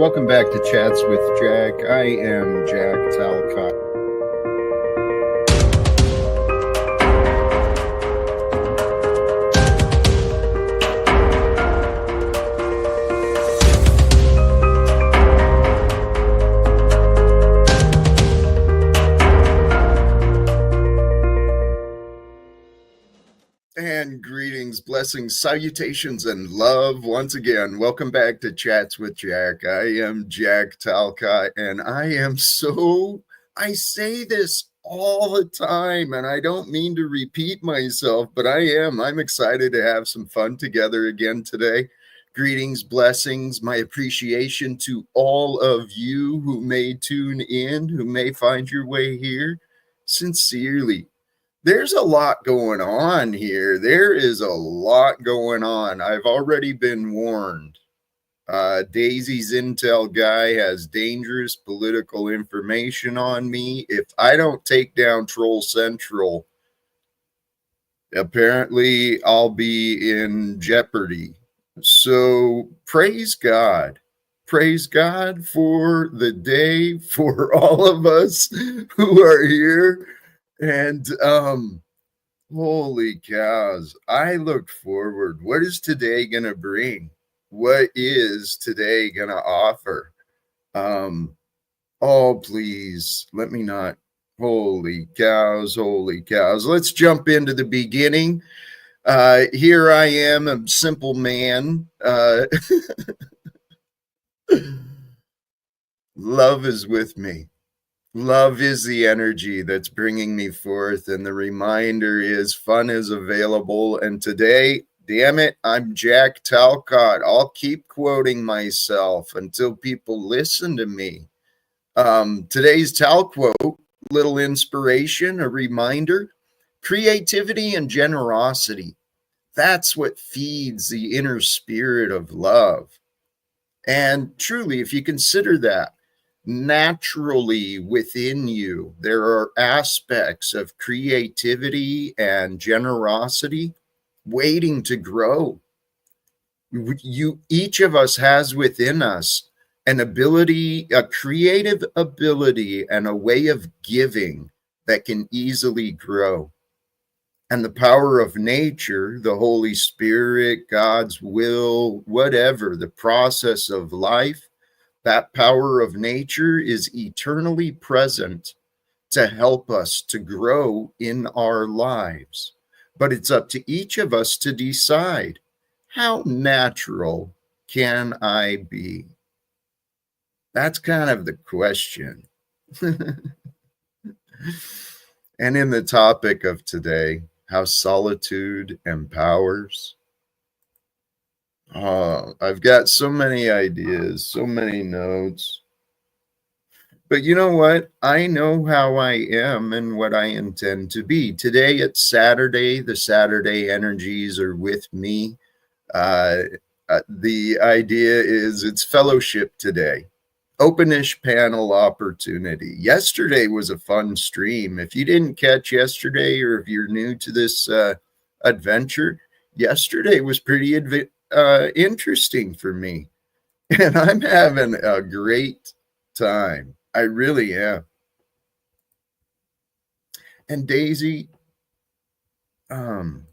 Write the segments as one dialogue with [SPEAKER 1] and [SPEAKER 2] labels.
[SPEAKER 1] Welcome back to Chats with Jack. I am Jack Talcott. And greetings, blessings, salutations, and love once again. Welcome back to Chats with Jack. I am Jack Talcott, and I say this all the time, and I don't mean to repeat myself, but I'm excited to have some fun together again today. Greetings, blessings, my appreciation to all of you who may tune in, who may find your way here. Sincerely. There's a lot going on here. There is a lot going on. I've already been warned. Daisy's intel guy has dangerous political information on me. If I don't take down Troll Central, apparently I'll be in jeopardy. So praise God. Praise God for the day, for all of us who are here. And holy cows, I look forward. What is today gonna bring? What is today gonna offer? Oh, please let me not. Holy cows, holy cows. Let's jump into the beginning. Here I am, a simple man. Love is with me. Love is the energy that's bringing me forth, and the reminder is fun is available. And today, damn it, I'm Jack Talcott. I'll keep quoting myself until people listen to me. Today's Tal quote, little inspiration, a reminder, creativity and generosity. That's what feeds the inner spirit of love. And truly, if you consider that, naturally within you, there are aspects of creativity and generosity waiting to grow. Each of us has within us an ability, a creative ability, and a way of giving that can easily grow. And the power of nature, the Holy Spirit, God's will, whatever, the process of life, that power of nature is eternally present to help us to grow in our lives. But it's up to each of us to decide, how natural can I be? That's kind of the question. And in the topic of today, how solitude empowers. I've got so many ideas, so many notes. But you know what? I know how I am and what I intend to be. Today it's Saturday. The Saturday energies are with me. The idea is it's fellowship today. Openish panel opportunity. Yesterday was a fun stream. If you didn't catch yesterday, or if you're new to this adventure, yesterday was pretty interesting for me, and I'm having a great time. I really am. And Daisy, Carlitos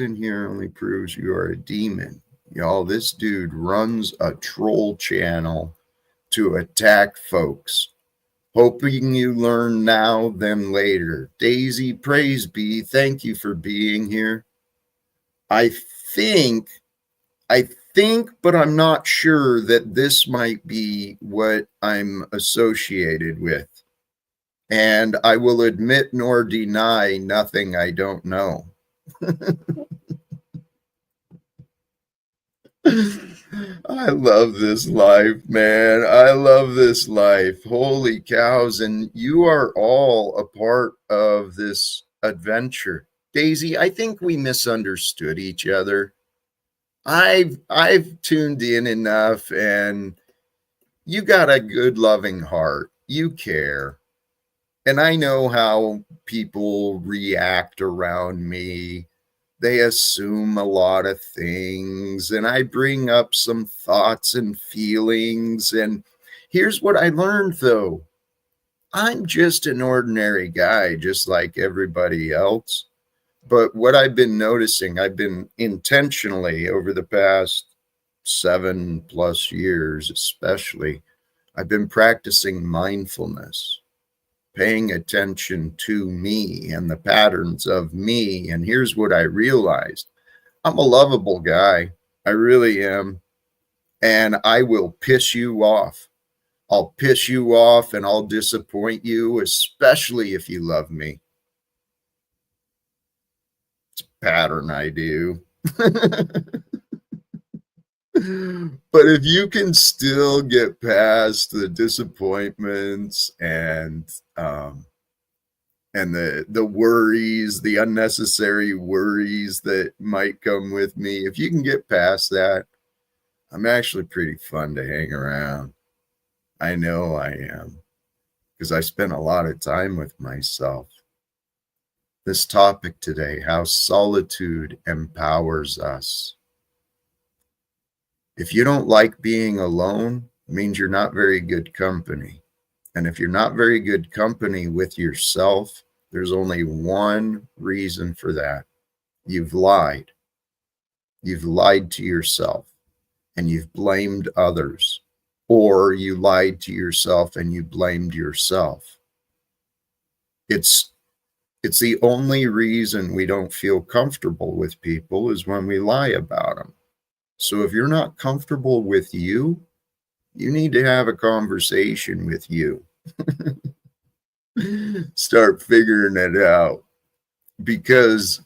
[SPEAKER 1] in here only proves you are a demon. Y'all, this dude runs a troll channel to attack folks. Hoping you learn now, then later. Daisy, praise be. Thank you for being here. I think, but I'm not sure that this might be what I'm associated with. And I will admit nor deny nothing I don't know. I love this life, man. I love this life. Holy cows. And you are all a part of this adventure. Daisy, I think we misunderstood each other. I've tuned in enough, and you got a good loving heart. You care. And I know how people react around me. They assume a lot of things, and I bring up some thoughts and feelings. And here's what I learned, though. I'm just an ordinary guy, just like everybody else. But what I've been noticing, I've been intentionally over the past 7+ years, especially, I've been practicing mindfulness, paying attention to me and the patterns of me. And here's what I realized: I'm a lovable guy. I really am. And I will piss you off. I'll piss you off and I'll disappoint you, especially if you love me. It's a pattern I do. But if you can still get past the disappointments and the worries, the unnecessary worries that might come with me, if you can get past that, I'm actually pretty fun to hang around. I know I am, because I spent a lot of time with myself. This topic today, how solitude empowers us. If you don't like being alone, it means you're not very good company. And if you're not very good company with yourself, there's only one reason for that. You've lied. You've lied to yourself and you've blamed others. Or you lied to yourself and you blamed yourself. It's the only reason we don't feel comfortable with people is when we lie about them. So if you're not comfortable with you, you need to have a conversation with you. Start figuring it out. Because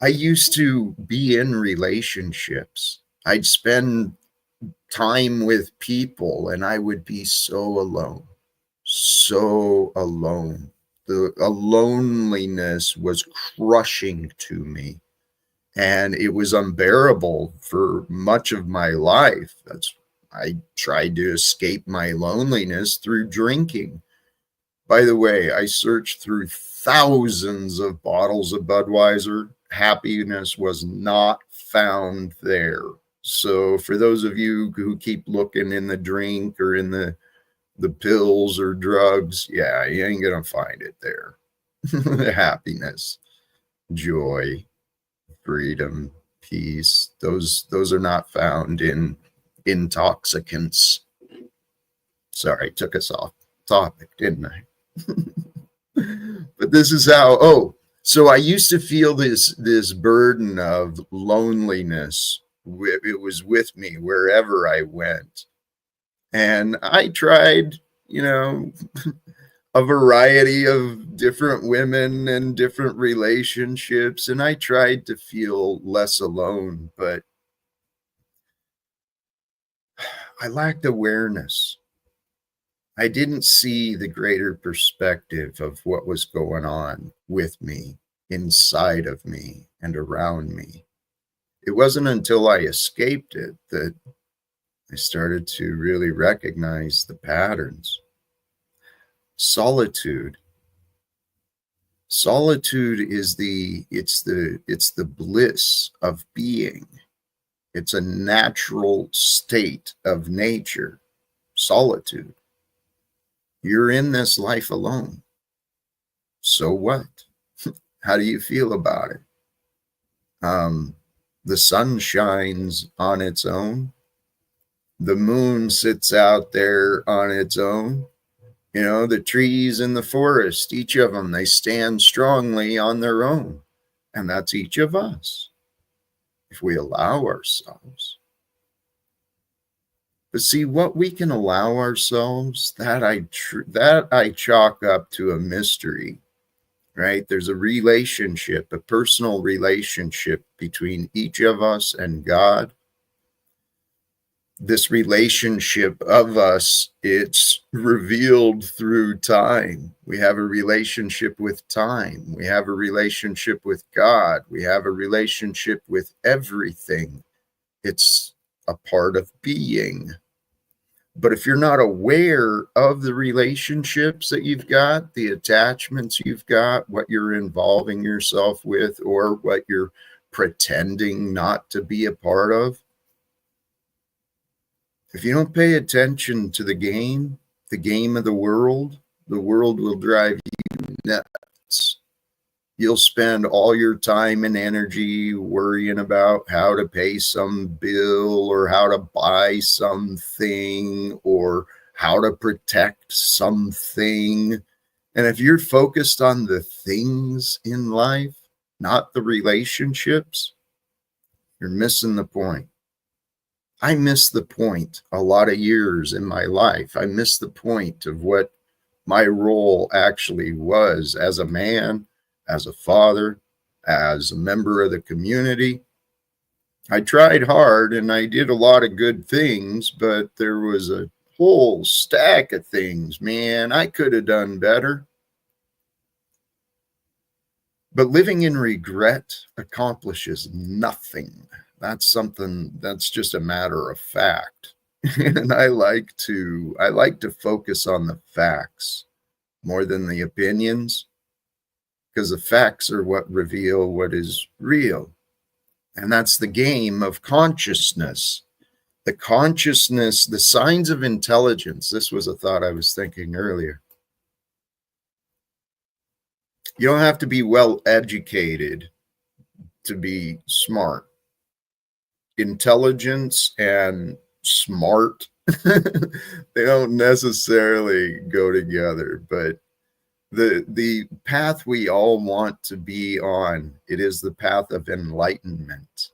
[SPEAKER 1] I used to be in relationships. I'd spend time with people and I would be so alone. So alone. The loneliness was crushing to me. And it was unbearable for much of my life. I tried to escape my loneliness through drinking. By the way, I searched through thousands of bottles of Budweiser. Happiness was not found there. So for those of you who keep looking in the drink or in the pills or drugs, yeah, you ain't gonna find it there. Happiness, joy, freedom, peace, those are not found in intoxicants. Sorry, took us off topic, didn't I? But this is how, so I used to feel this burden of loneliness. It was with me wherever I went. And I tried, a variety of different women and different relationships, and I tried to feel less alone, but I lacked awareness. I didn't see the greater perspective of what was going on with me, inside of me, and around me. It wasn't until I escaped it that I started to really recognize the patterns. Solitude is the bliss of being. It's a natural state of nature. Solitude. You're in this life alone. So what? How do you feel about it? The sun shines on its own. The moon sits out there on its own. The trees in the forest, each of them, they stand strongly on their own. And that's each of us, if we allow ourselves. But see, what we can allow ourselves, that I chalk up to a mystery, right? There's a relationship, a personal relationship between each of us and God. This relationship of us, it's revealed through time. We have a relationship with time. We have a relationship with God. We have a relationship with everything. It's a part of being. But if you're not aware of the relationships that you've got, the attachments you've got, what you're involving yourself with, or what you're pretending not to be a part of, if you don't pay attention to the game of the world will drive you nuts. You'll spend all your time and energy worrying about how to pay some bill or how to buy something or how to protect something. And if you're focused on the things in life, not the relationships, you're missing the point. I missed the point a lot of years in my life. I missed the point of what my role actually was as a man, as a father, as a member of the community. I tried hard and I did a lot of good things, but there was a whole stack of things, man, I could have done better. But living in regret accomplishes nothing. That's something that's just a matter of fact. And I like to focus on the facts more than the opinions, because the facts are what reveal what is real. And that's the game of consciousness. The consciousness, the signs of intelligence. This was a thought I was thinking earlier. You don't have to be well educated to be smart. Intelligence and smart, they don't necessarily go together, but the path we all want to be on, it is the path of enlightenment,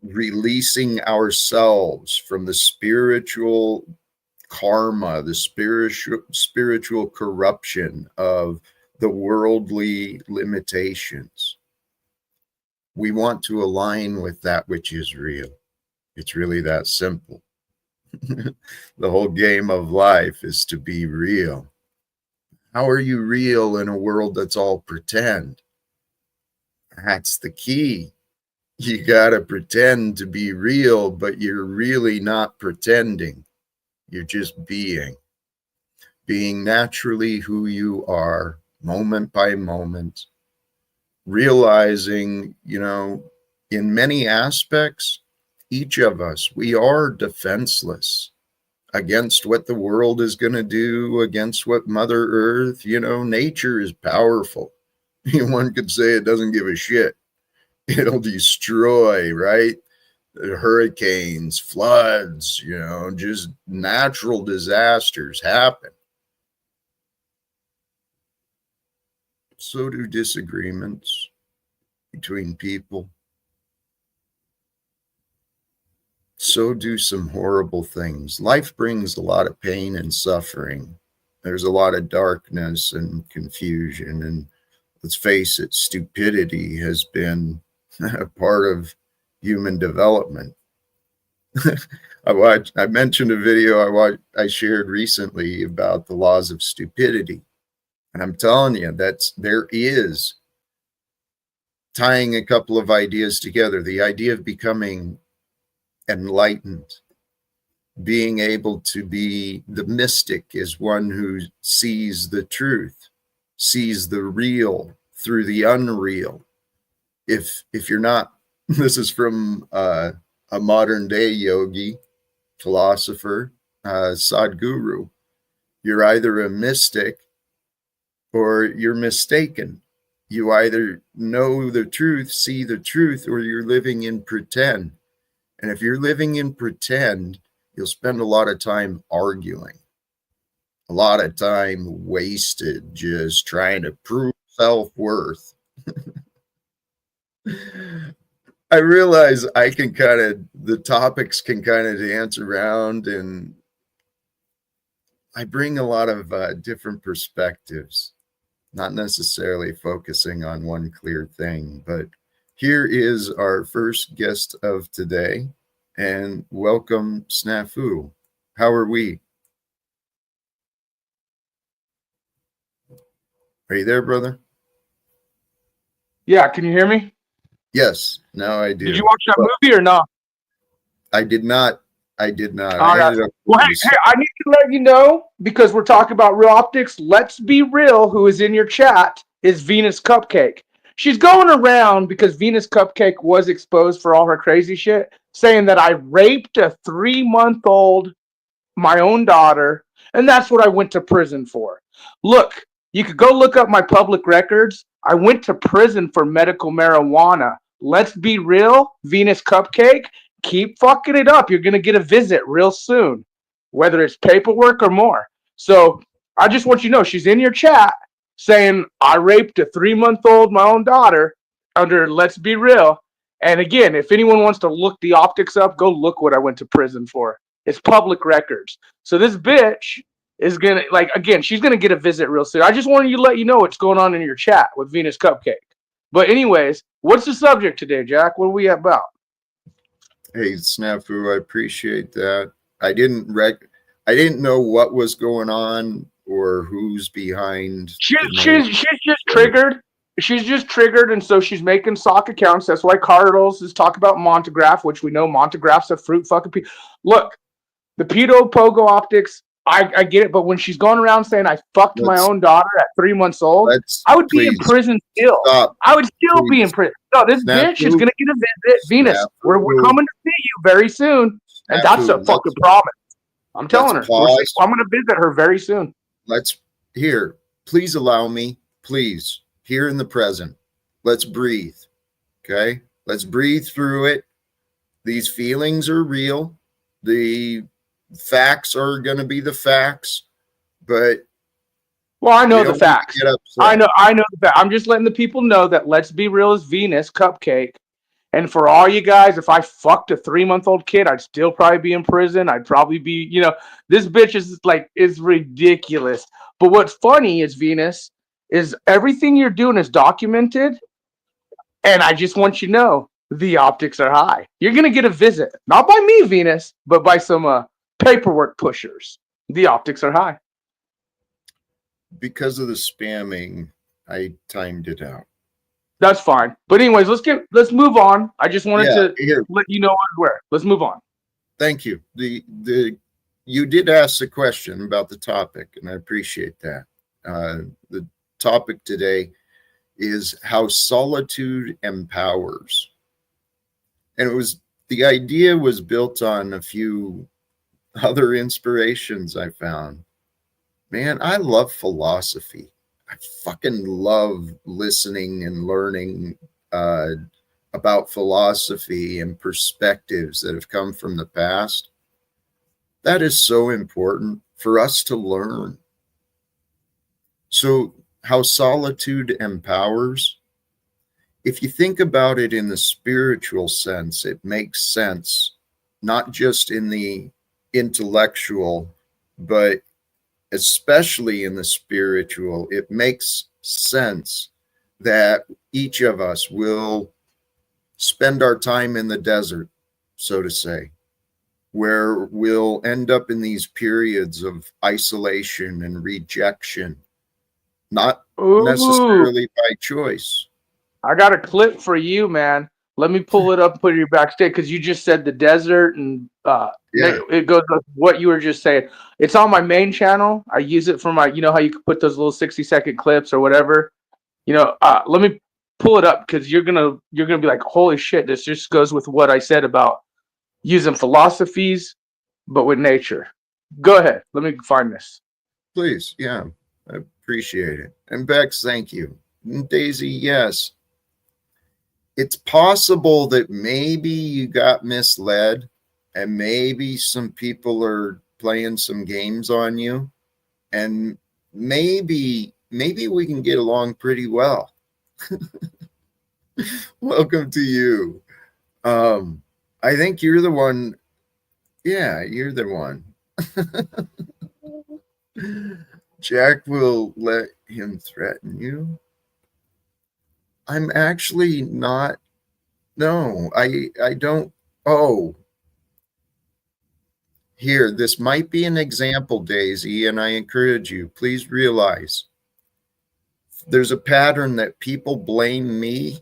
[SPEAKER 1] releasing ourselves from the spiritual karma, the spiritual corruption of the worldly limitations. We want to align with that which is real. It's really that simple. The whole game of life is to be real. How are you real in a world that's all pretend? That's the key. You got to pretend to be real, but you're really not pretending. You're just being naturally who you are, moment by moment, realizing, in many aspects, each of us, we are defenseless against what the world is going to do, against what Mother Earth, nature is powerful. One could say it doesn't give a shit. It'll destroy, right? Hurricanes, floods, just natural disasters happen. So do disagreements between people. So do some horrible things. Life brings a lot of pain and suffering. There's a lot of darkness and confusion. And let's face it, stupidity has been a part of human development. I mentioned a video I shared recently about the laws of stupidity. And I'm telling you, there is, tying a couple of ideas together, the idea of becoming enlightened, being able to be the mystic, is one who sees the truth, sees the real through the unreal. If you're not, this is from a modern day yogi, philosopher, Sadhguru, you're either a mystic or you're mistaken. You either know the truth, see the truth, or you're living in pretend. And if you're living in pretend, you'll spend a lot of time arguing, a lot of time wasted just trying to prove self-worth. I realize the topics can kind of dance around, and I bring a lot of different perspectives, not necessarily focusing on one clear thing. But here is our first guest of today, and welcome, Snafu. How are we? Are you there, brother?
[SPEAKER 2] Yeah, can you hear me?
[SPEAKER 1] Yes, now I do.
[SPEAKER 2] Did you watch that movie or not?
[SPEAKER 1] I did not I did not.
[SPEAKER 2] All
[SPEAKER 1] I
[SPEAKER 2] right.
[SPEAKER 1] ended up
[SPEAKER 2] Well,
[SPEAKER 1] going
[SPEAKER 2] hey,
[SPEAKER 1] to
[SPEAKER 2] hey, I need to let you know because we're talking about real optics. Let's be real. Who is in your chat is Venus Cupcake. She's going around because Venus Cupcake was exposed for all her crazy shit, saying that I raped a 3-month-old, my own daughter, and that's what I went to prison for. Look, you could go look up my public records. I went to prison for medical marijuana. Let's be real, Venus Cupcake, keep fucking it up. You're going to get a visit real soon, whether it's paperwork or more. So I just want you to know she's in your chat saying, I raped a 3-month-old, my own daughter, under Let's Be Real. And again, if anyone wants to look the optics up, go look what I went to prison for. It's public records. So this bitch is gonna, like, again, she's gonna get a visit real soon. I just wanted you to let you know what's going on in your chat with Venus Cupcake. But anyways, what's the subject today, Jack? What are we about?
[SPEAKER 1] Hey, Snafu, I appreciate that. I didn't know what was going on or who's behind
[SPEAKER 2] She's
[SPEAKER 1] the name.
[SPEAKER 2] she's she's just triggered. She's just triggered, and so she's making sock accounts. That's why Carlos is talking about Montegraph, which we know Montegraph's a fruit fucking Look, the pedo pogo optics, I get it, but when she's going around saying I fucked my
[SPEAKER 1] Let's
[SPEAKER 2] own daughter at 3 months old,
[SPEAKER 1] let's
[SPEAKER 2] I would be in
[SPEAKER 1] please
[SPEAKER 2] prison still.
[SPEAKER 1] stop.
[SPEAKER 2] I would still be in
[SPEAKER 1] Please.
[SPEAKER 2] prison. No, this bitch is
[SPEAKER 1] Snafu,
[SPEAKER 2] gonna get a visit. Venus, we're
[SPEAKER 1] Snafu,
[SPEAKER 2] coming to see you very soon, and that's a
[SPEAKER 1] Snafu.
[SPEAKER 2] fucking promise. I'm
[SPEAKER 1] Let's
[SPEAKER 2] telling her.
[SPEAKER 1] pause.
[SPEAKER 2] I'm gonna visit her very soon.
[SPEAKER 1] Let's here. Please allow me. Please, here in the present. Let's breathe. Okay? Let's breathe through it. These feelings are real. The facts are going to be the facts, but
[SPEAKER 2] Well, I
[SPEAKER 1] we
[SPEAKER 2] know the
[SPEAKER 1] don't need to
[SPEAKER 2] facts.
[SPEAKER 1] get
[SPEAKER 2] I
[SPEAKER 1] upset.
[SPEAKER 2] know the facts. I'm just letting the people know that Let's Be Real is Venus Cupcake. And for all you guys, if I fucked a 3-month-old kid, I'd still probably be in prison. I'd probably be, this bitch is like, is ridiculous. But what's funny is, Venus, is everything you're doing is documented. And I just want you to know the optics are high. You're going to get a visit, not by me, Venus, but by some paperwork pushers. The optics are high.
[SPEAKER 1] Because of the spamming, I timed it out.
[SPEAKER 2] That's fine. But anyways, let's move on. I just wanted to
[SPEAKER 1] Here.
[SPEAKER 2] let you know where. Let's move on.
[SPEAKER 1] Thank you. You did ask the question about the topic, and I appreciate that. The topic today is how solitude empowers. And the idea was built on a few other inspirations I found. Man, I love philosophy. I fucking love listening and learning about philosophy and perspectives that have come from the past. That is so important for us to learn. So, how solitude empowers. If you think about it in the spiritual sense, it makes sense, not just in the intellectual, but especially in the spiritual. It makes sense that each of us will spend our time in the desert, so to say, where we'll end up in these periods of isolation and rejection, not
[SPEAKER 2] Ooh,
[SPEAKER 1] necessarily by choice.
[SPEAKER 2] I got a clip for you, man. Let me pull it up and put it backstage because you just said the desert and
[SPEAKER 1] Yeah,
[SPEAKER 2] it goes with what you were just saying. It's on my main channel. I use it for my, how you can put those little 60-second clips or whatever. Let me pull it up because you're gonna be like, holy shit, this just goes with what I said about using philosophies, but with nature. Go ahead. Let me find this.
[SPEAKER 1] please. Yeah, I appreciate it. And Bex, thank you. And Daisy, yes. It's possible that maybe you got misled and maybe some people are playing some games on you, and maybe we can get along pretty well. Welcome to you. I think you're the one. Yeah, you're the one. Jack will let him threaten you. I'm actually not. No, I don't. Oh, here, this might be an example, Daisy, and I encourage you, please realize there's a pattern that people blame me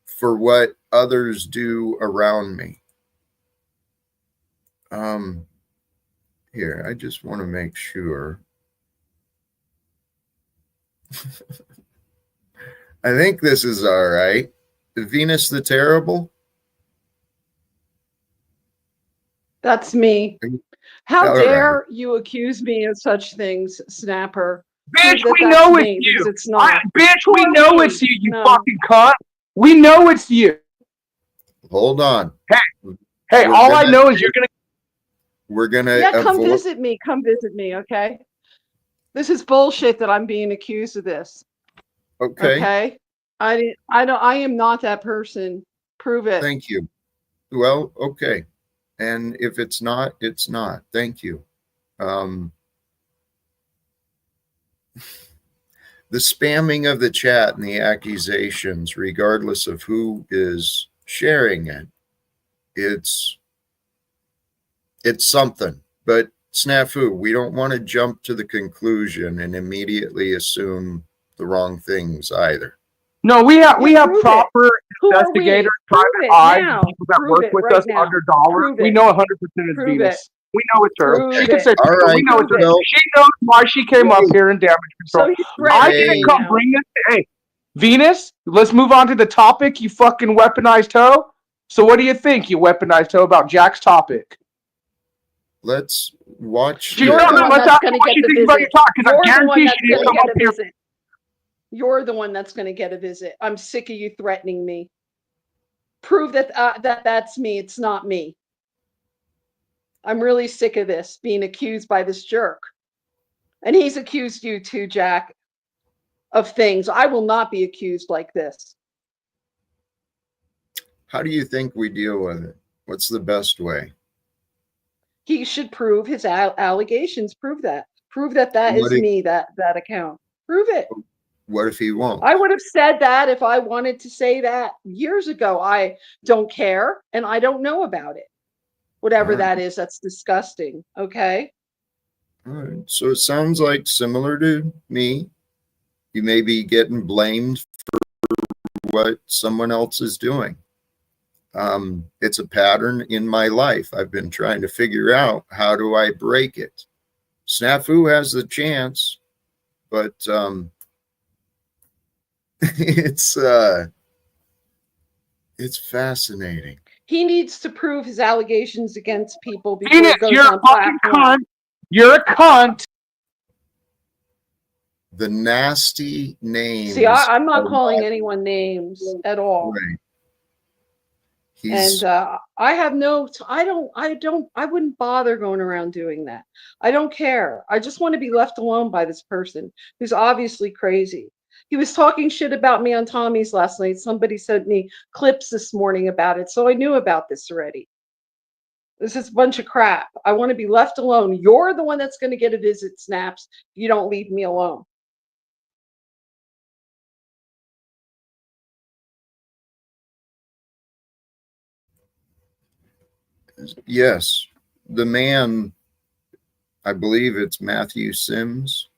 [SPEAKER 1] for what others do around me. Here, I just want to make sure. I think this is all right. Venus the Terrible.
[SPEAKER 3] That's me. How
[SPEAKER 1] All
[SPEAKER 3] dare
[SPEAKER 1] right.
[SPEAKER 3] you accuse me of such things, Snapper?
[SPEAKER 2] Bitch,
[SPEAKER 3] Prove that
[SPEAKER 2] we
[SPEAKER 3] that's
[SPEAKER 2] know it's
[SPEAKER 3] me,
[SPEAKER 2] you.
[SPEAKER 3] because it's not.
[SPEAKER 2] Bitch,
[SPEAKER 3] Who
[SPEAKER 2] we
[SPEAKER 3] are
[SPEAKER 2] know
[SPEAKER 3] we?
[SPEAKER 2] it's you, you
[SPEAKER 3] No.
[SPEAKER 2] fucking cunt. We know it's you.
[SPEAKER 1] Hold on.
[SPEAKER 2] Hey,
[SPEAKER 1] We're
[SPEAKER 2] all I
[SPEAKER 1] gonna-
[SPEAKER 2] know is you're gonna.
[SPEAKER 1] We're gonna
[SPEAKER 3] Yeah, come
[SPEAKER 1] avoid.
[SPEAKER 3] visit me. Come visit me, okay? This is bullshit that I'm being accused of this.
[SPEAKER 1] Okay.
[SPEAKER 3] Okay? I am not that person. Prove it.
[SPEAKER 1] Thank you. Well, okay. And if it's not, it's not. Thank you. The spamming of the chat and the accusations, regardless of who is sharing it, it's something. But snafu, we don't want to jump to the conclusion and immediately assume the wrong things either.
[SPEAKER 2] No, we have
[SPEAKER 3] prove
[SPEAKER 2] proper
[SPEAKER 3] Who are
[SPEAKER 2] investigators,
[SPEAKER 3] we? Prove
[SPEAKER 2] private
[SPEAKER 3] it
[SPEAKER 2] eyes,
[SPEAKER 3] now.
[SPEAKER 2] and people that
[SPEAKER 3] Prove
[SPEAKER 2] work
[SPEAKER 3] it
[SPEAKER 2] with
[SPEAKER 3] right
[SPEAKER 2] us
[SPEAKER 3] now.
[SPEAKER 2] under dollars.
[SPEAKER 3] Prove
[SPEAKER 2] We
[SPEAKER 3] it.
[SPEAKER 2] know 100% it's
[SPEAKER 3] Prove
[SPEAKER 2] Venus.
[SPEAKER 3] it.
[SPEAKER 2] We know it's her.
[SPEAKER 3] Prove
[SPEAKER 2] She can
[SPEAKER 3] it.
[SPEAKER 2] say,
[SPEAKER 1] All right.
[SPEAKER 2] we know it's her.
[SPEAKER 1] Well,
[SPEAKER 2] She knows why she came up here in damage control.
[SPEAKER 3] So he's
[SPEAKER 2] I
[SPEAKER 3] threatening
[SPEAKER 2] didn't
[SPEAKER 3] me
[SPEAKER 2] come
[SPEAKER 3] now.
[SPEAKER 2] bring this. Hey, Venus, let's move on to the topic, you fucking weaponized hoe. So what do you think, you weaponized hoe, about Jack's topic?
[SPEAKER 1] let's watch.
[SPEAKER 3] You're the one
[SPEAKER 2] let's
[SPEAKER 3] that's
[SPEAKER 2] ask
[SPEAKER 3] going to
[SPEAKER 2] what
[SPEAKER 3] get
[SPEAKER 2] she
[SPEAKER 3] the
[SPEAKER 2] thinks about
[SPEAKER 3] visit.
[SPEAKER 2] your talk, because I
[SPEAKER 3] You're the one
[SPEAKER 2] guarantee
[SPEAKER 3] that's
[SPEAKER 2] she didn't
[SPEAKER 3] going to
[SPEAKER 2] come
[SPEAKER 3] get
[SPEAKER 2] up
[SPEAKER 3] a
[SPEAKER 2] here.
[SPEAKER 3] visit. You're the one that's going to get a visit. I'm sick of you threatening me. Prove that that's me. It's not me. I'm really sick of this, being accused by this jerk. And he's accused you too, Jack, of things. I will not be accused like this.
[SPEAKER 1] How do you think we deal with it? What's the best way?
[SPEAKER 3] He should prove his allegations. Prove that. Prove that is me, that account. Prove it.
[SPEAKER 1] What if he won't?
[SPEAKER 3] I would have said that if I wanted to say that years ago. I don't care, and I don't know about it. Whatever that is, that's disgusting. Okay?
[SPEAKER 1] All right. So it sounds like similar to me. You may be getting blamed for what someone else is doing. It's a pattern in my life. I've been trying to figure out, how do I break it? Snafu has the chance, but it's fascinating.
[SPEAKER 3] He needs to prove his allegations against people before
[SPEAKER 2] Venus,
[SPEAKER 3] he goes
[SPEAKER 2] you're
[SPEAKER 3] on
[SPEAKER 2] a fucking
[SPEAKER 3] platform.
[SPEAKER 2] cunt. You're a cunt.
[SPEAKER 1] The nasty names.
[SPEAKER 3] See, I'm not calling anyone names at all.
[SPEAKER 1] Right.
[SPEAKER 3] And I have no, I wouldn't bother going around doing that. I don't care. I just want to be left alone by this person who's obviously crazy. He was talking shit about me on Tommy's last night. Somebody sent me clips this morning about it, so I knew about this already. This is a bunch of crap. I want to be left alone. You're the one that's going to get a visit, Snaps. You don't leave me alone.
[SPEAKER 1] Yes, the man, I believe it's Matthew Sims.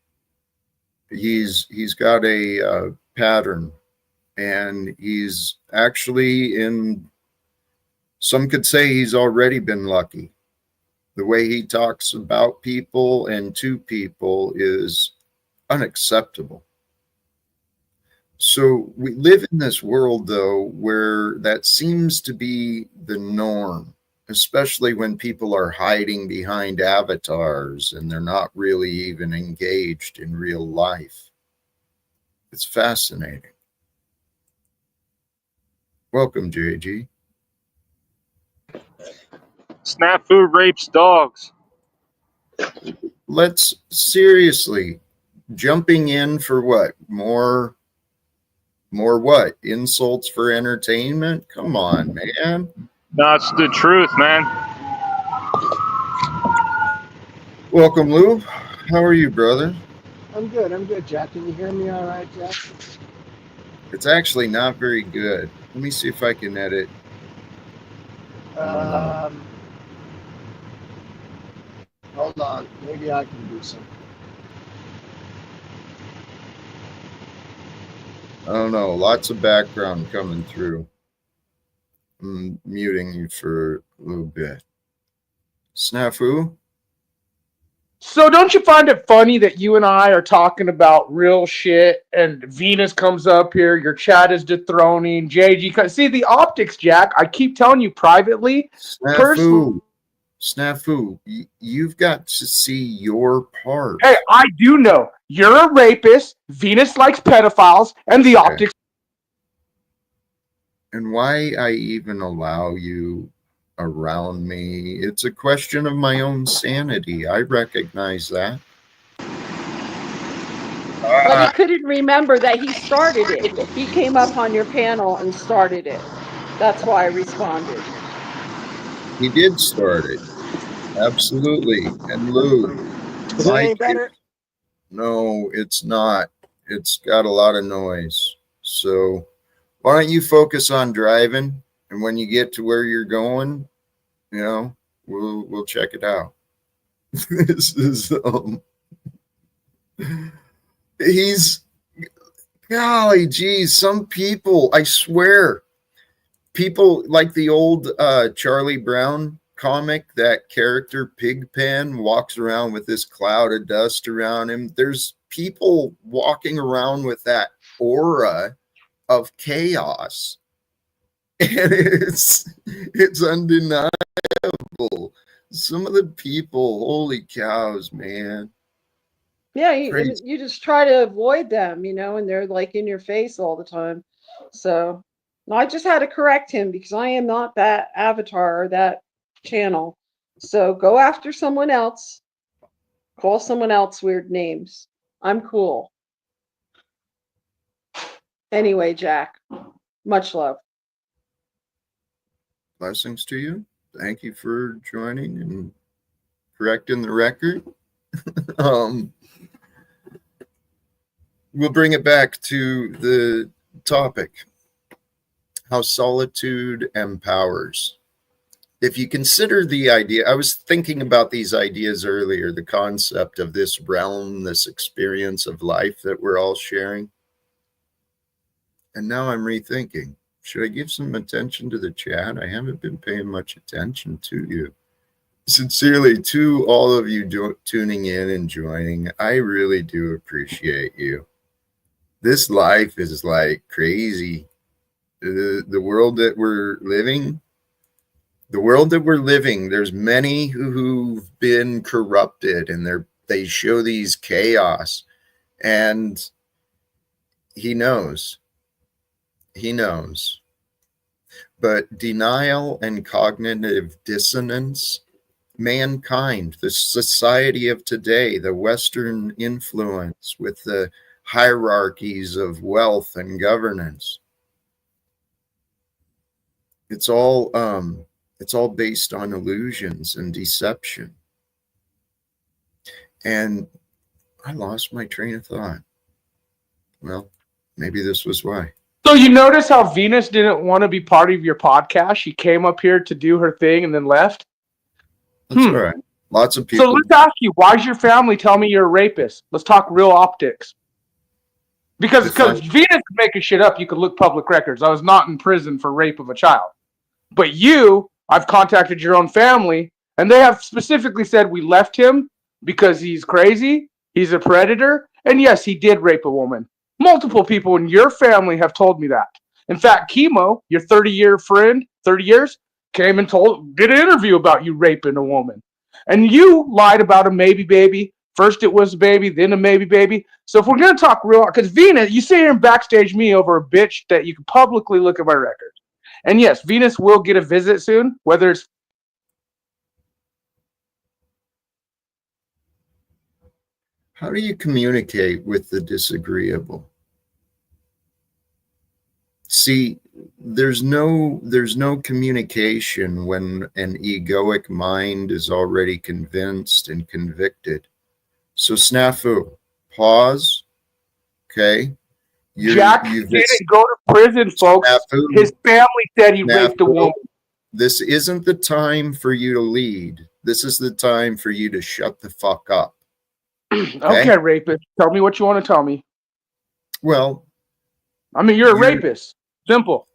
[SPEAKER 1] He's got a pattern, and he's actually in. Some could say he's already been lucky. The way he talks about people and to people is unacceptable. So we live in this world, though, where that seems to be the norm, especially when people are hiding behind avatars and they're not really even engaged in real life. It's fascinating. Welcome, JG.
[SPEAKER 4] Snafu rapes dogs.
[SPEAKER 1] Let's seriously, jumping in for what? More what? Insults for entertainment? Come on, man.
[SPEAKER 4] That's the truth, man.
[SPEAKER 1] Welcome, Lou. How are you, brother?
[SPEAKER 5] I'm good, Jack. Can you hear me all right, Jack?
[SPEAKER 1] It's actually not very good. Let me see if I can edit.
[SPEAKER 5] Hold on. Maybe I can do something.
[SPEAKER 1] I don't know. Lots of background coming through. I'm muting you for a little bit. Snafu?
[SPEAKER 2] So don't you find it funny that you and I are talking about real shit and Venus comes up here, your chat is dethroning, JG. See the optics, Jack. I keep telling you privately, personally.
[SPEAKER 1] Snafu, you've got to see your part.
[SPEAKER 2] Hey, I do know. You're a rapist, Venus likes pedophiles, and the optics.
[SPEAKER 1] And why I even allow you around me, it's a question of my own sanity. I recognize that.
[SPEAKER 3] But he couldn't remember that he started it. He came up on your panel and started it. That's why I responded.
[SPEAKER 1] He did start it. Absolutely. And Lou.
[SPEAKER 5] Is it any better?
[SPEAKER 1] No, it's not. It's got a lot of noise. So why don't you focus on driving, and when you get to where you're going, we'll check it out. This is he's golly geez, some people, I swear, people like the old Charlie Brown comic, that character Pigpen walks around with this cloud of dust around him. There's people walking around with that aura of chaos, and it's undeniable. Some of the people, holy cows, man.
[SPEAKER 3] Yeah, you just try to avoid them, and they're like in your face all the time. So I just had to correct him because I am not that avatar or that channel. So go after someone else. Call someone else weird names. I'm cool. Anyway, Jack, much love.
[SPEAKER 1] Blessings to you. Thank you for joining and correcting the record. We'll bring it back to the topic, how solitude empowers. If you consider the idea, I was thinking about these ideas earlier, the concept of this realm, this experience of life that we're all sharing. And now I'm rethinking, should I give some attention to the chat? I haven't been paying much attention to you. Sincerely, to all of you tuning in and joining, I really do appreciate you. This life is like crazy. The world that we're living, there's many who've been corrupted, and they show these chaos, and he knows. But denial and cognitive dissonance, mankind, the society of today, the Western influence with the hierarchies of wealth and governance, it's all based on illusions and deception. And I lost my train of thought. Well, maybe this was why.
[SPEAKER 2] So you notice how Venus didn't want to be part of your podcast? She came up here to do her thing and then left?
[SPEAKER 1] That's all right. Lots of people.
[SPEAKER 2] So let's ask you, why does your family tell me you're a rapist? Let's talk real optics. Because Venus could make shit up, you could look public records. I was not in prison for rape of a child. But I've contacted your own family, and they have specifically said we left him because he's crazy, he's a predator, and yes, he did rape a woman. Multiple people in your family have told me that. In fact, Chemo, your 30-year friend, 30 years, came and did an interview about you raping a woman. And you lied about a maybe baby. First it was a baby, then a maybe baby. So if we're going to talk real, because Venus, you sit here and backstage me over a bitch that you can publicly look at my record. And yes, Venus will get a visit soon, whether it's...
[SPEAKER 1] How do you communicate with the disagreeable? See, there's no communication when an egoic mind is already convinced and convicted. So Snafu, pause. Okay.
[SPEAKER 2] Jack didn't go to prison, folks. Snafu, his family said he raped a woman.
[SPEAKER 1] This isn't the time for you to lead. This is the time for you to shut the fuck up.
[SPEAKER 2] Okay, rapist. Tell me what you want to tell me.
[SPEAKER 1] Well,
[SPEAKER 2] I mean, you're a rapist. Simple.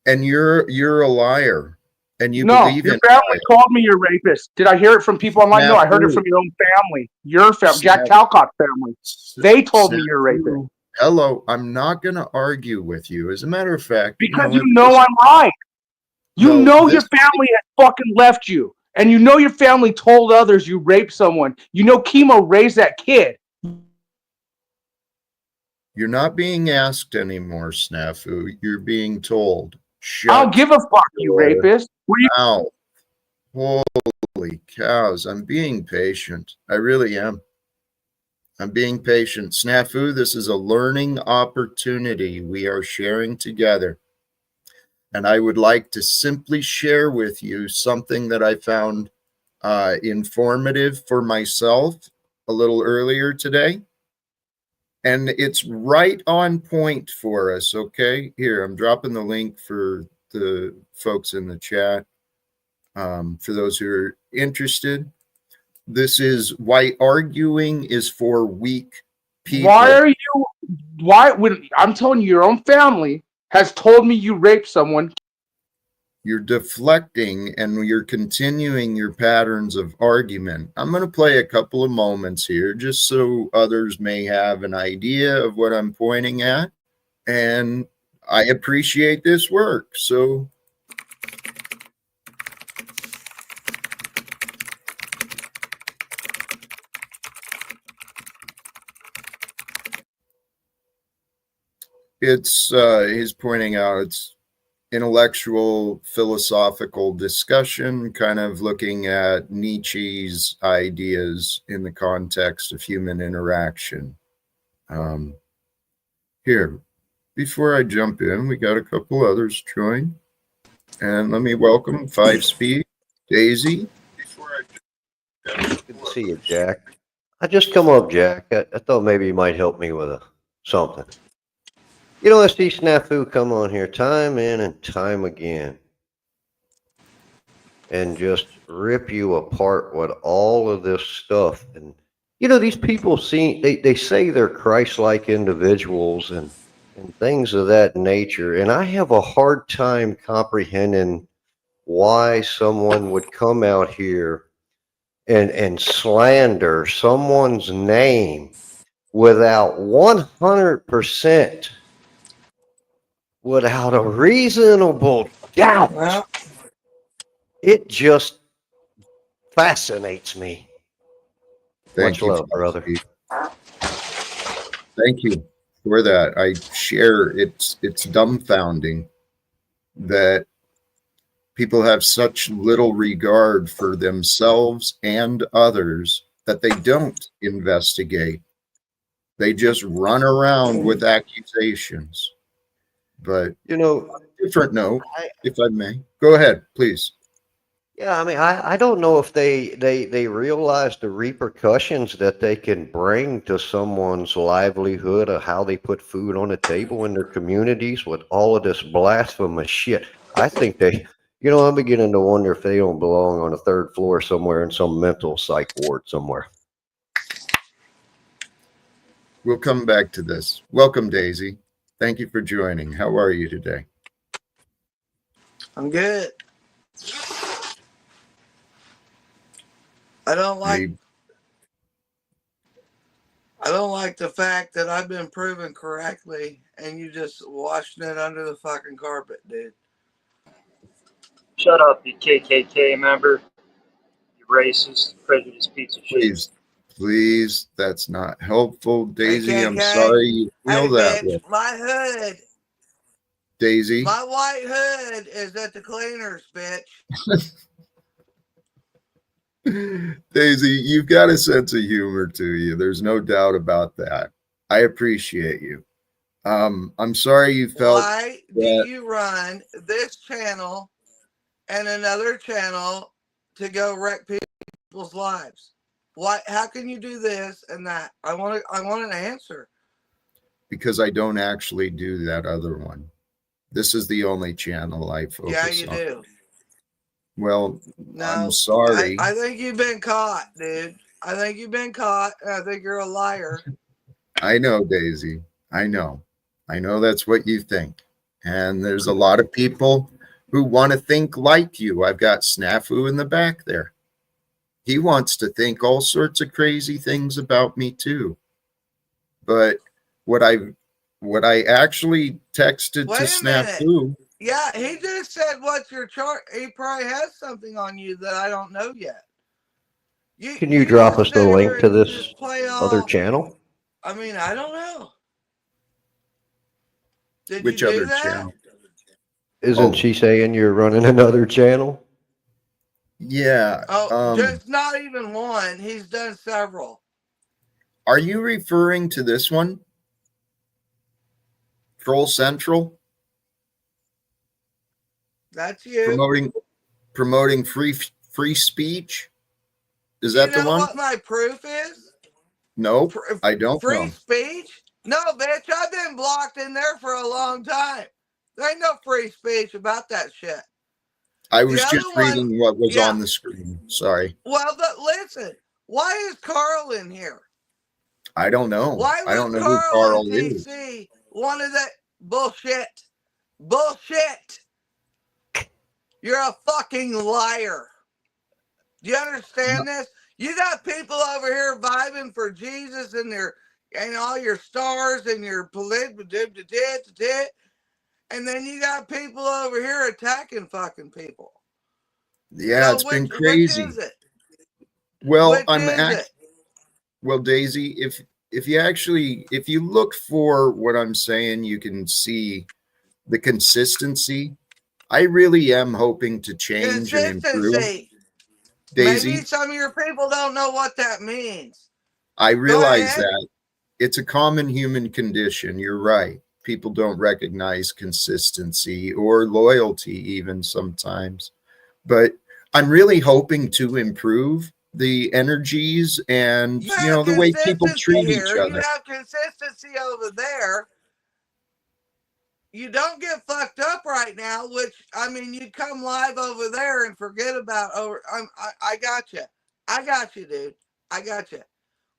[SPEAKER 1] And you're a liar. and you
[SPEAKER 2] No,
[SPEAKER 1] believe
[SPEAKER 2] your
[SPEAKER 1] in
[SPEAKER 2] family told me you're a rapist. Did I hear it from people online? No, I heard it
[SPEAKER 1] snafu,
[SPEAKER 2] from your own family. Your family, Jack
[SPEAKER 1] snap,
[SPEAKER 2] Talcott's family. They told me you're a rapist.
[SPEAKER 1] snafu. Hello, I'm not going to argue with you. As a matter of fact,
[SPEAKER 2] Because
[SPEAKER 1] if
[SPEAKER 2] you know
[SPEAKER 1] this,
[SPEAKER 2] I'm right. You
[SPEAKER 1] no,
[SPEAKER 2] know your
[SPEAKER 1] this,
[SPEAKER 2] family has fucking left you. And you know your family told others you raped someone. You know Chemo raised that kid.
[SPEAKER 1] you're not being asked anymore, snafu. You're being told.
[SPEAKER 2] I don't
[SPEAKER 1] Shut
[SPEAKER 2] give a fuck, you
[SPEAKER 1] your
[SPEAKER 2] rapist. Were you
[SPEAKER 1] mouth. Holy cows, I'm being patient. I really am. I'm being patient. Snafu, this is a learning opportunity we are sharing together. And I would like to simply share with you something that I found informative for myself a little earlier today. And it's right on point for us, okay? Here, I'm dropping the link for the folks in the chat. For those who are interested, this is why arguing is for weak
[SPEAKER 2] why
[SPEAKER 1] people.
[SPEAKER 2] are you why when I'm telling you your own family has told me you raped someone?
[SPEAKER 1] You're deflecting and you're continuing your patterns of argument. I'm going to play a couple of moments here just so others may have an idea of what I'm pointing at. And I appreciate this work. So it's he's pointing out it's intellectual philosophical discussion, kind of looking at Nietzsche's ideas in the context of human interaction. Here, before I jump in, we got a couple others join. And let me welcome 5-Speed, Daisy.
[SPEAKER 6] Good to see you, Jack. I just come up, Jack. I thought maybe you might help me with something. You know, I see Snafu come on here time in and time again and just rip you apart with all of this stuff. And, you know, these people they say they're Christ-like individuals and things of that nature. And I have a hard time comprehending why someone would come out here and slander someone's name without 100%, without a reasonable doubt.
[SPEAKER 5] Well,
[SPEAKER 6] It just fascinates me.
[SPEAKER 1] Thank
[SPEAKER 6] Much
[SPEAKER 1] you,
[SPEAKER 6] love, brother.
[SPEAKER 1] 5-Speed. Thank you for that. I share it's dumbfounding that people have such little regard for themselves and others that they don't investigate. They just run around with accusations. But
[SPEAKER 6] You know,
[SPEAKER 1] on a different note,
[SPEAKER 6] I,
[SPEAKER 1] if I may, go ahead, please.
[SPEAKER 6] yeah, I mean, I don't know if they realize the repercussions that they can bring to someone's livelihood of how they put food on the table in their communities with all of this blasphemous shit. I think I'm beginning to wonder if they don't belong on a third floor somewhere in some mental psych ward somewhere.
[SPEAKER 1] We'll come back to this. Welcome, Daisy. Thank you for joining. How are you today?
[SPEAKER 5] I'm good. I don't like the fact that I've been proven correctly and you just washing it under the fucking carpet, dude.
[SPEAKER 4] Shut up, you KKK member. You racist, prejudiced piece of shit.
[SPEAKER 1] Please, that's not helpful. Daisy, I'm
[SPEAKER 5] KKK.
[SPEAKER 1] sorry you feel
[SPEAKER 5] Hey,
[SPEAKER 1] that
[SPEAKER 5] bitch,
[SPEAKER 1] way.
[SPEAKER 5] my hood,
[SPEAKER 1] Daisy,
[SPEAKER 5] my white hood is at the cleaners, bitch.
[SPEAKER 1] Daisy, you've got a sense of humor to you. There's no doubt about that. I appreciate you. I'm sorry you felt
[SPEAKER 5] Why do
[SPEAKER 1] that
[SPEAKER 5] you run this channel and another channel to go wreck people's lives? Why? How can you do this and that? I want an answer.
[SPEAKER 1] because I don't actually do that other one. This is the only channel I focus on.
[SPEAKER 5] Yeah, you do.
[SPEAKER 1] Well,
[SPEAKER 5] No,
[SPEAKER 1] I'm sorry.
[SPEAKER 5] I think you've been caught, dude. I think you've been caught, and I think you're a liar.
[SPEAKER 1] I know, Daisy. I know. I know that's what you think. And there's a lot of people who want to think like you. I've got Snafu in the back there. He wants to think all sorts of crazy things about me too. But what I actually texted
[SPEAKER 5] Wait
[SPEAKER 1] to
[SPEAKER 5] a minute.
[SPEAKER 1] Snafu.
[SPEAKER 5] Yeah, he just said, "What's your chart?" He probably has something on you that I don't know yet.
[SPEAKER 6] Can you
[SPEAKER 5] You
[SPEAKER 6] drop
[SPEAKER 5] just
[SPEAKER 6] us the
[SPEAKER 5] sit here
[SPEAKER 6] link to
[SPEAKER 5] and you
[SPEAKER 6] this
[SPEAKER 5] just play
[SPEAKER 6] other
[SPEAKER 5] all.
[SPEAKER 6] channel?
[SPEAKER 5] I mean, I don't know. Did you
[SPEAKER 1] Which
[SPEAKER 5] do
[SPEAKER 1] other
[SPEAKER 5] that?
[SPEAKER 1] channel?
[SPEAKER 6] Isn't
[SPEAKER 1] Oh,
[SPEAKER 6] she saying you're running another channel?
[SPEAKER 1] yeah.
[SPEAKER 5] Oh, just not even one. He's done several.
[SPEAKER 1] Are you referring to this one? Troll Central?
[SPEAKER 5] That's you.
[SPEAKER 1] Promoting free speech? Is
[SPEAKER 5] You
[SPEAKER 1] that the
[SPEAKER 5] know
[SPEAKER 1] one?
[SPEAKER 5] what my proof is?
[SPEAKER 1] Nope, I don't
[SPEAKER 5] Free
[SPEAKER 1] know.
[SPEAKER 5] speech? No, bitch, I've been blocked in there for a long time. There ain't no free speech about that shit.
[SPEAKER 1] I
[SPEAKER 5] The
[SPEAKER 1] was
[SPEAKER 5] other
[SPEAKER 1] just
[SPEAKER 5] one,
[SPEAKER 1] reading what was
[SPEAKER 5] yeah.
[SPEAKER 1] on the screen. Sorry.
[SPEAKER 5] Well, but listen, why is Carl in here?
[SPEAKER 1] I don't know.
[SPEAKER 5] Why
[SPEAKER 1] I
[SPEAKER 5] would
[SPEAKER 1] don't know who
[SPEAKER 5] Carl and
[SPEAKER 1] Carl is.
[SPEAKER 5] TC wanted that bullshit? Bullshit. You're a fucking liar. Do you understand this? You got people over here vibing for Jesus and all your stars and your and then you got people over here attacking fucking people.
[SPEAKER 1] Yeah,
[SPEAKER 5] So
[SPEAKER 1] it's been
[SPEAKER 5] which
[SPEAKER 1] crazy.
[SPEAKER 5] is it?
[SPEAKER 1] Well,
[SPEAKER 5] Which is it?
[SPEAKER 1] Well, Daisy, if you look for what I'm saying, you can see the consistency. I really am hoping to change and improve.
[SPEAKER 5] Consistency. Maybe
[SPEAKER 1] Daisy,
[SPEAKER 5] some of your people don't know what that means.
[SPEAKER 1] I
[SPEAKER 5] Go
[SPEAKER 1] realize
[SPEAKER 5] ahead.
[SPEAKER 1] that it's a common human condition. You're right. People don't recognize consistency or loyalty even sometimes. But I'm really hoping to improve the energies and,
[SPEAKER 5] You have
[SPEAKER 1] the way people
[SPEAKER 5] consistency
[SPEAKER 1] treat each
[SPEAKER 5] here. You
[SPEAKER 1] other.
[SPEAKER 5] have consistency over there. You don't get fucked up right now, which I mean, you come live over there and forget about over. I got you. I got you, dude. I got you.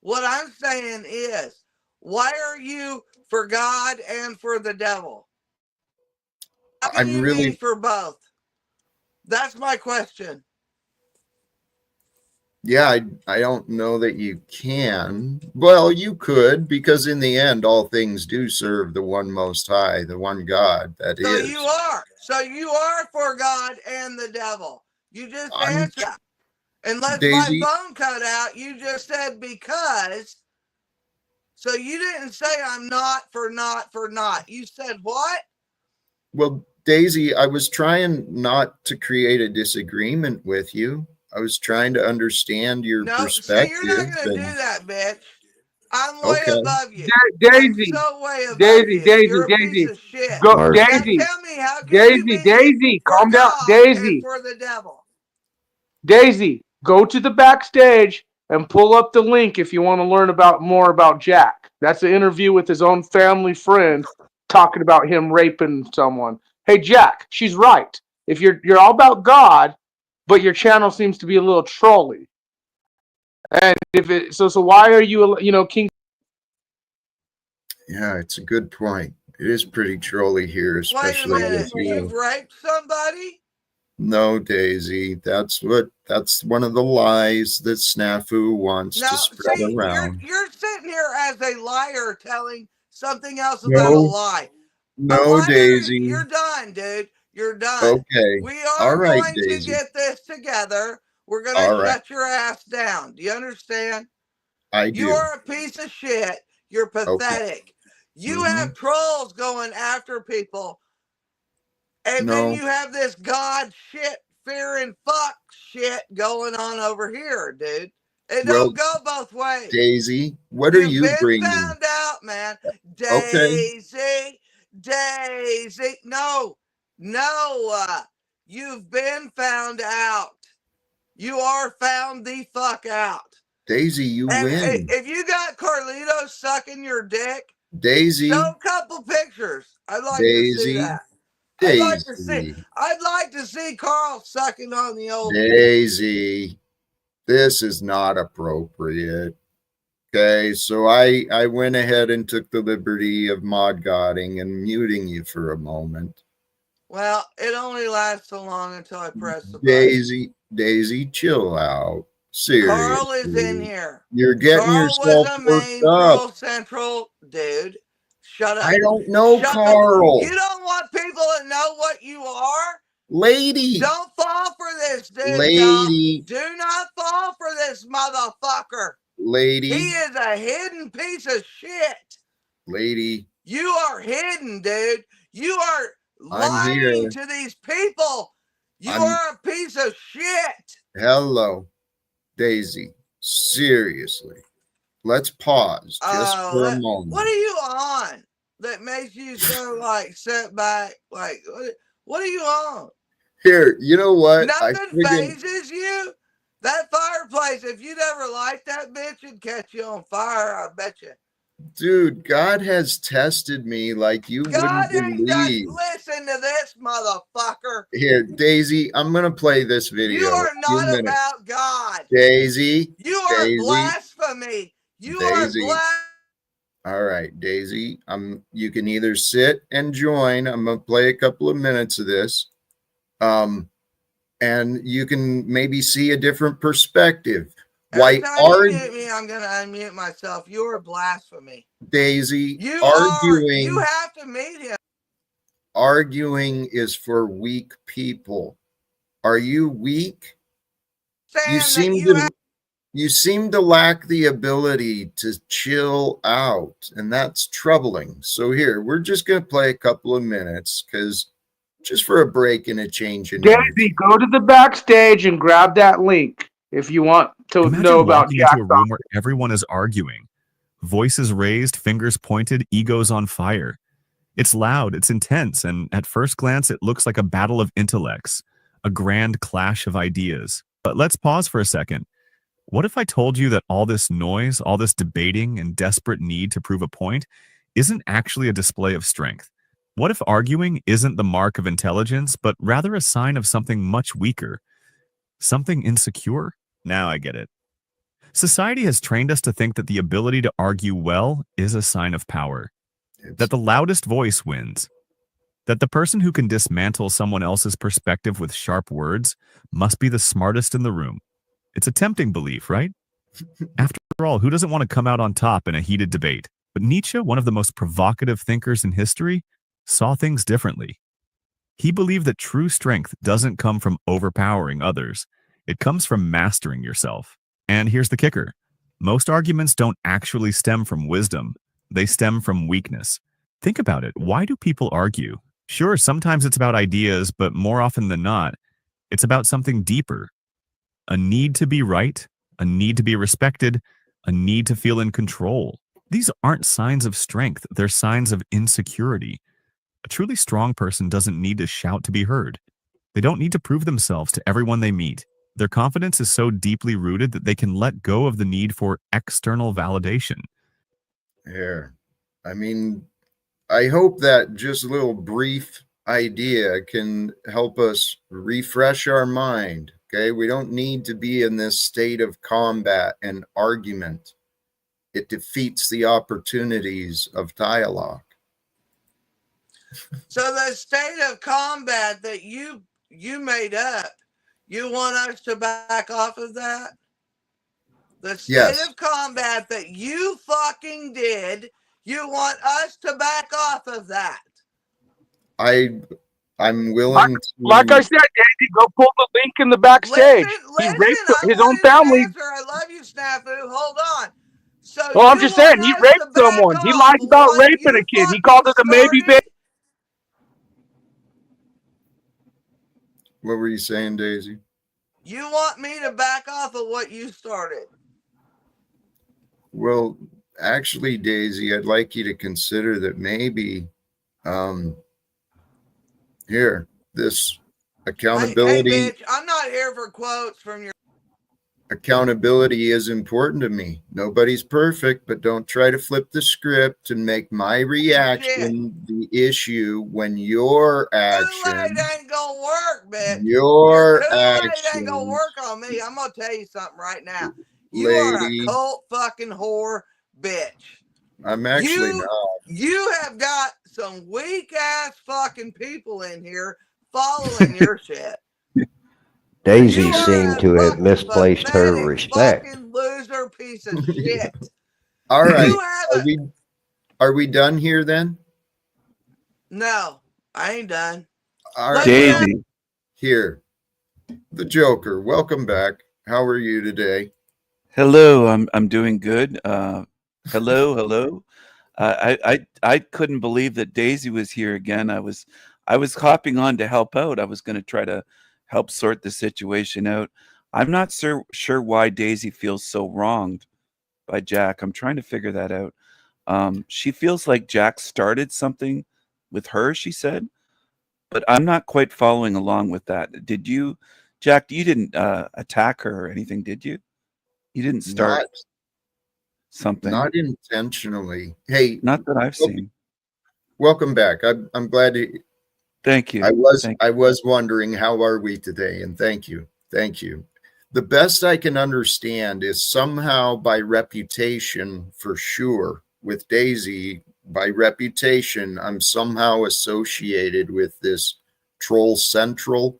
[SPEAKER 5] What I'm saying is, why are you for God and for the devil? How can
[SPEAKER 1] I'm
[SPEAKER 5] you be
[SPEAKER 1] really,
[SPEAKER 5] for both? That's my question.
[SPEAKER 1] yeah, I don't know that you can. Well, you could, because in the end, all things do serve the one most high, the one God that
[SPEAKER 5] So you
[SPEAKER 1] is.
[SPEAKER 5] are. So you are for God and the devil. You just
[SPEAKER 1] I'm
[SPEAKER 5] answered. Unless my
[SPEAKER 1] Daisy.
[SPEAKER 5] phone cut out, you just said because. So you didn't say I'm not for not for not. You said what?
[SPEAKER 1] Well, Daisy, I was trying not to create a disagreement with you. I was trying to understand your
[SPEAKER 5] No, see, you're not
[SPEAKER 1] perspective.
[SPEAKER 5] gonna do
[SPEAKER 1] And
[SPEAKER 5] that, bitch. I'm way
[SPEAKER 1] okay,
[SPEAKER 5] above you. I'm
[SPEAKER 2] Daisy,
[SPEAKER 5] so way above
[SPEAKER 2] Daisy,
[SPEAKER 5] you.
[SPEAKER 2] Daisy,
[SPEAKER 5] You're a piece
[SPEAKER 2] Daisy,
[SPEAKER 5] of shit.
[SPEAKER 2] go,
[SPEAKER 6] Mark,
[SPEAKER 5] Now
[SPEAKER 2] Daisy,
[SPEAKER 5] tell me, how can you
[SPEAKER 2] Daisy,
[SPEAKER 5] be
[SPEAKER 2] Daisy,
[SPEAKER 5] for
[SPEAKER 2] calm down,
[SPEAKER 5] God and
[SPEAKER 2] Daisy,
[SPEAKER 5] for the devil?
[SPEAKER 2] Daisy, go to the backstage and pull up the link if you want to learn about more about Jack. That's an interview with his own family friend talking about him raping someone. Hey, Jack, she's right. If you're all about God, but your channel seems to be a little trolly. And if it so why are you King?
[SPEAKER 1] yeah, it's a good point. It is pretty trolly here,
[SPEAKER 5] Wait a
[SPEAKER 1] especially with
[SPEAKER 5] minute. You've
[SPEAKER 1] you.
[SPEAKER 5] raped somebody?
[SPEAKER 1] No, Daisy, that's one of the lies that Snafu wants to
[SPEAKER 5] No,
[SPEAKER 1] spread
[SPEAKER 5] see,
[SPEAKER 1] around.
[SPEAKER 5] you're sitting here as a liar telling something else about a
[SPEAKER 1] No,
[SPEAKER 5] lie. A
[SPEAKER 1] no,
[SPEAKER 5] liar,
[SPEAKER 1] Daisy.
[SPEAKER 5] you're done, dude. You're done.
[SPEAKER 1] Okay,
[SPEAKER 5] We
[SPEAKER 1] all
[SPEAKER 5] are
[SPEAKER 1] right,
[SPEAKER 5] going to
[SPEAKER 1] Daisy.
[SPEAKER 5] get this together. We're going
[SPEAKER 1] All
[SPEAKER 5] to
[SPEAKER 1] right,
[SPEAKER 5] shut your ass down. Do you understand?
[SPEAKER 1] I
[SPEAKER 5] You
[SPEAKER 1] do.
[SPEAKER 5] are a piece of shit. You're
[SPEAKER 1] Okay.
[SPEAKER 5] pathetic. You
[SPEAKER 1] Mm-hmm.
[SPEAKER 5] have trolls going after people, and then
[SPEAKER 1] No,
[SPEAKER 5] you have this God shit, fear and fuck shit going on over here, dude. It
[SPEAKER 1] well,
[SPEAKER 5] don't go both ways.
[SPEAKER 1] Daisy, what are
[SPEAKER 5] You've
[SPEAKER 1] you
[SPEAKER 5] been
[SPEAKER 1] bringing?
[SPEAKER 5] found out, man.
[SPEAKER 1] Okay,
[SPEAKER 5] Daisy, Daisy. No, no. You've been found out. You are found the fuck out.
[SPEAKER 1] Daisy, you
[SPEAKER 5] And
[SPEAKER 1] win.
[SPEAKER 5] if you got Carlito sucking your dick, show
[SPEAKER 1] Daisy,
[SPEAKER 5] a couple pictures. I'd like to see
[SPEAKER 1] Daisy,
[SPEAKER 5] that. I'd like to see.
[SPEAKER 1] Daisy,
[SPEAKER 5] I'd like to see Carl sucking on the old dick.
[SPEAKER 1] Daisy. This is not appropriate. Okay, so I went ahead and took the liberty of mod godding and muting you for a moment.
[SPEAKER 5] Well, it only lasts so long until I press the button.
[SPEAKER 1] Daisy, chill out.
[SPEAKER 5] Carl is in
[SPEAKER 1] Seriously.
[SPEAKER 5] here.
[SPEAKER 1] You're getting
[SPEAKER 5] Carl was
[SPEAKER 1] yourself
[SPEAKER 5] a
[SPEAKER 1] worked
[SPEAKER 5] main
[SPEAKER 1] up.
[SPEAKER 5] Pearl Central dude. Shut
[SPEAKER 1] I
[SPEAKER 5] up.
[SPEAKER 1] don't know
[SPEAKER 5] Shut the. You
[SPEAKER 1] Carl.
[SPEAKER 5] don't want people to know what you are?
[SPEAKER 1] Lady.
[SPEAKER 5] Don't fall for this, dude, y'all.
[SPEAKER 1] Lady.
[SPEAKER 5] Do not fall for this motherfucker.
[SPEAKER 1] Lady.
[SPEAKER 5] He is a hidden piece of shit.
[SPEAKER 1] Lady.
[SPEAKER 5] You are hidden, dude. You are
[SPEAKER 1] I'm
[SPEAKER 5] lying
[SPEAKER 1] here.
[SPEAKER 5] to these people. You are a piece of shit.
[SPEAKER 1] Hello, Daisy. Seriously. Let's pause just for a moment.
[SPEAKER 5] What are you on that makes you so like set back? Like, what are you on?
[SPEAKER 1] Here, you know what?
[SPEAKER 5] Nothing phases you. That fireplace, if you'd ever light that bitch, it'd catch you on fire. I bet you.
[SPEAKER 1] Dude, God has tested me like you
[SPEAKER 5] God
[SPEAKER 1] wouldn't
[SPEAKER 5] ain't just
[SPEAKER 1] believe.
[SPEAKER 5] listen to this motherfucker.
[SPEAKER 1] Here, Daisy, I'm gonna play this video.
[SPEAKER 5] You are not about God.
[SPEAKER 1] Daisy.
[SPEAKER 5] You are
[SPEAKER 1] Daisy,
[SPEAKER 5] blasphemy. You are
[SPEAKER 1] Daisy. All right, Daisy. You can either sit and join. I'm gonna play a couple of minutes of this. And you can maybe see a different perspective.
[SPEAKER 5] Every time you mute me, I'm gonna unmute myself. You are blasphemy.
[SPEAKER 1] Daisy,
[SPEAKER 5] You
[SPEAKER 1] arguing.
[SPEAKER 5] You have to meet him.
[SPEAKER 1] Arguing is for weak people. Are you weak? You seem to lack the ability to chill out, and that's troubling. So here, we're just going to play a couple of minutes because just for a break and a change in
[SPEAKER 2] Daisy, go to the backstage and grab that link if you want to know about
[SPEAKER 7] walking into a room where everyone is arguing. Voices raised, fingers pointed, egos on fire. It's loud, it's intense, and at first glance, it looks like a battle of intellects, a grand clash of ideas. But let's pause for a second. What if I told you that all this noise, all this debating and desperate need to prove a point isn't actually a display of strength? What if arguing isn't the mark of intelligence, but rather a sign of something much weaker? Something insecure? Now I get it. Society has trained us to think that the ability to argue well is a sign of power, that the loudest voice wins, that the person who can dismantle someone else's perspective with sharp words must be the smartest in the room. It's a tempting belief, right? After all, who doesn't want to come out on top in a heated debate? But Nietzsche, one of the most provocative thinkers in history, saw things differently. He believed that true strength doesn't come from overpowering others. It comes from mastering yourself. And here's the kicker. Most arguments don't actually stem from wisdom. They stem from weakness. Think about it. Why do people argue? Sure, sometimes it's about ideas, but more often than not, it's about something deeper. A need to be right, a need to be respected, a need to feel in control. These aren't signs of strength. They're signs of insecurity. A truly strong person doesn't need to shout to be heard. They don't need to prove themselves to everyone they meet. Their confidence is so deeply rooted that they can let go of the need for external validation.
[SPEAKER 1] Here, I mean, I hope that just a little brief idea can help us refresh our mind. Okay, we don't need to be in this state of combat and argument. It defeats the opportunities of dialogue.
[SPEAKER 5] So the state of combat that you made up, you want us to back off of that? The state of combat that you fucking did, you want us to back off of that?
[SPEAKER 1] I'm willing to.
[SPEAKER 2] Like I said, Daisy, go pull the link in the backstage. He raped his own family.
[SPEAKER 5] I love you, Snafu. Hold on. So
[SPEAKER 2] well, I'm just saying, he raped someone. He lied about raping a kid. He called it a maybe bitch.
[SPEAKER 1] What were you saying, Daisy?
[SPEAKER 5] You want me to back off of what you started?
[SPEAKER 1] Well, actually, Daisy, I'd like you to consider that maybe here, this accountability.
[SPEAKER 5] Hey, bitch, I'm not here for quotes from your.
[SPEAKER 1] Accountability is important to me. Nobody's perfect, but don't try to flip the script and make my reaction the issue when your action.
[SPEAKER 5] Too-late ain't gonna work, bitch.
[SPEAKER 1] Your
[SPEAKER 5] action ain't gonna work on me. I'm gonna tell you something right now. You are a cult fucking whore, bitch.
[SPEAKER 1] I'm actually not.
[SPEAKER 5] You have got some weak ass fucking people in here following your shit.
[SPEAKER 6] Daisy
[SPEAKER 5] You are
[SPEAKER 6] seemed
[SPEAKER 5] a
[SPEAKER 6] to have
[SPEAKER 5] fucking
[SPEAKER 6] misplaced her
[SPEAKER 5] pathetic
[SPEAKER 6] respect.
[SPEAKER 5] fucking loser piece of shit.
[SPEAKER 1] All right.
[SPEAKER 5] You have
[SPEAKER 1] Are we done here then?
[SPEAKER 5] No, I ain't done.
[SPEAKER 1] All
[SPEAKER 5] Let's
[SPEAKER 1] right.
[SPEAKER 8] Daisy.
[SPEAKER 1] Here. The Joker. Welcome back. How are you today?
[SPEAKER 8] Hello, I'm doing good. Hello. I couldn't believe that Daisy was here again. I was hopping on to help out. I was going to try to help sort the situation out. I'm not sure why Daisy feels so wronged by Jack. I'm trying to figure that out. She feels like Jack started something with her, she said, but I'm not quite following along with that. Did you, Jack? You didn't attack her or anything, did you? You didn't start something.
[SPEAKER 1] Not intentionally. Hey,
[SPEAKER 8] Not that I've seen.
[SPEAKER 1] welcome back. I'm glad to.
[SPEAKER 8] Thank you.
[SPEAKER 1] I was wondering how are we today, and thank you. The best I can understand is somehow by reputation, for sure, with Daisy, by reputation, I'm somehow associated with this Troll Central,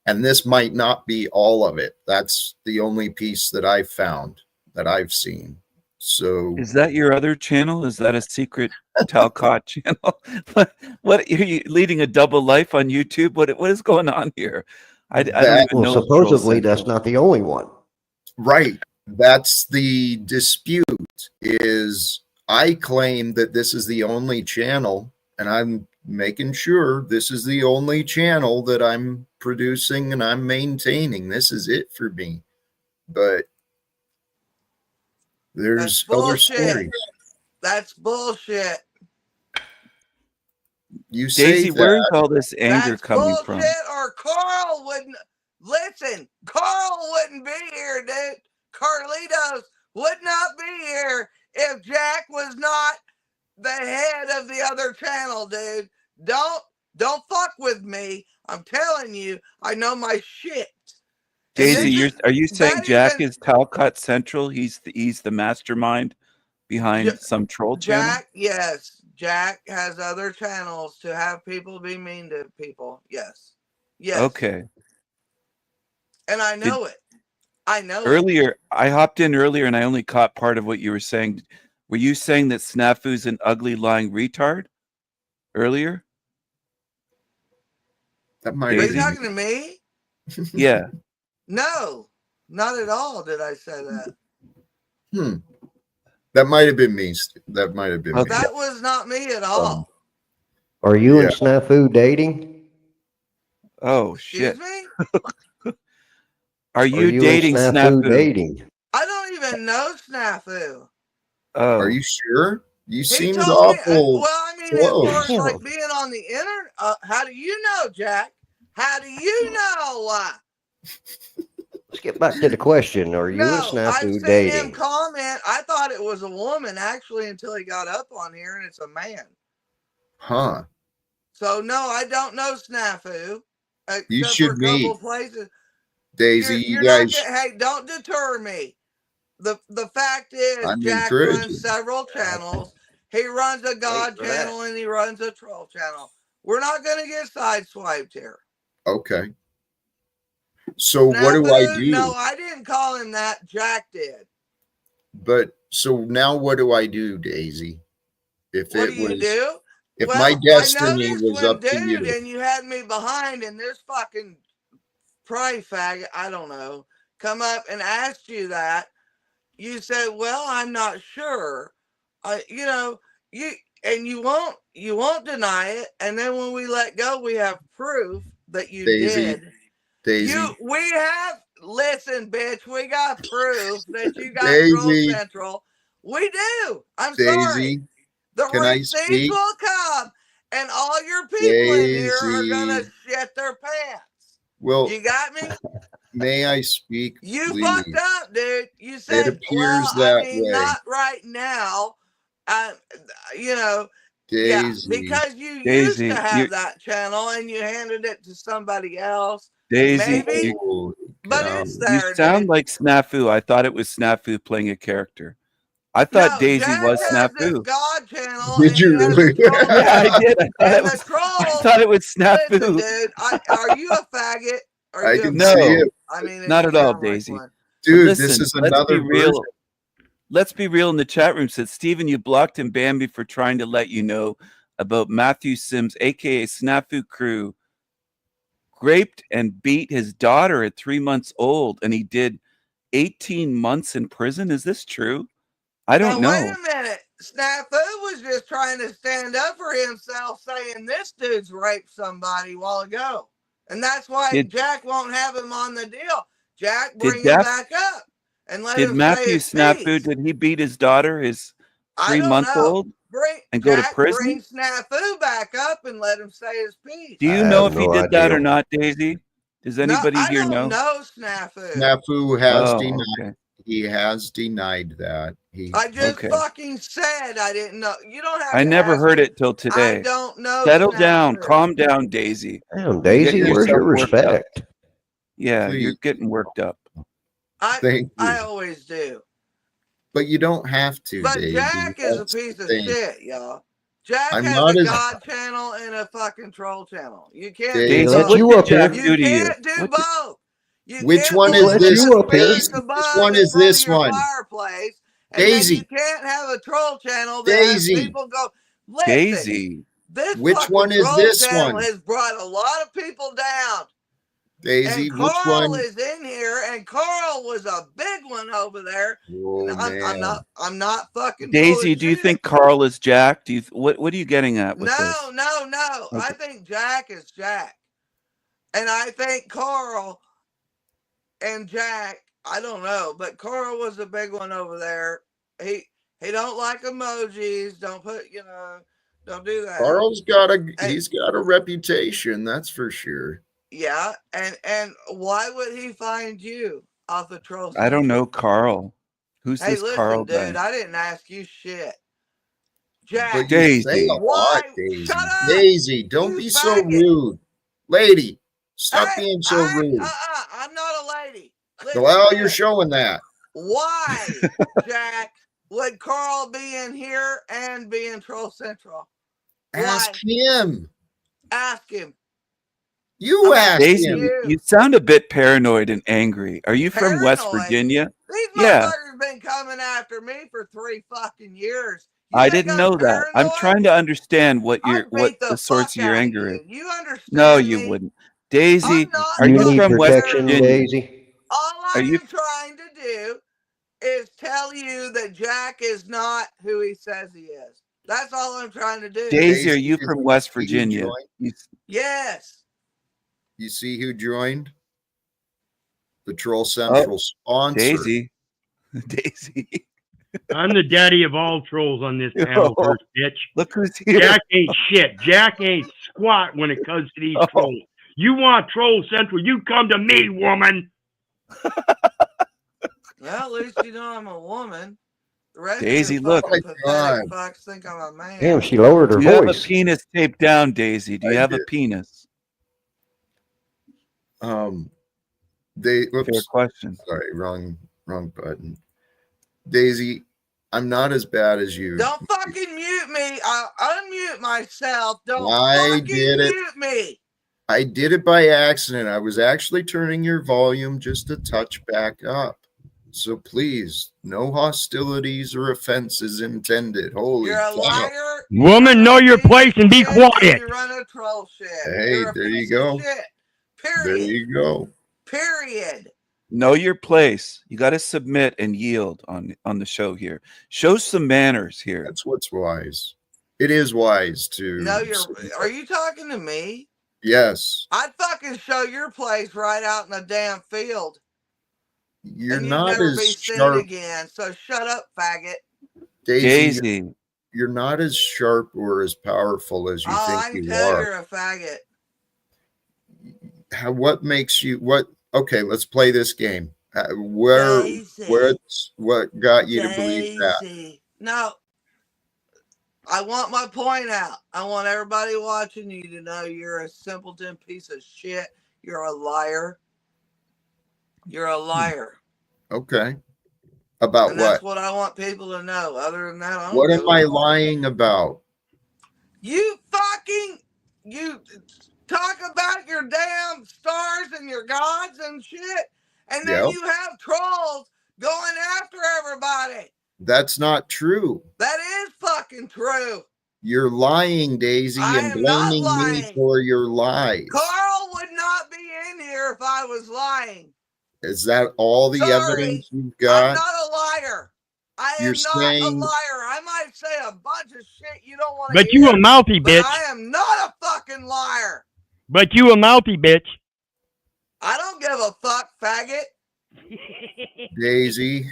[SPEAKER 1] and this might not be all of it. That's the only piece that I've found, that I've seen. So
[SPEAKER 8] Is that your other channel? Is that a secret Talcott channel? What are you leading a double life on YouTube? What is going on here? I don't even know.
[SPEAKER 6] Well, supposedly that's not the only one.
[SPEAKER 1] right. That's the dispute, is I claim that this is the only channel, and I'm making sure this is the only channel that I'm producing and I'm maintaining. This is it for me. But there's other stories.
[SPEAKER 5] That's bullshit.
[SPEAKER 1] You say
[SPEAKER 8] Daisy,
[SPEAKER 1] that.
[SPEAKER 8] where is all this anger
[SPEAKER 5] That's
[SPEAKER 8] coming
[SPEAKER 5] bullshit,
[SPEAKER 8] from?
[SPEAKER 5] or Carl wouldn't listen. Carl wouldn't be here, dude. Carlitos would not be here if Jack was not the head of the other channel, dude. Don't fuck with me. I'm telling you, I know my shit.
[SPEAKER 8] Daisy, are you saying Jack is Talcott Central? He's the mastermind behind some troll channel?
[SPEAKER 5] Jack, yes. Jack has other channels to have people be mean to people. Yes.
[SPEAKER 8] Okay.
[SPEAKER 5] And I know it. I know
[SPEAKER 8] earlier, I hopped in earlier and I only caught part of what you were saying. Were you saying that Snafu's an ugly, lying retard earlier?
[SPEAKER 1] That might
[SPEAKER 5] Are
[SPEAKER 1] have
[SPEAKER 5] you
[SPEAKER 1] been.
[SPEAKER 5] talking to me?
[SPEAKER 8] Yeah.
[SPEAKER 5] No, not at all did I say that.
[SPEAKER 1] That might have been me. That might have been me.
[SPEAKER 5] That was not me at all.
[SPEAKER 6] Are you and Snafu dating?
[SPEAKER 8] Oh,
[SPEAKER 5] Excuse
[SPEAKER 8] shit.
[SPEAKER 5] me?
[SPEAKER 8] Are you dating
[SPEAKER 6] and Snafu
[SPEAKER 8] Snafu?
[SPEAKER 6] dating?
[SPEAKER 5] I don't even know Snafu.
[SPEAKER 8] Oh.
[SPEAKER 1] Are you sure? You
[SPEAKER 5] He
[SPEAKER 1] seemed
[SPEAKER 5] told me,
[SPEAKER 1] awful.
[SPEAKER 5] well, I mean,
[SPEAKER 1] close.
[SPEAKER 5] as far as like being on the internet, how do you know, Jack? How do you know?
[SPEAKER 6] Let's get back to the question. Are you and
[SPEAKER 5] No, I've
[SPEAKER 6] Snafu
[SPEAKER 5] seen
[SPEAKER 6] dating?
[SPEAKER 5] him comment. I thought it was a woman actually until he got up on here, and it's a man.
[SPEAKER 1] Huh.
[SPEAKER 5] So no, I don't know Snafu.
[SPEAKER 1] You
[SPEAKER 5] Except
[SPEAKER 1] should
[SPEAKER 5] for a couple
[SPEAKER 1] meet.
[SPEAKER 5] places.
[SPEAKER 1] Daisy,
[SPEAKER 5] You're
[SPEAKER 1] you guys.
[SPEAKER 5] not hey, don't deter me. The fact is,
[SPEAKER 1] I'm
[SPEAKER 5] Jack
[SPEAKER 1] encouraging.
[SPEAKER 5] runs several channels. He runs a God channel and he runs a troll channel. We're not going to get sideswiped here.
[SPEAKER 1] Okay. So
[SPEAKER 5] Snafu,
[SPEAKER 1] what do I do?
[SPEAKER 5] No, I didn't call him that. Jack did.
[SPEAKER 1] But so now what do I do, Daisy? If
[SPEAKER 5] What
[SPEAKER 1] it
[SPEAKER 5] do you
[SPEAKER 1] was,
[SPEAKER 5] do?
[SPEAKER 1] if
[SPEAKER 5] Well,
[SPEAKER 1] my destiny
[SPEAKER 5] I noticed
[SPEAKER 1] was
[SPEAKER 5] when
[SPEAKER 1] up to you,
[SPEAKER 5] and you had me behind, and this fucking pray faggot, I don't know, come up and asked you that. You said, "Well, I'm not sure." You know, you won't deny it. And then when we let go, we have proof that you
[SPEAKER 1] Daisy,
[SPEAKER 5] did.
[SPEAKER 1] Daisy,
[SPEAKER 5] We have. Listen, bitch, we got proof that you got Troll
[SPEAKER 1] Daisy,
[SPEAKER 5] Central. We do. I'm
[SPEAKER 1] Daisy,
[SPEAKER 5] sorry. The
[SPEAKER 1] can I
[SPEAKER 5] receipts
[SPEAKER 1] speak?
[SPEAKER 5] will come, and all your people in here are gonna
[SPEAKER 1] Daisy.
[SPEAKER 5] shit their pants.
[SPEAKER 1] Well,
[SPEAKER 5] You got me?
[SPEAKER 1] may I speak,
[SPEAKER 5] You
[SPEAKER 1] please?
[SPEAKER 5] fucked up, dude. You
[SPEAKER 1] It
[SPEAKER 5] said,
[SPEAKER 1] appears
[SPEAKER 5] well,
[SPEAKER 1] that
[SPEAKER 5] I mean,
[SPEAKER 1] way.
[SPEAKER 5] not right now. You know, yeah,
[SPEAKER 1] Daisy,
[SPEAKER 5] because you used
[SPEAKER 8] Daisy,
[SPEAKER 5] to have that channel and you handed it to somebody else.
[SPEAKER 8] Daisy,
[SPEAKER 5] Maybe,
[SPEAKER 1] holy
[SPEAKER 5] but
[SPEAKER 1] cow.
[SPEAKER 5] it's
[SPEAKER 8] you
[SPEAKER 5] there,
[SPEAKER 8] sound
[SPEAKER 5] dude.
[SPEAKER 8] like Snafu. I thought it was Snafu playing a character. I thought
[SPEAKER 5] No,
[SPEAKER 8] Daisy
[SPEAKER 5] Jack
[SPEAKER 8] was
[SPEAKER 5] has this
[SPEAKER 8] Snafu.
[SPEAKER 5] God channel
[SPEAKER 1] Did
[SPEAKER 5] and he
[SPEAKER 1] you
[SPEAKER 5] has
[SPEAKER 1] really?
[SPEAKER 5] a troll
[SPEAKER 8] Yeah, I
[SPEAKER 5] channel.
[SPEAKER 8] did.
[SPEAKER 5] And the
[SPEAKER 8] I
[SPEAKER 5] trolls,
[SPEAKER 8] thought it was
[SPEAKER 5] listen,
[SPEAKER 8] Snafu.
[SPEAKER 5] dude, are you a faggot? Are
[SPEAKER 1] I
[SPEAKER 5] you a
[SPEAKER 1] can see
[SPEAKER 5] faggot?
[SPEAKER 8] No,
[SPEAKER 1] it.
[SPEAKER 5] I mean,
[SPEAKER 8] not
[SPEAKER 5] you
[SPEAKER 8] at all,
[SPEAKER 5] sound like
[SPEAKER 8] Daisy.
[SPEAKER 5] one.
[SPEAKER 8] But
[SPEAKER 1] Dude, this
[SPEAKER 8] listen,
[SPEAKER 1] is
[SPEAKER 8] let's be
[SPEAKER 1] another version.
[SPEAKER 8] real. Let's be real. In the chat room said, Stephen, you blocked and banned me for trying to let you know about Matthew Sims, aka Snafu Crew, raped and beat his daughter at 3 months old, and he did 18 months in prison. Is this true? I don't
[SPEAKER 5] Now, wait
[SPEAKER 8] know.
[SPEAKER 5] a minute. Snafu was just trying to stand up for himself, saying this dude's raped somebody a while ago. And that's why
[SPEAKER 8] Did
[SPEAKER 5] Jack won't have him on the deal. Jack,
[SPEAKER 8] did
[SPEAKER 5] bring him
[SPEAKER 8] that
[SPEAKER 5] back up and let
[SPEAKER 8] did
[SPEAKER 5] him say
[SPEAKER 8] Matthew
[SPEAKER 5] his
[SPEAKER 8] Snafu,
[SPEAKER 5] piece.
[SPEAKER 8] did he beat his daughter, his
[SPEAKER 5] I
[SPEAKER 8] three
[SPEAKER 5] don't
[SPEAKER 8] month
[SPEAKER 5] know.
[SPEAKER 8] old,
[SPEAKER 5] Bring
[SPEAKER 8] and go to
[SPEAKER 5] Jack, bring
[SPEAKER 8] prison?
[SPEAKER 5] Snafu back up and let him say his piece.
[SPEAKER 8] Do
[SPEAKER 6] I
[SPEAKER 8] you know
[SPEAKER 6] have
[SPEAKER 8] if he
[SPEAKER 6] no
[SPEAKER 8] did that
[SPEAKER 6] idea.
[SPEAKER 8] or not, Daisy? Does
[SPEAKER 5] No,
[SPEAKER 8] anybody
[SPEAKER 5] I
[SPEAKER 8] here
[SPEAKER 5] don't
[SPEAKER 8] know?
[SPEAKER 5] know Snafu.
[SPEAKER 1] Snafu has
[SPEAKER 8] Oh,
[SPEAKER 1] denied.
[SPEAKER 8] okay.
[SPEAKER 1] He has denied that.
[SPEAKER 5] I just
[SPEAKER 8] Okay.
[SPEAKER 5] fucking said I didn't know. You don't have
[SPEAKER 8] I
[SPEAKER 5] to
[SPEAKER 8] never
[SPEAKER 5] ask
[SPEAKER 8] heard
[SPEAKER 5] me.
[SPEAKER 8] it till
[SPEAKER 5] I
[SPEAKER 8] today.
[SPEAKER 5] don't know
[SPEAKER 8] Settle down,
[SPEAKER 5] Snafu.
[SPEAKER 8] calm down, Daisy.
[SPEAKER 6] Damn,
[SPEAKER 8] You're getting
[SPEAKER 6] Daisy, where's
[SPEAKER 8] yourself
[SPEAKER 6] your
[SPEAKER 8] worked up.
[SPEAKER 6] respect?
[SPEAKER 8] Yeah, you're
[SPEAKER 1] Please.
[SPEAKER 8] getting worked up.
[SPEAKER 1] Thank
[SPEAKER 5] I
[SPEAKER 1] you.
[SPEAKER 5] always do.
[SPEAKER 1] But you don't have to,
[SPEAKER 5] But
[SPEAKER 1] Daisy.
[SPEAKER 5] Jack is a
[SPEAKER 1] That's the
[SPEAKER 5] piece of
[SPEAKER 1] thing.
[SPEAKER 5] shit, y'all. Jack
[SPEAKER 1] I'm
[SPEAKER 5] has
[SPEAKER 1] not
[SPEAKER 5] a
[SPEAKER 1] as
[SPEAKER 5] God channel and a fucking troll channel. You can't do
[SPEAKER 1] Daisy.
[SPEAKER 6] He
[SPEAKER 8] Daisy,
[SPEAKER 6] let
[SPEAKER 5] both.
[SPEAKER 8] what
[SPEAKER 6] you
[SPEAKER 8] did
[SPEAKER 6] up
[SPEAKER 8] Jack
[SPEAKER 6] here.
[SPEAKER 5] You
[SPEAKER 8] do to you?
[SPEAKER 5] can't do
[SPEAKER 8] What did,
[SPEAKER 5] both. You
[SPEAKER 1] Which
[SPEAKER 5] can't
[SPEAKER 1] one
[SPEAKER 6] He
[SPEAKER 1] is
[SPEAKER 5] put
[SPEAKER 6] let
[SPEAKER 1] this
[SPEAKER 6] you
[SPEAKER 5] a
[SPEAKER 6] up
[SPEAKER 1] one,
[SPEAKER 6] here.
[SPEAKER 5] Venus
[SPEAKER 1] Daisy? Which
[SPEAKER 5] above
[SPEAKER 1] one
[SPEAKER 5] in
[SPEAKER 1] is
[SPEAKER 5] front of
[SPEAKER 1] this
[SPEAKER 5] your
[SPEAKER 1] one?
[SPEAKER 5] fireplace, and then you
[SPEAKER 1] Daisy.
[SPEAKER 5] can't have a troll channel that has
[SPEAKER 1] Daisy.
[SPEAKER 5] people go, listen,
[SPEAKER 8] Daisy?
[SPEAKER 5] this
[SPEAKER 1] Which
[SPEAKER 5] fucking
[SPEAKER 1] one is
[SPEAKER 5] troll
[SPEAKER 1] this
[SPEAKER 5] channel
[SPEAKER 1] one?
[SPEAKER 5] has brought a lot of people down.
[SPEAKER 1] Daisy,
[SPEAKER 5] And
[SPEAKER 1] which
[SPEAKER 5] Carl
[SPEAKER 1] one?
[SPEAKER 5] is in here, and Carl was a big one over there. And
[SPEAKER 1] Oh man.
[SPEAKER 5] I'm not fucking full
[SPEAKER 8] Daisy,
[SPEAKER 5] of
[SPEAKER 8] do you
[SPEAKER 5] shit.
[SPEAKER 8] think Carl is Jack? Do you what are you getting at with this?
[SPEAKER 5] No.
[SPEAKER 8] Okay.
[SPEAKER 5] I think Jack is Jack. And I think Carl and Jack, I don't know, but Carl was a big one over there. He don't like emojis. Don't put, don't do that.
[SPEAKER 1] Carl's got
[SPEAKER 5] And,
[SPEAKER 1] he's got a reputation, that's for sure.
[SPEAKER 5] yeah, and why would he find you off the Troll
[SPEAKER 8] I don't know
[SPEAKER 5] Central?
[SPEAKER 8] Carl. Who's
[SPEAKER 5] Hey,
[SPEAKER 8] this Carl
[SPEAKER 5] listen,
[SPEAKER 8] guy?
[SPEAKER 5] dude, I didn't ask you shit.
[SPEAKER 1] But
[SPEAKER 5] Jack,
[SPEAKER 1] you say a
[SPEAKER 8] Daisy.
[SPEAKER 1] lot,
[SPEAKER 5] why?
[SPEAKER 1] Daisy.
[SPEAKER 5] Shut up,
[SPEAKER 1] Daisy, don't
[SPEAKER 5] you
[SPEAKER 1] be so
[SPEAKER 5] faggot.
[SPEAKER 1] rude. Lady, stop
[SPEAKER 5] Hey,
[SPEAKER 1] being so rude.
[SPEAKER 5] I'm not a lady. Listen
[SPEAKER 1] Well,
[SPEAKER 5] to
[SPEAKER 1] you're
[SPEAKER 5] this.
[SPEAKER 1] showing that.
[SPEAKER 5] Why, Jack, would Carl be in here and be in Troll Central?
[SPEAKER 1] Ask
[SPEAKER 5] Why?
[SPEAKER 1] him.
[SPEAKER 5] Ask him.
[SPEAKER 1] You
[SPEAKER 5] I'm
[SPEAKER 1] ask
[SPEAKER 5] asking
[SPEAKER 8] Daisy,
[SPEAKER 1] him.
[SPEAKER 8] you sound a bit paranoid and angry. Are you from West
[SPEAKER 5] Paranoid.
[SPEAKER 8] Virginia?
[SPEAKER 5] These
[SPEAKER 8] Yeah,
[SPEAKER 5] motherfuckers been coming after me for 3 fucking years. You
[SPEAKER 8] I
[SPEAKER 5] think
[SPEAKER 8] didn't
[SPEAKER 5] I'm
[SPEAKER 8] know that. I'm
[SPEAKER 5] paranoid?
[SPEAKER 8] trying to understand what
[SPEAKER 5] I'd
[SPEAKER 8] what
[SPEAKER 5] beat the
[SPEAKER 8] the source
[SPEAKER 5] fuck
[SPEAKER 8] of your
[SPEAKER 5] out of
[SPEAKER 8] anger is.
[SPEAKER 5] you. You
[SPEAKER 8] No,
[SPEAKER 5] understand
[SPEAKER 8] you
[SPEAKER 5] me?
[SPEAKER 8] wouldn't. Daisy,
[SPEAKER 5] I'm not
[SPEAKER 8] are
[SPEAKER 6] You
[SPEAKER 8] you
[SPEAKER 6] need
[SPEAKER 8] from
[SPEAKER 5] fucking
[SPEAKER 8] West
[SPEAKER 6] protection,
[SPEAKER 8] Virginia?
[SPEAKER 5] paranoid.
[SPEAKER 6] Daisy.
[SPEAKER 5] All
[SPEAKER 8] Are
[SPEAKER 5] I
[SPEAKER 8] you
[SPEAKER 5] am trying to do is tell you that Jack is not who he says he is. That's all I'm trying to do.
[SPEAKER 8] Daisy, are
[SPEAKER 1] Daisy,
[SPEAKER 8] you
[SPEAKER 1] did
[SPEAKER 8] from
[SPEAKER 1] you
[SPEAKER 8] West
[SPEAKER 1] see who
[SPEAKER 8] Virginia?
[SPEAKER 1] joined?
[SPEAKER 5] Yes.
[SPEAKER 1] You see who joined? The Troll
[SPEAKER 8] Oh,
[SPEAKER 1] Central sponsor.
[SPEAKER 8] Daisy. Daisy.
[SPEAKER 9] I'm the daddy of all trolls on this panel,
[SPEAKER 8] Oh,
[SPEAKER 9] first bitch.
[SPEAKER 8] look who's here.
[SPEAKER 9] Jack ain't shit. Jack ain't squat when it comes to these
[SPEAKER 8] Oh,
[SPEAKER 9] trolls. You want Troll Central, you come to me, woman.
[SPEAKER 5] Well, at least you know I'm a woman. The rest
[SPEAKER 8] Daisy,
[SPEAKER 5] of you
[SPEAKER 8] look.
[SPEAKER 1] Oh my
[SPEAKER 5] fucking
[SPEAKER 1] God.
[SPEAKER 5] pathetic fucks think I'm a man.
[SPEAKER 6] Damn, she lowered her
[SPEAKER 8] Do you have a
[SPEAKER 6] voice.
[SPEAKER 8] penis taped down, Daisy? Do you
[SPEAKER 1] I
[SPEAKER 8] have a
[SPEAKER 1] did.
[SPEAKER 8] penis?
[SPEAKER 1] They
[SPEAKER 8] Fair
[SPEAKER 1] oops,
[SPEAKER 8] question.
[SPEAKER 1] sorry, wrong button. Daisy, I'm not as bad as you.
[SPEAKER 5] Don't fucking mute me. I'll unmute myself. Don't
[SPEAKER 1] I
[SPEAKER 5] fucking
[SPEAKER 1] did it.
[SPEAKER 5] mute me.
[SPEAKER 1] I did it by accident. I was actually turning your volume just a touch back up. So please, no hostilities or offenses intended. Holy
[SPEAKER 5] You're a
[SPEAKER 1] cow.
[SPEAKER 5] liar.
[SPEAKER 9] Woman, know your place and be
[SPEAKER 5] And
[SPEAKER 9] quiet.
[SPEAKER 5] you run a troll shit.
[SPEAKER 1] Hey,
[SPEAKER 5] You're a
[SPEAKER 1] there you
[SPEAKER 5] piece
[SPEAKER 1] go.
[SPEAKER 5] of shit.
[SPEAKER 1] There
[SPEAKER 5] Period.
[SPEAKER 1] you go.
[SPEAKER 5] Period.
[SPEAKER 8] Know your place. You got to submit and yield on the show here. Show some manners here.
[SPEAKER 1] That's what's wise. It is wise to.
[SPEAKER 5] No, are you talking to me?
[SPEAKER 1] Yes.
[SPEAKER 5] I'd fucking show your place right out in the damn field.
[SPEAKER 1] You're
[SPEAKER 5] and you'd
[SPEAKER 1] not
[SPEAKER 5] never
[SPEAKER 1] as
[SPEAKER 5] be seen
[SPEAKER 1] sharp,
[SPEAKER 5] again. So shut up, faggot.
[SPEAKER 1] Daisy.
[SPEAKER 8] Daisy.
[SPEAKER 1] You're not as sharp or as powerful as you
[SPEAKER 5] I
[SPEAKER 1] think
[SPEAKER 5] can
[SPEAKER 1] you
[SPEAKER 5] tell
[SPEAKER 1] are.
[SPEAKER 5] you're a faggot.
[SPEAKER 1] What makes you what? Okay, let's play this game. What got you to believe that?
[SPEAKER 5] Daisy. No, I want my point out. I want everybody watching you to know you're a simpleton piece of shit. You're a liar. You're a liar.
[SPEAKER 1] Okay. About
[SPEAKER 5] And that's
[SPEAKER 1] what?
[SPEAKER 5] what I want people to know. Other than that, I don't
[SPEAKER 1] What
[SPEAKER 5] give
[SPEAKER 1] am
[SPEAKER 5] a
[SPEAKER 1] I
[SPEAKER 5] fuck.
[SPEAKER 1] lying about?
[SPEAKER 5] You talk about your damn stars and your gods and shit, and then
[SPEAKER 1] Yep.
[SPEAKER 5] you have trolls going after everybody.
[SPEAKER 1] That's not true.
[SPEAKER 5] That is fucking true.
[SPEAKER 1] You're lying, Daisy,
[SPEAKER 5] I
[SPEAKER 1] and
[SPEAKER 5] am not
[SPEAKER 1] blaming me
[SPEAKER 5] lying.
[SPEAKER 1] for your lies.
[SPEAKER 5] Carl would not be in here if I was lying.
[SPEAKER 1] Is that all the
[SPEAKER 5] Sorry,
[SPEAKER 1] evidence you've
[SPEAKER 5] I'm
[SPEAKER 1] got?
[SPEAKER 5] not a liar. I
[SPEAKER 1] You're
[SPEAKER 5] am not a
[SPEAKER 1] saying,
[SPEAKER 5] liar. I might say a bunch of shit you don't want to
[SPEAKER 9] But
[SPEAKER 5] hear,
[SPEAKER 9] you a mouthy
[SPEAKER 5] but
[SPEAKER 9] bitch.
[SPEAKER 5] I am not a fucking liar.
[SPEAKER 9] But you a mouthy bitch.
[SPEAKER 5] I don't give a fuck, faggot.
[SPEAKER 1] Daisy,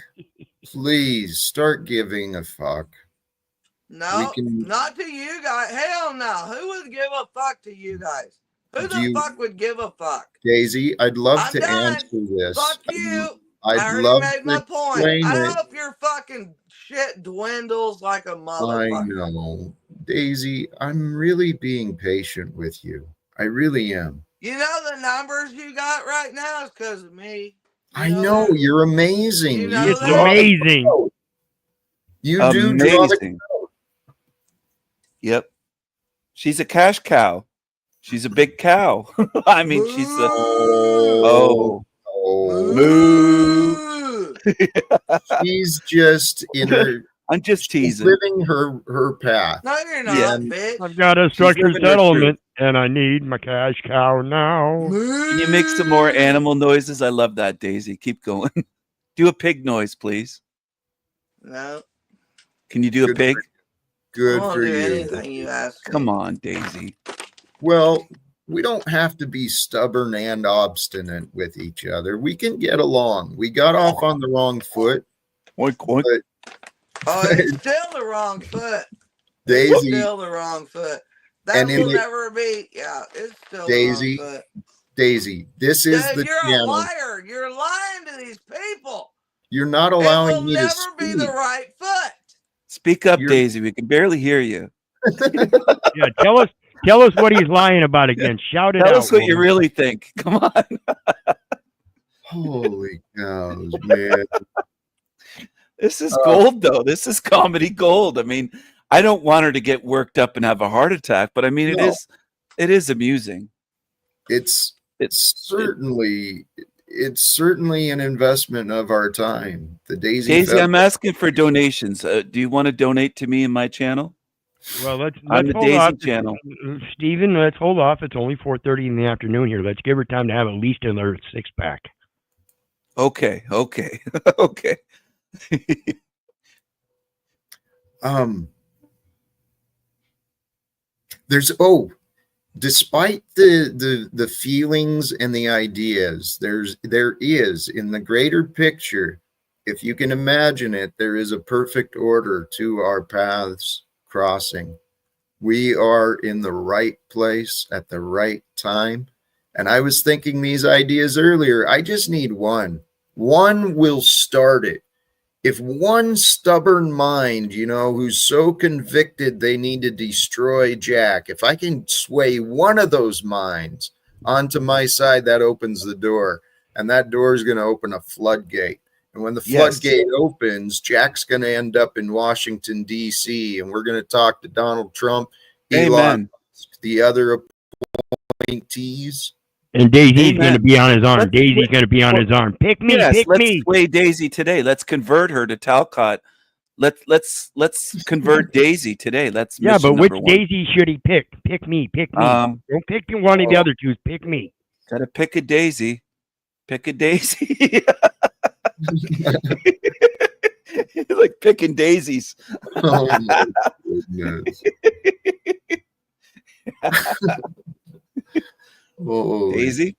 [SPEAKER 1] please start giving a fuck.
[SPEAKER 5] No,
[SPEAKER 1] can-
[SPEAKER 5] not to you guys. Hell no. Who would give a fuck to you guys? Who
[SPEAKER 1] Do
[SPEAKER 5] the
[SPEAKER 1] you-
[SPEAKER 5] fuck would give a fuck?
[SPEAKER 1] Daisy, I'd love
[SPEAKER 5] I'm
[SPEAKER 1] to
[SPEAKER 5] done.
[SPEAKER 1] answer this.
[SPEAKER 5] Fuck you.
[SPEAKER 1] I'd
[SPEAKER 5] I
[SPEAKER 1] love
[SPEAKER 5] already made
[SPEAKER 1] to
[SPEAKER 5] my point.
[SPEAKER 1] explain
[SPEAKER 5] I
[SPEAKER 1] it.
[SPEAKER 5] hope your fucking shit dwindles like a
[SPEAKER 1] I
[SPEAKER 5] motherfucker.
[SPEAKER 1] know. Daisy, I'm really being patient with you. I really am.
[SPEAKER 5] You know the numbers you got right now is because of me.
[SPEAKER 1] I know,
[SPEAKER 5] that?
[SPEAKER 1] you're amazing.
[SPEAKER 5] You know
[SPEAKER 9] It's
[SPEAKER 5] that?
[SPEAKER 9] amazing.
[SPEAKER 1] You do draw the
[SPEAKER 8] Amazing. Yep. She's a cash cow. She's a big cow. I mean, she's a
[SPEAKER 1] oh.
[SPEAKER 5] Moo.
[SPEAKER 1] She's just in her
[SPEAKER 8] I'm just teasing.
[SPEAKER 1] living her path.
[SPEAKER 5] No, you're not,
[SPEAKER 8] Yeah.
[SPEAKER 5] bitch.
[SPEAKER 9] I've got a structured
[SPEAKER 8] living her
[SPEAKER 9] settlement, and I need my cash cow now.
[SPEAKER 8] Can you make some more animal noises? I love that, Daisy. Keep going. Do a pig noise, please.
[SPEAKER 5] No.
[SPEAKER 8] Can you do a
[SPEAKER 1] Good
[SPEAKER 8] pig?
[SPEAKER 1] Good
[SPEAKER 5] I won't
[SPEAKER 1] for
[SPEAKER 5] do
[SPEAKER 1] you.
[SPEAKER 5] anything you ask me.
[SPEAKER 8] Come on, Daisy.
[SPEAKER 1] Well, we don't have to be stubborn and obstinate with each other. We can get along. We got off on the wrong foot.
[SPEAKER 8] Oink, oink.
[SPEAKER 5] Oh, it's still the wrong foot.
[SPEAKER 1] Daisy,
[SPEAKER 5] It's still the wrong foot. That
[SPEAKER 1] And in
[SPEAKER 5] will
[SPEAKER 1] the-
[SPEAKER 5] never be. Yeah, it's still
[SPEAKER 1] Daisy,
[SPEAKER 5] the wrong foot.
[SPEAKER 1] Daisy, this is
[SPEAKER 5] Dude,
[SPEAKER 1] the
[SPEAKER 5] you're a
[SPEAKER 1] channel.
[SPEAKER 5] liar. You're lying to these people.
[SPEAKER 1] You're not
[SPEAKER 5] It
[SPEAKER 1] allowing
[SPEAKER 5] will
[SPEAKER 1] me to
[SPEAKER 5] never
[SPEAKER 1] speak.
[SPEAKER 5] be the right foot.
[SPEAKER 8] Speak up,
[SPEAKER 1] You're-
[SPEAKER 8] Daisy. We can barely hear you.
[SPEAKER 9] Yeah, tell us what he's lying about again. Shout it out.
[SPEAKER 8] Tell us what you
[SPEAKER 9] woman.
[SPEAKER 8] really think. Come on.
[SPEAKER 1] Holy cows, man.
[SPEAKER 8] This is gold, though. This is comedy gold. I mean, I don't want her to get worked up and have a heart attack, but I mean,
[SPEAKER 1] No.
[SPEAKER 8] it is amusing.
[SPEAKER 1] It's
[SPEAKER 8] It's
[SPEAKER 1] certainly an investment of our time. The
[SPEAKER 8] Daisy,
[SPEAKER 1] Fed-
[SPEAKER 8] I'm asking for donations. Do you want to donate to me and my channel?
[SPEAKER 9] Well, let's
[SPEAKER 8] On the
[SPEAKER 9] hold
[SPEAKER 8] Daisy
[SPEAKER 9] off.
[SPEAKER 8] channel.
[SPEAKER 9] Stephen, let's hold off. It's only 4:30 in the afternoon here. Let's give her time to have at least another 6-pack.
[SPEAKER 8] Okay. Okay.
[SPEAKER 1] There's despite the feelings and the ideas, there is in the greater picture, if you can imagine it, there is a perfect order to our paths crossing. We are in the right place at the right time. And I was thinking these ideas earlier. I just need one. One will start it. If one stubborn mind, who's so convicted they need to destroy Jack, if I can sway one of those minds onto my side, that opens the door. And that door is going to open a floodgate. And when the floodgate opens, Jack's going to end up in Washington, D.C., and we're going to talk to Donald Trump, Elon Musk, the other appointees.
[SPEAKER 9] And Daisy's going to be on his arm. Daisy's going to be on his arm. Pick me,
[SPEAKER 8] Yes,
[SPEAKER 9] pick
[SPEAKER 8] let's
[SPEAKER 9] me.
[SPEAKER 8] sway Daisy today. Let's convert her to Talcott. Let's convert Daisy today. That's
[SPEAKER 9] Yeah,
[SPEAKER 8] mission
[SPEAKER 9] but which
[SPEAKER 8] number one.
[SPEAKER 9] Daisy should he pick? Pick me, pick me. Don't pick one of the other two. Pick me.
[SPEAKER 8] Gotta pick a Daisy. Pick a Daisy. Like picking daisies.
[SPEAKER 1] Oh my goodness. Oh,
[SPEAKER 8] Daisy?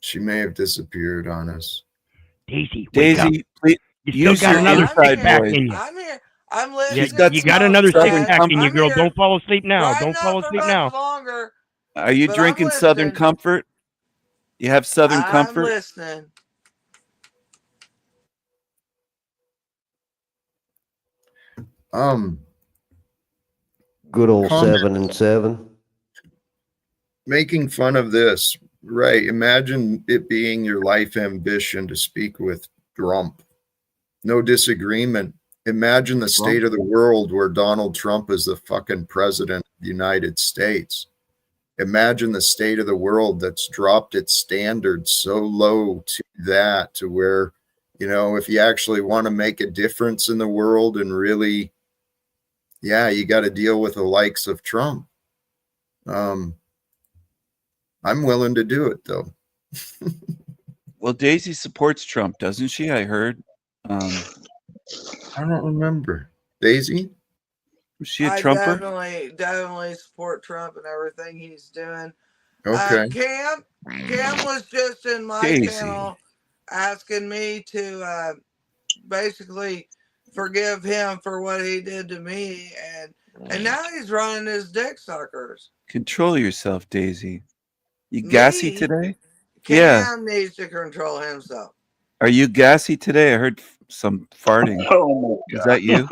[SPEAKER 1] She may have disappeared on us.
[SPEAKER 9] Daisy, wake up.
[SPEAKER 8] Daisy, please
[SPEAKER 9] You still got
[SPEAKER 8] use your
[SPEAKER 9] another
[SPEAKER 8] inside
[SPEAKER 9] six-pack
[SPEAKER 8] voice.
[SPEAKER 9] in you.
[SPEAKER 5] I'm here. I'm listening.
[SPEAKER 9] Yeah,
[SPEAKER 8] She's got
[SPEAKER 9] you got
[SPEAKER 8] some
[SPEAKER 9] another
[SPEAKER 8] Southern
[SPEAKER 9] 6-pack in you,
[SPEAKER 5] I'm
[SPEAKER 9] girl.
[SPEAKER 5] here.
[SPEAKER 9] Don't fall asleep now.
[SPEAKER 5] Try
[SPEAKER 9] Don't
[SPEAKER 5] not
[SPEAKER 9] fall
[SPEAKER 5] for
[SPEAKER 9] asleep
[SPEAKER 5] much
[SPEAKER 9] now.
[SPEAKER 5] longer,
[SPEAKER 8] Are you
[SPEAKER 5] but
[SPEAKER 8] drinking
[SPEAKER 5] I'm
[SPEAKER 8] Southern
[SPEAKER 5] listening.
[SPEAKER 8] Comfort? You have Southern
[SPEAKER 5] I'm
[SPEAKER 8] Comfort?
[SPEAKER 5] listening.
[SPEAKER 6] Good old
[SPEAKER 1] Comment.
[SPEAKER 6] 7 and 7.
[SPEAKER 1] Making fun of this, right? Imagine it being your life ambition to speak with Trump. No disagreement. Imagine the state of the world where Donald Trump is the fucking president of the United States. Imagine the state of the world that's dropped its standards so low to that, to where, you know, if you actually want to make a difference in the world and really, yeah, you got to deal with the likes of Trump. I'm willing to do it, though.
[SPEAKER 8] Well, Daisy supports Trump, doesn't she? I heard.
[SPEAKER 1] I don't remember. Daisy?
[SPEAKER 8] Was she a
[SPEAKER 5] I
[SPEAKER 8] Trumper?
[SPEAKER 5] definitely support Trump and everything he's doing.
[SPEAKER 1] Okay.
[SPEAKER 5] Cam was just in my
[SPEAKER 8] Daisy.
[SPEAKER 5] channel asking me to basically forgive him for what he did to me, and now he's running his dick suckers.
[SPEAKER 8] Control yourself, Daisy. You gassy
[SPEAKER 5] Me?
[SPEAKER 8] today?
[SPEAKER 5] Cam needs to control himself.
[SPEAKER 8] Are you gassy today? I heard some farting.
[SPEAKER 10] Oh my
[SPEAKER 8] Is
[SPEAKER 10] God.
[SPEAKER 8] that you?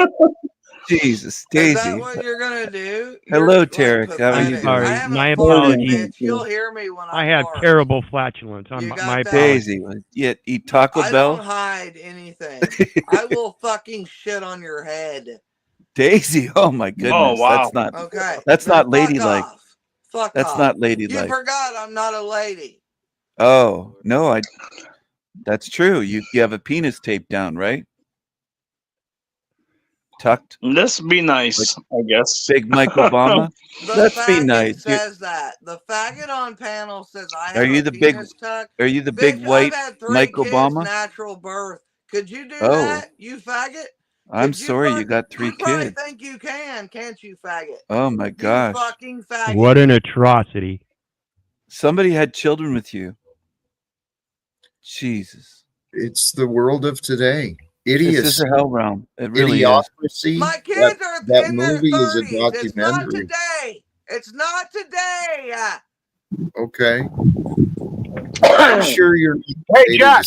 [SPEAKER 8] Jesus, Daisy.
[SPEAKER 5] Is that what you're gonna do?
[SPEAKER 8] Hello,
[SPEAKER 5] You're,
[SPEAKER 8] Tarek. How are you
[SPEAKER 5] pathetic.
[SPEAKER 8] doing?
[SPEAKER 5] I
[SPEAKER 9] Sorry,
[SPEAKER 5] haven't
[SPEAKER 9] my
[SPEAKER 5] farted,
[SPEAKER 9] apologies.
[SPEAKER 5] bitch. You'll hear me when
[SPEAKER 9] I
[SPEAKER 5] I
[SPEAKER 9] have
[SPEAKER 5] fart.
[SPEAKER 9] terrible flatulence.
[SPEAKER 5] You got
[SPEAKER 9] My
[SPEAKER 5] that?
[SPEAKER 9] apologies.
[SPEAKER 8] Daisy, eat Taco
[SPEAKER 5] I
[SPEAKER 8] Bell?
[SPEAKER 5] don't hide anything. I will fucking shit on your head.
[SPEAKER 8] Daisy, oh my goodness.
[SPEAKER 10] Oh, wow.
[SPEAKER 5] Okay.
[SPEAKER 8] That's
[SPEAKER 5] then
[SPEAKER 8] not
[SPEAKER 5] fuck
[SPEAKER 8] ladylike.
[SPEAKER 5] off. Fuck
[SPEAKER 8] That's
[SPEAKER 5] off.
[SPEAKER 8] not
[SPEAKER 5] You
[SPEAKER 8] ladylike.
[SPEAKER 5] forgot I'm not a lady.
[SPEAKER 8] Oh, no, that's true. You have a penis taped down, right? Tucked.
[SPEAKER 10] Let's be nice, I guess.
[SPEAKER 8] Big Mike Obama.
[SPEAKER 5] The
[SPEAKER 8] Let's be
[SPEAKER 5] faggot
[SPEAKER 8] nice.
[SPEAKER 5] says that. The faggot on panel says I
[SPEAKER 8] Are
[SPEAKER 5] have
[SPEAKER 8] you
[SPEAKER 5] a
[SPEAKER 8] the big?
[SPEAKER 5] penis tuck.
[SPEAKER 8] Are you the
[SPEAKER 5] Bitch,
[SPEAKER 8] big white
[SPEAKER 5] I've had 3
[SPEAKER 8] Mike
[SPEAKER 5] kids
[SPEAKER 8] Obama?
[SPEAKER 5] natural birth. Could you do
[SPEAKER 8] Oh.
[SPEAKER 5] that, you faggot?
[SPEAKER 8] I'm
[SPEAKER 5] Could you
[SPEAKER 8] sorry, you
[SPEAKER 5] fuck-
[SPEAKER 8] got 3
[SPEAKER 5] You probably
[SPEAKER 8] kids.
[SPEAKER 5] think you can, can't you, faggot?
[SPEAKER 8] Oh my
[SPEAKER 5] You
[SPEAKER 8] gosh.
[SPEAKER 5] fucking faggot.
[SPEAKER 9] What an atrocity.
[SPEAKER 8] Somebody had children with you. Jesus.
[SPEAKER 1] It's the world of today.
[SPEAKER 8] This is
[SPEAKER 1] Idiocy.
[SPEAKER 8] a hell realm. It really is.
[SPEAKER 1] Idiocracy.
[SPEAKER 5] My kids are
[SPEAKER 1] that
[SPEAKER 5] in their
[SPEAKER 1] movie is a
[SPEAKER 5] 30s. It's not
[SPEAKER 1] documentary.
[SPEAKER 5] today. It's not today.
[SPEAKER 1] Okay. I'm sure you're.
[SPEAKER 2] Hey, Jack,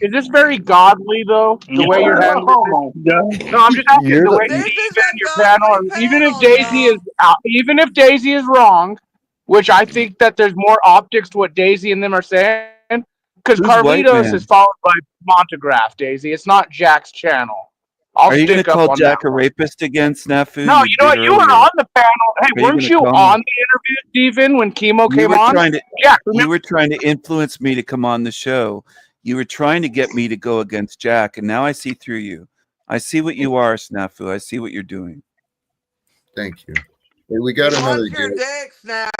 [SPEAKER 2] is this very godly though? The way you're handling
[SPEAKER 10] Oh
[SPEAKER 2] it?
[SPEAKER 10] my God.
[SPEAKER 2] No, I'm just asking
[SPEAKER 6] You're
[SPEAKER 2] the
[SPEAKER 6] the-
[SPEAKER 2] way
[SPEAKER 5] This
[SPEAKER 2] you
[SPEAKER 5] is
[SPEAKER 2] defend
[SPEAKER 5] a
[SPEAKER 2] your panel,
[SPEAKER 5] godly
[SPEAKER 2] and even if
[SPEAKER 5] panel,
[SPEAKER 2] Daisy
[SPEAKER 5] y'all.
[SPEAKER 2] is even if Daisy is wrong, which I think that there's more optics to what Daisy and them are saying, because
[SPEAKER 8] Who's white
[SPEAKER 2] Carlitos
[SPEAKER 8] man?
[SPEAKER 2] is followed by Montegraph, Daisy. It's not Jack's channel. I'll
[SPEAKER 8] Are you going to
[SPEAKER 2] stick up
[SPEAKER 8] call
[SPEAKER 2] on
[SPEAKER 8] Jack
[SPEAKER 2] that
[SPEAKER 8] a
[SPEAKER 2] one.
[SPEAKER 8] rapist again, Snafu?
[SPEAKER 2] No, you know what? You were
[SPEAKER 8] earlier.
[SPEAKER 2] on the panel. Hey,
[SPEAKER 8] Are you
[SPEAKER 2] weren't
[SPEAKER 8] gonna
[SPEAKER 2] you
[SPEAKER 8] call
[SPEAKER 2] on
[SPEAKER 8] me?
[SPEAKER 2] the interview, Stephen, when Chemo
[SPEAKER 8] You
[SPEAKER 2] came
[SPEAKER 8] were
[SPEAKER 2] on?
[SPEAKER 8] trying to.
[SPEAKER 2] Jack,
[SPEAKER 8] You
[SPEAKER 2] remember?
[SPEAKER 8] were trying to influence me to come on the show. You were trying to get me to go against Jack, and now I see through you. I see what you are, Snafu. I see what you're doing.
[SPEAKER 1] Thank you. Hey, we got
[SPEAKER 5] He
[SPEAKER 1] another
[SPEAKER 5] wants your
[SPEAKER 1] guest.
[SPEAKER 5] dick,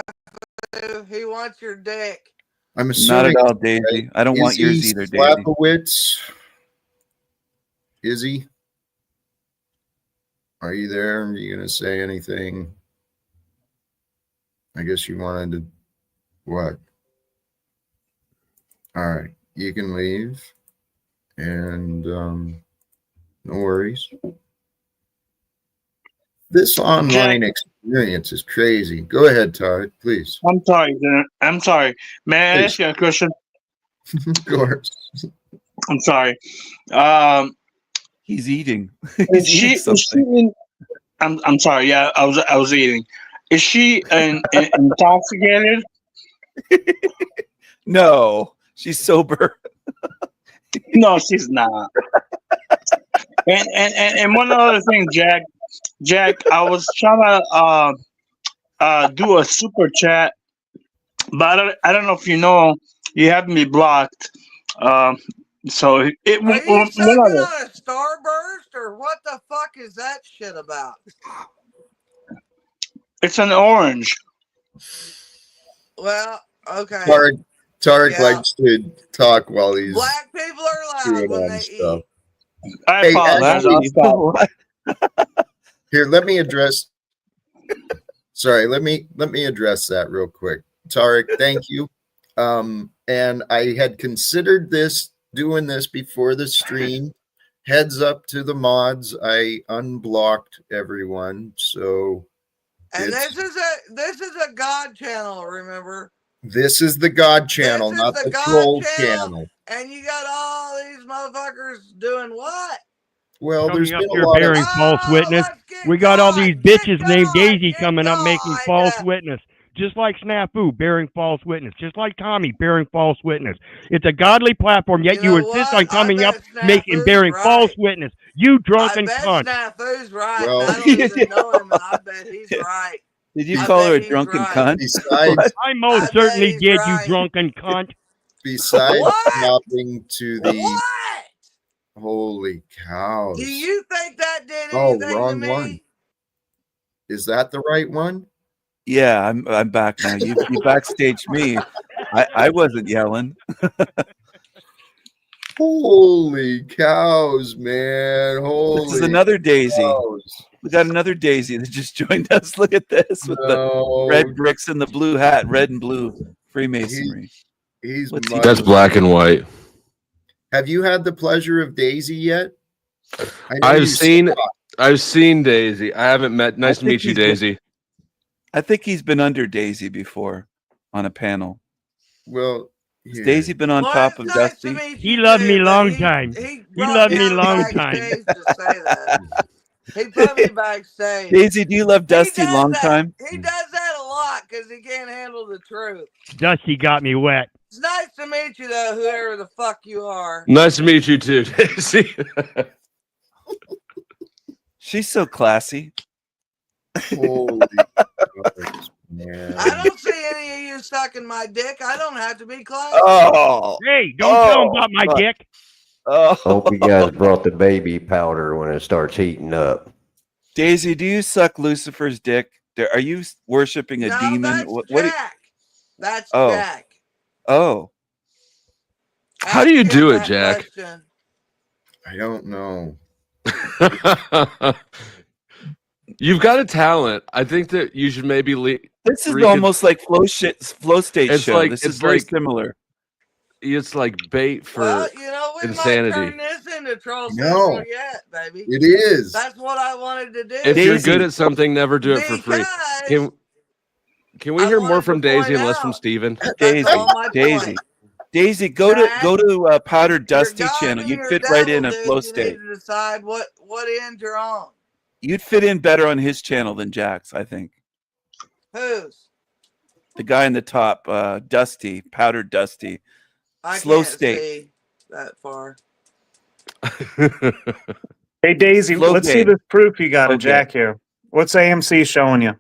[SPEAKER 5] Snafu. He wants your dick.
[SPEAKER 1] I'm
[SPEAKER 8] Not
[SPEAKER 1] assuming.
[SPEAKER 8] at all, Daisy. I don't want yours either, Daisy.
[SPEAKER 1] Slapowitz. Izzy, are you there? Are you going to say anything? I guess you wanted to. What? All right. You can leave. And no worries. This online experience is crazy. Go ahead, Todd, please.
[SPEAKER 10] I'm sorry, Jenna. I'm sorry. May I
[SPEAKER 1] Please.
[SPEAKER 10] ask you a question?
[SPEAKER 1] Of course.
[SPEAKER 10] I'm sorry.
[SPEAKER 8] He's eating.
[SPEAKER 10] Is she in, I'm sorry. Yeah, I was eating. Is she intoxicated?
[SPEAKER 8] No, she's sober.
[SPEAKER 10] No, she's not. And one other thing, Jack, I was trying to do a super chat, but I don't know if you know, you have me blocked. So
[SPEAKER 5] Are you sucking on a starburst, or what the fuck is that shit about?
[SPEAKER 10] It's an orange.
[SPEAKER 5] Well, okay.
[SPEAKER 1] Tarek likes to talk while he's
[SPEAKER 5] Black people are loud
[SPEAKER 1] doing
[SPEAKER 5] when
[SPEAKER 1] on
[SPEAKER 5] they
[SPEAKER 1] stuff.
[SPEAKER 5] eat.
[SPEAKER 10] I apologize. I'll stop.
[SPEAKER 1] Here, let me address. Sorry, let me address that real quick. Tarek, thank you. And I had considered doing this before the stream. Heads up to the mods, I unblocked everyone. So
[SPEAKER 5] And this is a God channel, remember?
[SPEAKER 1] This is the God channel, not the troll channel.
[SPEAKER 5] And you got all these motherfuckers doing what?
[SPEAKER 1] Well, there's been
[SPEAKER 9] You're
[SPEAKER 1] a lot of
[SPEAKER 9] bearing false witness. We got all these bitches named Daisy coming up making false witness. just like Snafu bearing false witness, just like Tommy bearing false witness. It's a godly platform, yet you
[SPEAKER 5] know
[SPEAKER 9] insist
[SPEAKER 5] what?
[SPEAKER 9] on coming up making
[SPEAKER 5] Snafu's
[SPEAKER 9] bearing false
[SPEAKER 5] right.
[SPEAKER 9] witness. You
[SPEAKER 5] I
[SPEAKER 9] drunken
[SPEAKER 5] bet
[SPEAKER 9] cunt.
[SPEAKER 5] Snafu's right.
[SPEAKER 1] Well-
[SPEAKER 5] and I don't even know him, and I bet he's right.
[SPEAKER 8] Did you
[SPEAKER 5] I
[SPEAKER 8] call her
[SPEAKER 5] bet
[SPEAKER 8] a
[SPEAKER 5] he's
[SPEAKER 8] drunken
[SPEAKER 5] right.
[SPEAKER 8] cunt?
[SPEAKER 1] Besides,
[SPEAKER 8] What?
[SPEAKER 9] I most
[SPEAKER 5] I bet
[SPEAKER 9] certainly
[SPEAKER 5] he's
[SPEAKER 9] did, you
[SPEAKER 5] right.
[SPEAKER 9] drunken cunt.
[SPEAKER 1] besides
[SPEAKER 5] What?
[SPEAKER 1] dropping to the
[SPEAKER 5] What?
[SPEAKER 1] holy cows.
[SPEAKER 5] Do you think that did
[SPEAKER 1] Oh,
[SPEAKER 5] anything to
[SPEAKER 1] wrong
[SPEAKER 5] me?
[SPEAKER 1] one. Is that the right one?
[SPEAKER 8] Yeah, I'm back now. You backstaged me. I wasn't yelling.
[SPEAKER 1] Holy cows, man. Holy
[SPEAKER 8] This is another Daisy.
[SPEAKER 1] cows.
[SPEAKER 8] We got another Daisy that just joined us. Look at this with the
[SPEAKER 1] No,
[SPEAKER 8] red bricks and the blue hat, red and blue Freemasonry.
[SPEAKER 1] he's
[SPEAKER 8] What's he
[SPEAKER 1] much-
[SPEAKER 11] That's black and white.
[SPEAKER 1] Have you had the pleasure of Daisy yet? I know
[SPEAKER 11] I've
[SPEAKER 1] you
[SPEAKER 11] seen
[SPEAKER 1] saw-
[SPEAKER 11] Daisy. I haven't met. Nice to
[SPEAKER 8] think
[SPEAKER 11] meet you,
[SPEAKER 8] he's been-
[SPEAKER 11] Daisy.
[SPEAKER 8] I think he's been under Daisy before on a panel.
[SPEAKER 1] Well,
[SPEAKER 8] Has
[SPEAKER 1] here.
[SPEAKER 8] Daisy been on
[SPEAKER 5] Well,
[SPEAKER 8] top
[SPEAKER 5] it's
[SPEAKER 8] of
[SPEAKER 5] nice
[SPEAKER 8] Dusty?
[SPEAKER 5] to meet
[SPEAKER 9] He
[SPEAKER 5] you
[SPEAKER 9] loved
[SPEAKER 5] too,
[SPEAKER 9] me
[SPEAKER 5] but
[SPEAKER 9] long time.
[SPEAKER 5] He
[SPEAKER 9] loved me long
[SPEAKER 5] backstage to say that. He put me backstage.
[SPEAKER 8] Daisy, do you love Dusty
[SPEAKER 5] He does
[SPEAKER 8] long
[SPEAKER 5] that.
[SPEAKER 8] time?
[SPEAKER 5] He does that a lot because he can't handle the truth.
[SPEAKER 9] Dusty got me wet.
[SPEAKER 5] It's nice to meet you, though, whoever the fuck you are.
[SPEAKER 11] Nice to meet you too, Daisy.
[SPEAKER 8] She's so classy.
[SPEAKER 1] Holy cows, man.
[SPEAKER 5] I don't see any of you sucking my dick. I don't have to be close.
[SPEAKER 8] Oh,
[SPEAKER 9] Hey, don't tell him about my
[SPEAKER 8] fuck.
[SPEAKER 9] dick.
[SPEAKER 6] Hope you guys brought the baby powder when it starts heating up.
[SPEAKER 8] Daisy, do you suck Lucifer's dick? Are you worshiping a
[SPEAKER 5] no,
[SPEAKER 8] demon?
[SPEAKER 5] that's
[SPEAKER 8] What
[SPEAKER 5] Jack. That's
[SPEAKER 8] Oh.
[SPEAKER 5] Jack.
[SPEAKER 8] Oh,
[SPEAKER 11] How do you
[SPEAKER 5] Ask
[SPEAKER 11] do
[SPEAKER 5] him
[SPEAKER 11] it,
[SPEAKER 5] that
[SPEAKER 11] Jack?
[SPEAKER 5] question.
[SPEAKER 1] I don't know.
[SPEAKER 11] You've got a talent. I think that you should maybe
[SPEAKER 8] this is
[SPEAKER 11] Recon-
[SPEAKER 8] almost like flow state
[SPEAKER 11] It's
[SPEAKER 8] show.
[SPEAKER 11] like-
[SPEAKER 8] This
[SPEAKER 11] it's
[SPEAKER 8] is very
[SPEAKER 11] like-
[SPEAKER 8] similar.
[SPEAKER 11] it's like bait for
[SPEAKER 5] Well, you know, we
[SPEAKER 11] insanity.
[SPEAKER 5] might turn this into Troll
[SPEAKER 1] No.
[SPEAKER 5] Central yet, baby.
[SPEAKER 1] It is.
[SPEAKER 5] That's what I wanted to do.
[SPEAKER 11] If you're
[SPEAKER 8] Daisy.
[SPEAKER 11] good at something, never do it for free.
[SPEAKER 5] Because
[SPEAKER 11] Can we
[SPEAKER 5] I
[SPEAKER 11] hear more
[SPEAKER 5] wanted
[SPEAKER 11] from
[SPEAKER 5] to
[SPEAKER 11] Daisy
[SPEAKER 5] point
[SPEAKER 11] and less from
[SPEAKER 5] out-
[SPEAKER 11] Steven?
[SPEAKER 8] Daisy,
[SPEAKER 5] all my
[SPEAKER 8] Daisy,
[SPEAKER 5] point.
[SPEAKER 8] Daisy, go
[SPEAKER 5] Jack,
[SPEAKER 8] to Powder
[SPEAKER 5] Your
[SPEAKER 8] Dusty
[SPEAKER 5] God
[SPEAKER 8] channel.
[SPEAKER 5] and
[SPEAKER 8] You'd
[SPEAKER 5] your
[SPEAKER 8] fit right
[SPEAKER 5] devil,
[SPEAKER 8] in at
[SPEAKER 5] dude,
[SPEAKER 8] flow
[SPEAKER 5] you
[SPEAKER 8] state.
[SPEAKER 5] need to decide what end you're on.
[SPEAKER 8] You'd fit in better on his channel than Jack's, I think.
[SPEAKER 5] Whose?
[SPEAKER 8] The guy in the top, Dusty, Powder Dusty.
[SPEAKER 5] I
[SPEAKER 8] Slow
[SPEAKER 5] can't
[SPEAKER 8] state.
[SPEAKER 5] see that far.
[SPEAKER 12] Hey Daisy,
[SPEAKER 8] Slow
[SPEAKER 12] let's see
[SPEAKER 8] game.
[SPEAKER 12] this proof you got
[SPEAKER 8] Slow
[SPEAKER 12] of Jack here. What's AMC showing you?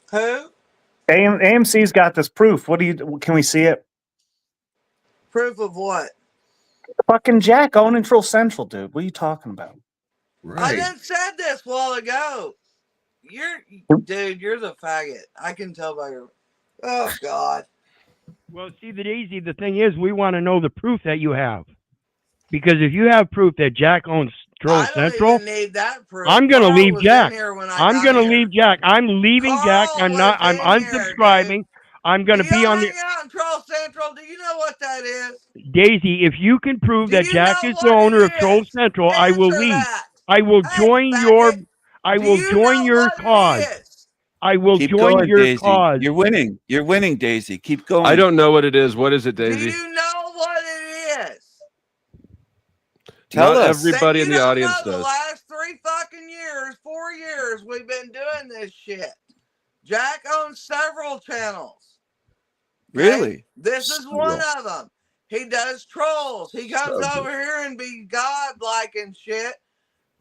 [SPEAKER 5] Who?
[SPEAKER 12] AMC's got this proof. What do you? Can we see it?
[SPEAKER 5] Proof of what?
[SPEAKER 12] Fucking Jack owning Troll Central, dude. What are you talking about?
[SPEAKER 5] I
[SPEAKER 1] Right.
[SPEAKER 5] just said this a while ago. Dude, you're the faggot. I can tell by your. Oh God.
[SPEAKER 9] Well, see, Daisy, the thing is, we want to know the proof that you have. Because if you have proof that Jack owns Troll
[SPEAKER 5] I don't
[SPEAKER 9] Central,
[SPEAKER 5] even need that proof.
[SPEAKER 9] I'm going to
[SPEAKER 5] Carl
[SPEAKER 9] leave
[SPEAKER 5] was
[SPEAKER 9] Jack.
[SPEAKER 5] in here when I
[SPEAKER 9] I'm
[SPEAKER 5] got
[SPEAKER 9] going to
[SPEAKER 5] here.
[SPEAKER 9] leave Jack. I'm leaving Jack.
[SPEAKER 5] Carl
[SPEAKER 9] I'm
[SPEAKER 5] was in here,
[SPEAKER 9] unsubscribing. I'm going to
[SPEAKER 5] Do
[SPEAKER 9] be
[SPEAKER 5] y'all
[SPEAKER 9] on the
[SPEAKER 5] hang out in Troll Central? Do you know what that is?
[SPEAKER 9] Daisy. If you can prove
[SPEAKER 5] Do
[SPEAKER 9] that
[SPEAKER 5] you
[SPEAKER 9] Jack
[SPEAKER 5] know
[SPEAKER 9] is
[SPEAKER 5] what
[SPEAKER 9] the owner
[SPEAKER 5] it
[SPEAKER 9] of Troll
[SPEAKER 5] is?
[SPEAKER 9] Central, I will
[SPEAKER 5] Answer
[SPEAKER 9] leave.
[SPEAKER 5] that.
[SPEAKER 9] I will
[SPEAKER 5] Hey,
[SPEAKER 9] join
[SPEAKER 5] faggot,
[SPEAKER 9] your. I
[SPEAKER 5] do
[SPEAKER 9] will
[SPEAKER 5] you
[SPEAKER 9] join
[SPEAKER 5] know
[SPEAKER 9] your
[SPEAKER 5] what it
[SPEAKER 9] cause.
[SPEAKER 5] is?
[SPEAKER 9] I will
[SPEAKER 8] Keep
[SPEAKER 9] join
[SPEAKER 8] going,
[SPEAKER 9] your
[SPEAKER 8] Daisy.
[SPEAKER 9] cause.
[SPEAKER 8] You're winning. You're winning, Daisy. Keep going.
[SPEAKER 11] I don't know what it is. What is it,
[SPEAKER 5] Do
[SPEAKER 11] Daisy?
[SPEAKER 5] you know what it is?
[SPEAKER 8] Tell
[SPEAKER 11] Not
[SPEAKER 8] us.
[SPEAKER 11] everybody in
[SPEAKER 5] You
[SPEAKER 11] the
[SPEAKER 5] don't
[SPEAKER 11] audience
[SPEAKER 5] know the
[SPEAKER 11] does.
[SPEAKER 5] last 3 fucking years, 4 years, we've been doing this shit. Jack owns several channels. Okay?
[SPEAKER 8] Really?
[SPEAKER 5] This is one of them. He does trolls. He comes over here and be godlike and shit.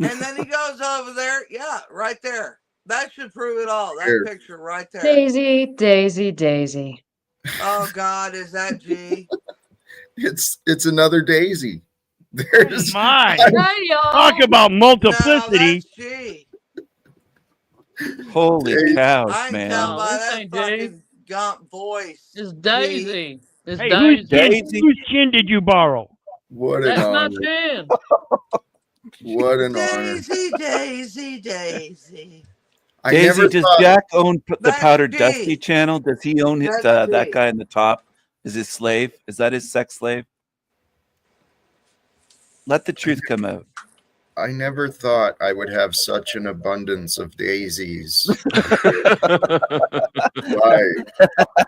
[SPEAKER 5] And then he goes over there. Yeah, right there. That should prove it all. That
[SPEAKER 1] Here.
[SPEAKER 5] picture right there.
[SPEAKER 13] Daisy, Daisy, Daisy.
[SPEAKER 5] Oh God, is that G?
[SPEAKER 1] It's another Daisy. There's
[SPEAKER 9] My,
[SPEAKER 13] Hi, y'all.
[SPEAKER 9] talk about
[SPEAKER 5] No,
[SPEAKER 9] multiplicity.
[SPEAKER 5] that's G.
[SPEAKER 8] Holy
[SPEAKER 1] Daisy.
[SPEAKER 8] cows,
[SPEAKER 5] I can
[SPEAKER 8] man.
[SPEAKER 5] tell
[SPEAKER 13] No,
[SPEAKER 5] by
[SPEAKER 13] this
[SPEAKER 5] that
[SPEAKER 13] ain't G.
[SPEAKER 5] fucking gump voice.
[SPEAKER 13] It's
[SPEAKER 5] G.
[SPEAKER 13] Daisy. It's
[SPEAKER 9] Hey, whose
[SPEAKER 13] Daisy.
[SPEAKER 9] chin did you borrow?
[SPEAKER 1] what an
[SPEAKER 13] That's my
[SPEAKER 1] honor.
[SPEAKER 13] chin.
[SPEAKER 1] What an honor.
[SPEAKER 5] Daisy, Daisy, Daisy.
[SPEAKER 1] I
[SPEAKER 8] Daisy,
[SPEAKER 1] never
[SPEAKER 8] does
[SPEAKER 1] thought
[SPEAKER 8] Jack own the
[SPEAKER 5] That's
[SPEAKER 8] Powder
[SPEAKER 5] G.
[SPEAKER 8] Dusty channel? Does he own
[SPEAKER 5] That's
[SPEAKER 8] that
[SPEAKER 5] G.
[SPEAKER 8] guy in the top? Is his slave? Is that his sex slave? Let the truth come out.
[SPEAKER 1] I never thought I would have such an abundance of daisies. Why?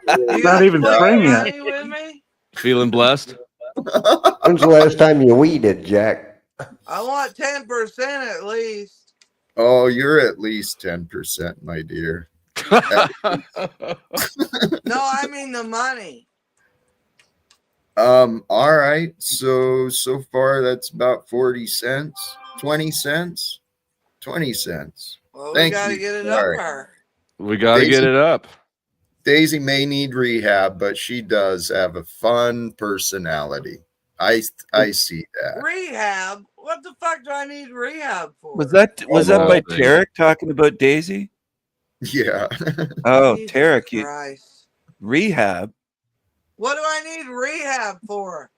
[SPEAKER 5] You
[SPEAKER 12] Not even
[SPEAKER 5] split
[SPEAKER 12] spring
[SPEAKER 5] your
[SPEAKER 12] yet.
[SPEAKER 5] money with me?
[SPEAKER 11] Feeling blessed?
[SPEAKER 6] When's the last time you weeded, Jack?
[SPEAKER 5] I want 10% at least.
[SPEAKER 1] Oh, you're at least 10%, my dear.
[SPEAKER 5] No, I mean the money.
[SPEAKER 1] All right. So far that's about 40 cents, 20 cents, 20 cents.
[SPEAKER 5] Well, we
[SPEAKER 1] Thank
[SPEAKER 5] got to
[SPEAKER 1] you.
[SPEAKER 5] get it
[SPEAKER 1] All
[SPEAKER 5] up
[SPEAKER 1] right.
[SPEAKER 5] there.
[SPEAKER 11] We got to get it up.
[SPEAKER 1] Daisy may need rehab, but she does have a fun personality. I see that.
[SPEAKER 5] Rehab? What the fuck do I need rehab for?
[SPEAKER 8] Was that by
[SPEAKER 11] thing.
[SPEAKER 8] Tarek talking about Daisy?
[SPEAKER 1] Yeah.
[SPEAKER 8] Oh,
[SPEAKER 5] Jesus
[SPEAKER 8] Tarek, you
[SPEAKER 5] Christ.
[SPEAKER 8] rehab.
[SPEAKER 5] What do I need rehab for?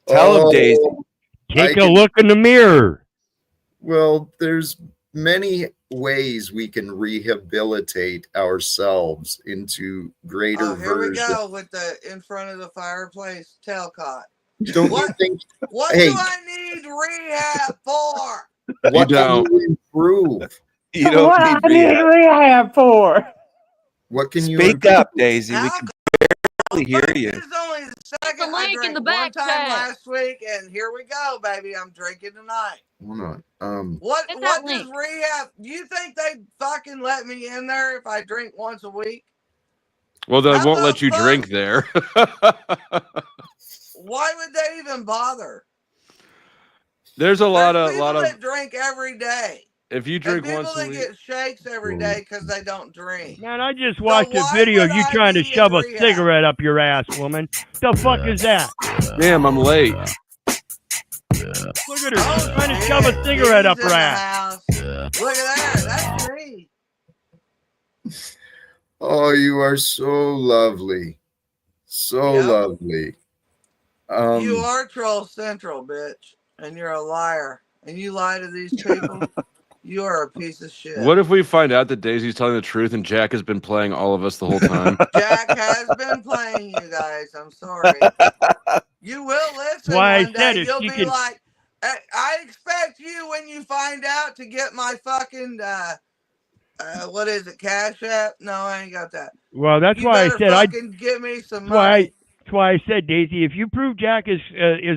[SPEAKER 8] Tell him, Daisy.
[SPEAKER 9] Take a look in the mirror.
[SPEAKER 1] Well, there's many ways we can rehabilitate ourselves into greater
[SPEAKER 5] Oh, here we
[SPEAKER 1] versions.
[SPEAKER 5] go with the in front of the fireplace Talcott.
[SPEAKER 1] Don't you think?
[SPEAKER 5] What
[SPEAKER 1] Hey,
[SPEAKER 5] do I need rehab for?
[SPEAKER 1] what can
[SPEAKER 11] don't.
[SPEAKER 1] you improve?
[SPEAKER 8] You don't
[SPEAKER 12] What
[SPEAKER 8] need
[SPEAKER 12] I need
[SPEAKER 8] rehab.
[SPEAKER 12] rehab for?
[SPEAKER 1] What can you
[SPEAKER 8] Speak
[SPEAKER 1] improve?
[SPEAKER 8] up, Daisy. We can barely hear you.
[SPEAKER 5] This is only the second.
[SPEAKER 13] the
[SPEAKER 5] I
[SPEAKER 13] link in
[SPEAKER 5] drank
[SPEAKER 13] the
[SPEAKER 5] one
[SPEAKER 13] back
[SPEAKER 5] time
[SPEAKER 13] chat.
[SPEAKER 5] last week, and here we go, baby. I'm drinking tonight.
[SPEAKER 1] Hold on.
[SPEAKER 5] What
[SPEAKER 13] Hit that
[SPEAKER 5] does
[SPEAKER 13] link.
[SPEAKER 5] rehab? Do you think they fucking let me in there if I drink once a week?
[SPEAKER 11] Well, they
[SPEAKER 5] How
[SPEAKER 11] won't
[SPEAKER 5] the
[SPEAKER 11] let you
[SPEAKER 5] fuck?
[SPEAKER 11] drink there.
[SPEAKER 5] Why would they even bother?
[SPEAKER 11] There's a lot of
[SPEAKER 5] that drink every day.
[SPEAKER 11] If you
[SPEAKER 5] And
[SPEAKER 11] drink
[SPEAKER 5] people
[SPEAKER 11] once a
[SPEAKER 5] that
[SPEAKER 11] week,
[SPEAKER 5] get shakes every day because they don't drink.
[SPEAKER 9] Man, I just watched a
[SPEAKER 5] why
[SPEAKER 9] video
[SPEAKER 5] would
[SPEAKER 9] of you
[SPEAKER 5] I
[SPEAKER 9] trying to
[SPEAKER 5] be in
[SPEAKER 9] shove a
[SPEAKER 5] rehab?
[SPEAKER 9] cigarette up your ass, woman. The fuck is that?
[SPEAKER 11] damn, I'm late.
[SPEAKER 9] Look at her trying to shove a cigarette up her ass.
[SPEAKER 5] Look at that. That's me.
[SPEAKER 1] Oh, you are so lovely. So
[SPEAKER 5] Yep.
[SPEAKER 1] lovely.
[SPEAKER 5] You are Troll Central, bitch. And you're a liar. And you lie to these people. You are a piece of shit.
[SPEAKER 11] What if we find out that Daisy's telling the truth and Jack has been playing all of us the whole time?
[SPEAKER 5] Jack has been playing you guys. I'm sorry. You will listen
[SPEAKER 9] Why I
[SPEAKER 5] one
[SPEAKER 9] said
[SPEAKER 5] day.
[SPEAKER 9] if
[SPEAKER 5] You'll
[SPEAKER 9] she
[SPEAKER 5] be
[SPEAKER 9] can-
[SPEAKER 5] like, I expect you when you find out to get my fucking what is it, Cash App? No, I ain't got that.
[SPEAKER 9] Well, that's
[SPEAKER 5] You
[SPEAKER 9] why I
[SPEAKER 5] better
[SPEAKER 9] said
[SPEAKER 5] fucking give me some money.
[SPEAKER 9] That's why I said, Daisy, if you prove Jack is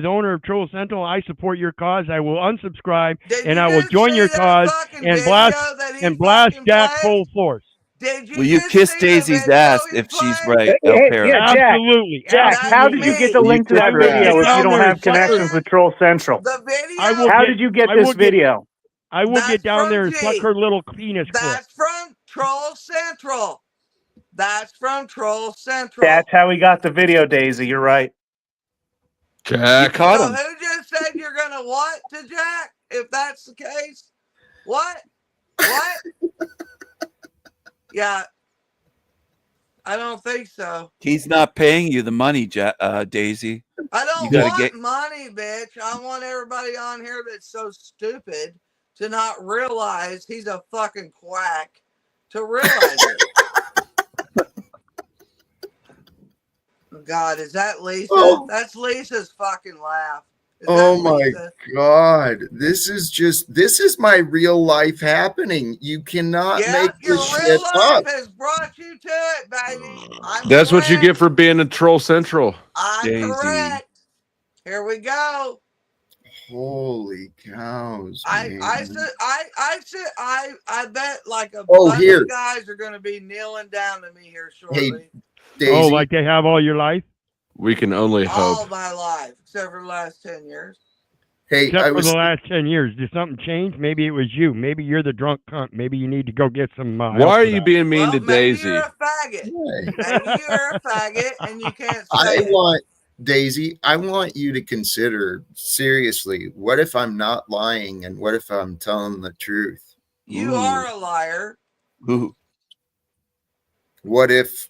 [SPEAKER 9] owner of Troll Central, I support your cause. I will unsubscribe and I will join your cause and blast Jack full force.
[SPEAKER 5] Did you
[SPEAKER 8] Will you
[SPEAKER 5] just
[SPEAKER 8] kiss
[SPEAKER 5] see
[SPEAKER 8] Daisy's
[SPEAKER 5] the video
[SPEAKER 8] ass
[SPEAKER 5] he
[SPEAKER 8] if she's
[SPEAKER 5] played?
[SPEAKER 8] right, El
[SPEAKER 12] Hey,
[SPEAKER 8] Perro?
[SPEAKER 12] yeah,
[SPEAKER 9] Absolutely.
[SPEAKER 12] Jack, how did
[SPEAKER 9] absolutely.
[SPEAKER 12] you get the
[SPEAKER 8] Will you
[SPEAKER 12] link to
[SPEAKER 8] kiss
[SPEAKER 12] that
[SPEAKER 8] her
[SPEAKER 12] video
[SPEAKER 8] ass?
[SPEAKER 12] if you don't
[SPEAKER 9] Down
[SPEAKER 12] have
[SPEAKER 9] there,
[SPEAKER 12] connections with Troll Central?
[SPEAKER 5] The video.
[SPEAKER 12] How did you get this video?
[SPEAKER 9] I will
[SPEAKER 5] That's
[SPEAKER 9] get down
[SPEAKER 5] from
[SPEAKER 9] there and
[SPEAKER 5] G.
[SPEAKER 9] suck her little penis clip.
[SPEAKER 5] That's from Troll Central. That's from Troll Central.
[SPEAKER 12] That's how we got the video, Daisy. You're right.
[SPEAKER 11] Jack.
[SPEAKER 8] You caught
[SPEAKER 5] So
[SPEAKER 8] him.
[SPEAKER 5] who just said you're gonna what to Jack? If that's the case, what? What? Yeah, I don't think so.
[SPEAKER 8] He's not paying you the money, Daisy.
[SPEAKER 5] I don't
[SPEAKER 8] You gotta
[SPEAKER 5] want
[SPEAKER 8] get-
[SPEAKER 5] money, bitch. I want everybody on here that's so stupid to not realize he's a fucking quack to realize it. God, is that Lisa?
[SPEAKER 1] Oh.
[SPEAKER 5] That's Lisa's fucking laugh. Is
[SPEAKER 1] Oh
[SPEAKER 5] that
[SPEAKER 1] my
[SPEAKER 5] Lisa?
[SPEAKER 1] God. This is my real life happening. You cannot
[SPEAKER 5] Yeah,
[SPEAKER 1] make
[SPEAKER 5] your
[SPEAKER 1] this
[SPEAKER 5] real
[SPEAKER 1] shit
[SPEAKER 5] life
[SPEAKER 1] up.
[SPEAKER 5] has brought you to it, baby. I'm
[SPEAKER 11] That's what you
[SPEAKER 5] correct.
[SPEAKER 11] get for being a Troll Central.
[SPEAKER 5] I'm
[SPEAKER 8] Daisy.
[SPEAKER 5] correct. Here we go.
[SPEAKER 1] Holy cows,
[SPEAKER 5] I
[SPEAKER 1] man.
[SPEAKER 5] bet like a
[SPEAKER 1] Oh,
[SPEAKER 5] bunch
[SPEAKER 1] here.
[SPEAKER 5] of guys are going to be kneeling down to me here shortly.
[SPEAKER 1] Hey, Daisy.
[SPEAKER 9] Oh, like they have all your life?
[SPEAKER 11] We can only
[SPEAKER 5] All
[SPEAKER 11] hope.
[SPEAKER 5] my life, except for the last 10 years.
[SPEAKER 1] Hey,
[SPEAKER 9] Except for the last 10 years. Did something change? Maybe it was you. Maybe you're the drunk cunt. Maybe you need to go get some
[SPEAKER 11] Why
[SPEAKER 9] help
[SPEAKER 11] are
[SPEAKER 9] for
[SPEAKER 11] you
[SPEAKER 9] that.
[SPEAKER 11] being mean to
[SPEAKER 5] Maybe
[SPEAKER 11] Daisy?
[SPEAKER 5] you're a faggot. Maybe you're a faggot and you can't say
[SPEAKER 1] I
[SPEAKER 5] it.
[SPEAKER 1] want Daisy, I want you to consider seriously, what if I'm not lying and what if I'm telling the truth?
[SPEAKER 5] You are a liar.
[SPEAKER 8] Ooh.
[SPEAKER 1] What if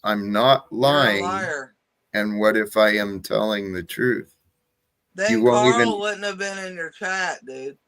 [SPEAKER 1] I'm not
[SPEAKER 5] You're a
[SPEAKER 1] lying
[SPEAKER 5] liar.
[SPEAKER 1] and what if I am telling the truth?
[SPEAKER 5] Then
[SPEAKER 1] You won't
[SPEAKER 5] Carl
[SPEAKER 1] even-
[SPEAKER 5] wouldn't have been in your chat, dude.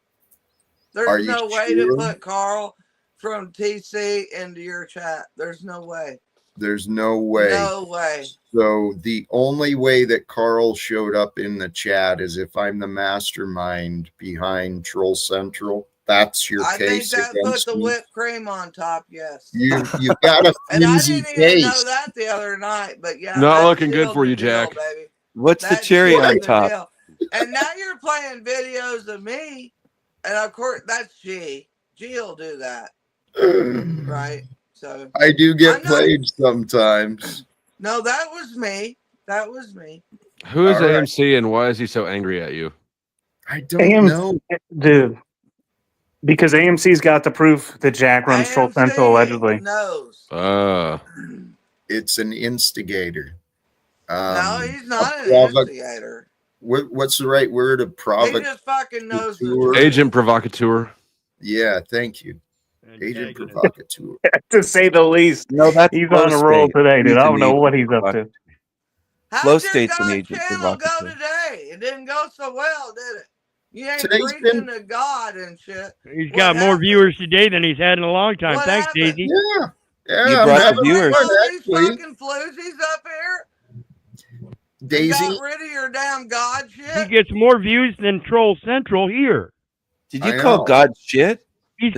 [SPEAKER 1] Are
[SPEAKER 5] There's
[SPEAKER 1] you
[SPEAKER 5] no way to
[SPEAKER 1] sure?
[SPEAKER 5] put Carl from TC into your chat. There's no way.
[SPEAKER 1] There's no way.
[SPEAKER 5] No way.
[SPEAKER 1] So the only way that Carl showed up in the chat is if I'm the mastermind behind Troll Central. That's your
[SPEAKER 5] I think
[SPEAKER 1] case
[SPEAKER 5] that put
[SPEAKER 1] against
[SPEAKER 5] the
[SPEAKER 1] me.
[SPEAKER 5] whipped cream on top, yes.
[SPEAKER 1] You've got a
[SPEAKER 5] And I
[SPEAKER 1] flimsy
[SPEAKER 5] didn't even know
[SPEAKER 1] case.
[SPEAKER 5] that the other night, but yeah.
[SPEAKER 11] Not
[SPEAKER 5] that
[SPEAKER 11] looking good
[SPEAKER 5] sealed
[SPEAKER 11] for
[SPEAKER 5] the
[SPEAKER 11] you,
[SPEAKER 5] deal,
[SPEAKER 11] Jack.
[SPEAKER 5] baby.
[SPEAKER 8] What's the
[SPEAKER 5] That
[SPEAKER 8] cherry
[SPEAKER 5] sealed
[SPEAKER 8] on
[SPEAKER 5] the
[SPEAKER 8] top?
[SPEAKER 5] deal. And now you're playing videos of me. And of course, that's G. G will do that. Right? So
[SPEAKER 1] I do get played sometimes.
[SPEAKER 5] No, that was me. That was me.
[SPEAKER 11] Who is
[SPEAKER 1] All right.
[SPEAKER 11] AMC and why is he so angry at you?
[SPEAKER 1] I don't know.
[SPEAKER 12] Dude. Because AMC's got the proof that Jack runs Troll Central allegedly.
[SPEAKER 5] Knows.
[SPEAKER 1] It's an instigator.
[SPEAKER 5] No, he's not an instigator.
[SPEAKER 1] What's the right word? A
[SPEAKER 5] He just fucking knows the truth.
[SPEAKER 11] Agent provocateur.
[SPEAKER 1] Yeah, thank you. Agent provocateur.
[SPEAKER 12] To say the least.
[SPEAKER 8] No, that's
[SPEAKER 12] he's on a roll today, dude. I don't know what he's up to.
[SPEAKER 8] Flow State's an agent
[SPEAKER 5] Channel go
[SPEAKER 8] provocateur.
[SPEAKER 5] today? It didn't go so well, did it? You ain't
[SPEAKER 1] Today's
[SPEAKER 5] preaching to God and shit.
[SPEAKER 9] He's got more viewers today than he's had in a long time.
[SPEAKER 5] What
[SPEAKER 9] Thanks,
[SPEAKER 5] happened?
[SPEAKER 9] Daisy.
[SPEAKER 1] Yeah,
[SPEAKER 8] You
[SPEAKER 1] I'm
[SPEAKER 8] brought the
[SPEAKER 1] having
[SPEAKER 8] viewers.
[SPEAKER 1] fun,
[SPEAKER 5] All these
[SPEAKER 1] actually.
[SPEAKER 5] fucking floozies up here.
[SPEAKER 1] Daisy.
[SPEAKER 5] You got rid of your damn God
[SPEAKER 9] He
[SPEAKER 5] shit.
[SPEAKER 9] gets more views than Troll Central here.
[SPEAKER 8] Did you call God shit?
[SPEAKER 9] He's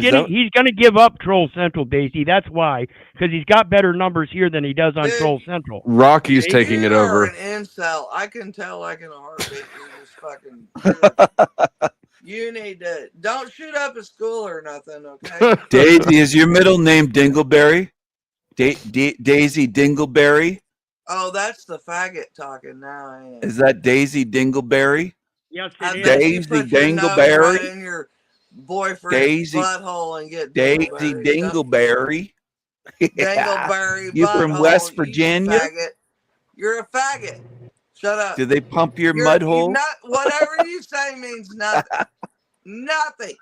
[SPEAKER 9] gonna give up Troll Central, Daisy. That's why, because he's got better numbers here than he does on Troll Central.
[SPEAKER 11] Rocky's taking it
[SPEAKER 5] You are
[SPEAKER 11] over.
[SPEAKER 5] an incel. I can tell like in a heartbeat. You just fucking. You need to don't shoot up a school or nothing, okay?
[SPEAKER 8] Daisy, is your middle name Dingleberry? Daisy Dingleberry?
[SPEAKER 5] Oh, that's the faggot talking now. Ain't it?
[SPEAKER 8] Is that Daisy Dingleberry?
[SPEAKER 9] Yes,
[SPEAKER 5] I
[SPEAKER 9] it
[SPEAKER 5] bet
[SPEAKER 8] Daisy
[SPEAKER 5] you put your nose
[SPEAKER 8] Dingleberry?
[SPEAKER 5] right in your boyfriend's butthole and get
[SPEAKER 8] Daisy
[SPEAKER 5] Dingleberry.
[SPEAKER 8] Dingleberry.
[SPEAKER 5] Dingleberry
[SPEAKER 8] You from
[SPEAKER 5] butthole,
[SPEAKER 8] West
[SPEAKER 5] you
[SPEAKER 8] Virginia?
[SPEAKER 5] faggot. You're a faggot. Shut up.
[SPEAKER 8] Do they pump your
[SPEAKER 5] You're
[SPEAKER 8] mud hole?
[SPEAKER 5] whatever you say means nothing. Nothing.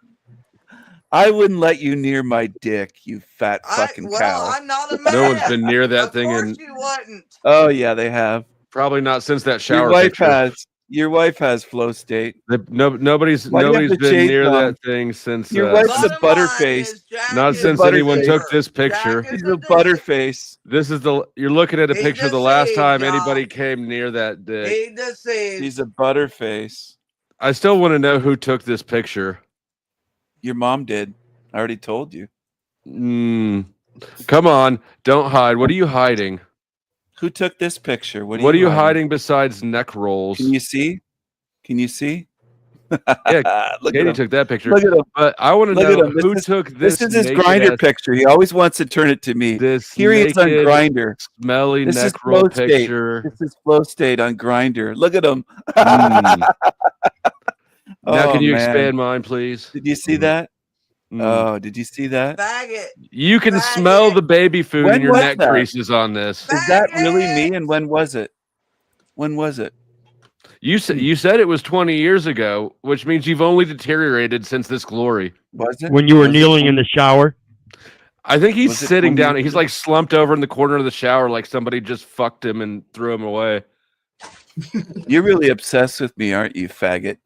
[SPEAKER 8] I wouldn't let you near my dick, you fat fucking
[SPEAKER 5] Well,
[SPEAKER 8] cow.
[SPEAKER 5] I'm not a man.
[SPEAKER 11] No one's been near that thing
[SPEAKER 5] Of
[SPEAKER 11] in
[SPEAKER 5] course you wouldn't.
[SPEAKER 8] Oh yeah, they have.
[SPEAKER 11] probably not since that
[SPEAKER 8] Your
[SPEAKER 11] shower
[SPEAKER 8] wife
[SPEAKER 11] picture.
[SPEAKER 8] has. Your wife has Flow State.
[SPEAKER 11] Nobody's
[SPEAKER 8] Why do you have the
[SPEAKER 11] been
[SPEAKER 8] shades
[SPEAKER 11] near
[SPEAKER 8] on?
[SPEAKER 11] that thing since.
[SPEAKER 8] Your wife's a
[SPEAKER 5] Bottom line
[SPEAKER 8] butterface.
[SPEAKER 5] is Jack
[SPEAKER 11] Not
[SPEAKER 5] is
[SPEAKER 11] since
[SPEAKER 5] a
[SPEAKER 11] anyone
[SPEAKER 8] butterface.
[SPEAKER 11] took this
[SPEAKER 5] Jack
[SPEAKER 11] picture.
[SPEAKER 5] is
[SPEAKER 8] She's
[SPEAKER 5] a
[SPEAKER 8] a butterface.
[SPEAKER 11] This is you're looking at a
[SPEAKER 5] He
[SPEAKER 11] picture of the last
[SPEAKER 5] deceived,
[SPEAKER 11] time
[SPEAKER 5] y'all.
[SPEAKER 11] anybody came near that dick.
[SPEAKER 5] He deceived.
[SPEAKER 8] She's a butterface.
[SPEAKER 11] I still want to know who took this picture.
[SPEAKER 8] Your mom did. I already told you.
[SPEAKER 11] Come on, don't hide. What are you hiding?
[SPEAKER 8] Who took this picture?
[SPEAKER 11] What are you hiding besides neck rolls?
[SPEAKER 8] Can you see? Can you see?
[SPEAKER 11] Yeah,
[SPEAKER 8] Look
[SPEAKER 11] Katie
[SPEAKER 8] at him.
[SPEAKER 11] took that picture.
[SPEAKER 8] Look at him.
[SPEAKER 11] But I want to
[SPEAKER 8] Look at
[SPEAKER 11] know
[SPEAKER 8] him.
[SPEAKER 11] who took this.
[SPEAKER 8] This is his
[SPEAKER 11] naked
[SPEAKER 8] grinder
[SPEAKER 11] ass-
[SPEAKER 8] picture. He always wants to turn it to me.
[SPEAKER 11] This
[SPEAKER 8] Here he is on
[SPEAKER 11] naked,
[SPEAKER 8] Grinder.
[SPEAKER 11] smelly
[SPEAKER 8] This is
[SPEAKER 11] neck roll
[SPEAKER 8] Flow State.
[SPEAKER 11] picture.
[SPEAKER 8] This is Flow State on Grinder. Look at him.
[SPEAKER 11] Now,
[SPEAKER 8] Oh,
[SPEAKER 11] can you
[SPEAKER 8] man.
[SPEAKER 11] expand mine, please?
[SPEAKER 8] Did you see that? Oh, did you see that?
[SPEAKER 5] Faggot.
[SPEAKER 11] You can smell the baby food
[SPEAKER 8] When
[SPEAKER 11] in your
[SPEAKER 8] was
[SPEAKER 11] neck
[SPEAKER 8] that?
[SPEAKER 11] creases on this.
[SPEAKER 8] Is that really me? And when was it? When was it?
[SPEAKER 11] You said it was 20 years ago, which means you've only deteriorated since this glory.
[SPEAKER 8] Was it?
[SPEAKER 9] When you were
[SPEAKER 8] Was it
[SPEAKER 9] kneeling in the shower.
[SPEAKER 11] I think he's
[SPEAKER 8] Was it
[SPEAKER 11] sitting
[SPEAKER 8] 20
[SPEAKER 11] down.
[SPEAKER 8] years
[SPEAKER 11] He's
[SPEAKER 8] ago?
[SPEAKER 11] like slumped over in the corner of the shower, like somebody just fucked him and threw him away.
[SPEAKER 8] You're really obsessed with me, aren't you, faggot?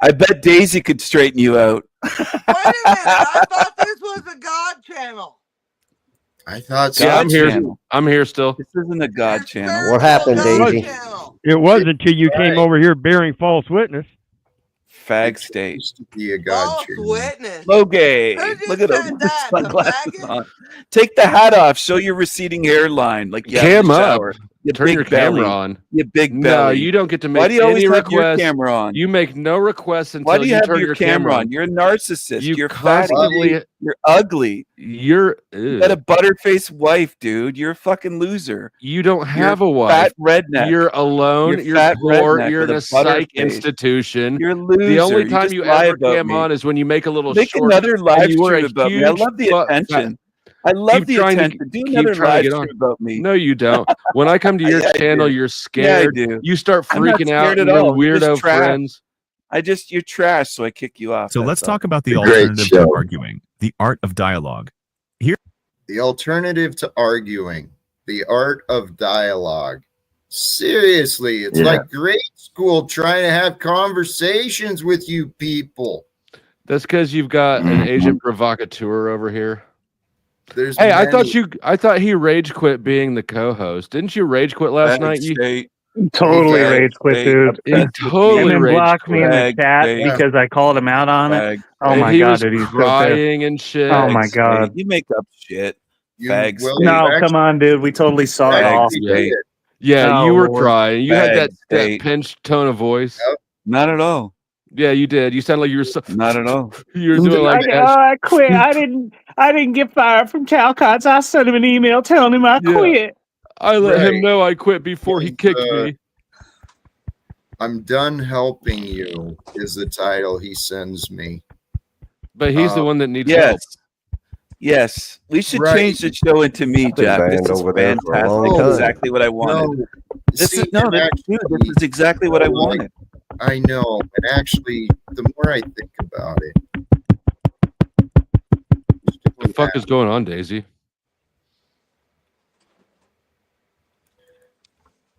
[SPEAKER 8] I bet Daisy could straighten you out.
[SPEAKER 5] Wait a minute. I thought this was a God channel.
[SPEAKER 1] I thought so.
[SPEAKER 11] Yeah, I'm here.
[SPEAKER 8] channel.
[SPEAKER 11] I'm here still.
[SPEAKER 8] This isn't a God channel.
[SPEAKER 6] What happened,
[SPEAKER 5] God
[SPEAKER 6] Daisy?
[SPEAKER 5] channel.
[SPEAKER 9] It was until you came over here bearing false witness.
[SPEAKER 8] Fag state.
[SPEAKER 1] Used to be a God
[SPEAKER 5] False
[SPEAKER 1] channel.
[SPEAKER 5] witness.
[SPEAKER 8] Low-gay.
[SPEAKER 5] Who just
[SPEAKER 8] Look at
[SPEAKER 5] said
[SPEAKER 8] him. with
[SPEAKER 5] that? The
[SPEAKER 8] Sunglasses
[SPEAKER 5] faggot?
[SPEAKER 8] on. Take the hat off. Show your receding hairline. Like you have
[SPEAKER 11] Cam
[SPEAKER 8] in the
[SPEAKER 11] up.
[SPEAKER 8] shower. You
[SPEAKER 11] Turn
[SPEAKER 8] big
[SPEAKER 11] your
[SPEAKER 8] belly.
[SPEAKER 11] camera on.
[SPEAKER 8] You big
[SPEAKER 11] No,
[SPEAKER 8] belly.
[SPEAKER 11] you don't get to make
[SPEAKER 8] Why do you always
[SPEAKER 11] any
[SPEAKER 8] have your
[SPEAKER 11] requests.
[SPEAKER 8] camera on?
[SPEAKER 11] You make no requests until
[SPEAKER 8] Why do you have
[SPEAKER 11] turn
[SPEAKER 8] your camera on? You're a narcissist.
[SPEAKER 11] You
[SPEAKER 8] You're fatty.
[SPEAKER 11] constantly.
[SPEAKER 8] You're ugly.
[SPEAKER 11] You're.
[SPEAKER 8] You got a butterface wife, dude. You're a fucking loser.
[SPEAKER 11] You don't have
[SPEAKER 8] You're
[SPEAKER 11] a wife.
[SPEAKER 8] fat redneck.
[SPEAKER 11] You're alone.
[SPEAKER 8] You're
[SPEAKER 11] You're
[SPEAKER 8] fat
[SPEAKER 11] poor.
[SPEAKER 8] redneck
[SPEAKER 11] You're in
[SPEAKER 8] with
[SPEAKER 11] a
[SPEAKER 8] a
[SPEAKER 11] psych
[SPEAKER 8] butterface.
[SPEAKER 11] institution.
[SPEAKER 8] You're a loser.
[SPEAKER 11] The only time
[SPEAKER 8] just
[SPEAKER 11] you
[SPEAKER 8] lie
[SPEAKER 11] ever
[SPEAKER 8] about
[SPEAKER 11] cam
[SPEAKER 8] me.
[SPEAKER 11] on is when you make a little
[SPEAKER 8] Make
[SPEAKER 11] short.
[SPEAKER 8] another live
[SPEAKER 11] and you were
[SPEAKER 8] stream
[SPEAKER 11] a
[SPEAKER 8] about me. I love the
[SPEAKER 11] huge
[SPEAKER 8] attention. I love
[SPEAKER 11] keep
[SPEAKER 8] the
[SPEAKER 11] trying to-
[SPEAKER 8] attention. Do
[SPEAKER 11] keep
[SPEAKER 8] another
[SPEAKER 11] trying to
[SPEAKER 8] live
[SPEAKER 11] get
[SPEAKER 8] stream about me.
[SPEAKER 11] No, you don't. When I come to your
[SPEAKER 8] Yeah, I
[SPEAKER 11] channel,
[SPEAKER 8] do.
[SPEAKER 11] you're
[SPEAKER 8] Yeah, I
[SPEAKER 11] scared.
[SPEAKER 8] do.
[SPEAKER 11] You start
[SPEAKER 8] I'm not
[SPEAKER 11] freaking out.
[SPEAKER 8] scared
[SPEAKER 11] And
[SPEAKER 8] at
[SPEAKER 11] your
[SPEAKER 8] all. You're just
[SPEAKER 11] weirdo
[SPEAKER 8] trash.
[SPEAKER 11] friends.
[SPEAKER 8] You're trash, so I kick you off.
[SPEAKER 7] So let's
[SPEAKER 8] that's all.
[SPEAKER 7] talk about the
[SPEAKER 1] Great
[SPEAKER 7] alternative to
[SPEAKER 1] show.
[SPEAKER 7] arguing, the art of dialogue.
[SPEAKER 1] The alternative to arguing, the art of dialogue. Seriously, it's like grade school trying to have conversations with you people.
[SPEAKER 11] That's because you've got an agent provocateur over here.
[SPEAKER 1] There's
[SPEAKER 11] Hey, I
[SPEAKER 1] many-
[SPEAKER 11] thought he rage quit being the co-host. Didn't you rage quit last
[SPEAKER 8] Fag
[SPEAKER 11] night? You
[SPEAKER 8] state.
[SPEAKER 12] Totally
[SPEAKER 8] Fag
[SPEAKER 12] rage quit,
[SPEAKER 8] state.
[SPEAKER 12] dude.
[SPEAKER 11] he
[SPEAKER 8] That's
[SPEAKER 11] totally
[SPEAKER 12] And then
[SPEAKER 11] rage
[SPEAKER 12] blocked me in the
[SPEAKER 8] Fag
[SPEAKER 12] chat
[SPEAKER 8] state.
[SPEAKER 12] because I called him out on it.
[SPEAKER 8] Fag
[SPEAKER 12] Oh
[SPEAKER 11] and
[SPEAKER 12] my
[SPEAKER 11] he
[SPEAKER 12] god,
[SPEAKER 11] was
[SPEAKER 12] dude, he's so pissed.
[SPEAKER 11] crying and shit.
[SPEAKER 12] Oh my
[SPEAKER 8] state.
[SPEAKER 12] god.
[SPEAKER 8] You make up shit.
[SPEAKER 1] you-
[SPEAKER 8] Fag
[SPEAKER 1] well,
[SPEAKER 8] state.
[SPEAKER 12] No,
[SPEAKER 1] you
[SPEAKER 12] come on, dude. We totally saw it
[SPEAKER 1] actually
[SPEAKER 12] all.
[SPEAKER 1] did.
[SPEAKER 11] Yeah,
[SPEAKER 12] Oh,
[SPEAKER 11] you were
[SPEAKER 12] Lord.
[SPEAKER 11] crying. You had
[SPEAKER 8] Fag
[SPEAKER 11] that
[SPEAKER 8] state.
[SPEAKER 11] pinched tone of voice.
[SPEAKER 1] Yep.
[SPEAKER 8] Not at all.
[SPEAKER 11] Yeah, you did. You sound like you were so
[SPEAKER 8] Not at all.
[SPEAKER 11] You were doing like that.
[SPEAKER 12] I quit. I didn't get fired from Talcott. I sent him an email telling him I quit.
[SPEAKER 11] I let him
[SPEAKER 1] Right.
[SPEAKER 11] know I quit before he kicked me.
[SPEAKER 1] I'm done helping you is the title he sends me.
[SPEAKER 11] But he's the one that needs
[SPEAKER 8] yes.
[SPEAKER 11] help.
[SPEAKER 8] Yes, we should
[SPEAKER 1] Right.
[SPEAKER 8] change the show into me,
[SPEAKER 6] I've been
[SPEAKER 8] Jack. This
[SPEAKER 6] banned
[SPEAKER 8] is
[SPEAKER 6] over there for a long
[SPEAKER 8] fantastic.
[SPEAKER 6] time.
[SPEAKER 8] Exactly what I wanted.
[SPEAKER 1] No,
[SPEAKER 8] This
[SPEAKER 1] see,
[SPEAKER 8] is no,
[SPEAKER 1] and
[SPEAKER 8] this,
[SPEAKER 1] actually,
[SPEAKER 8] dude, this is exactly what I wanted.
[SPEAKER 1] I know, and actually, the more I think about it,
[SPEAKER 11] What the fuck is going on, Daisy?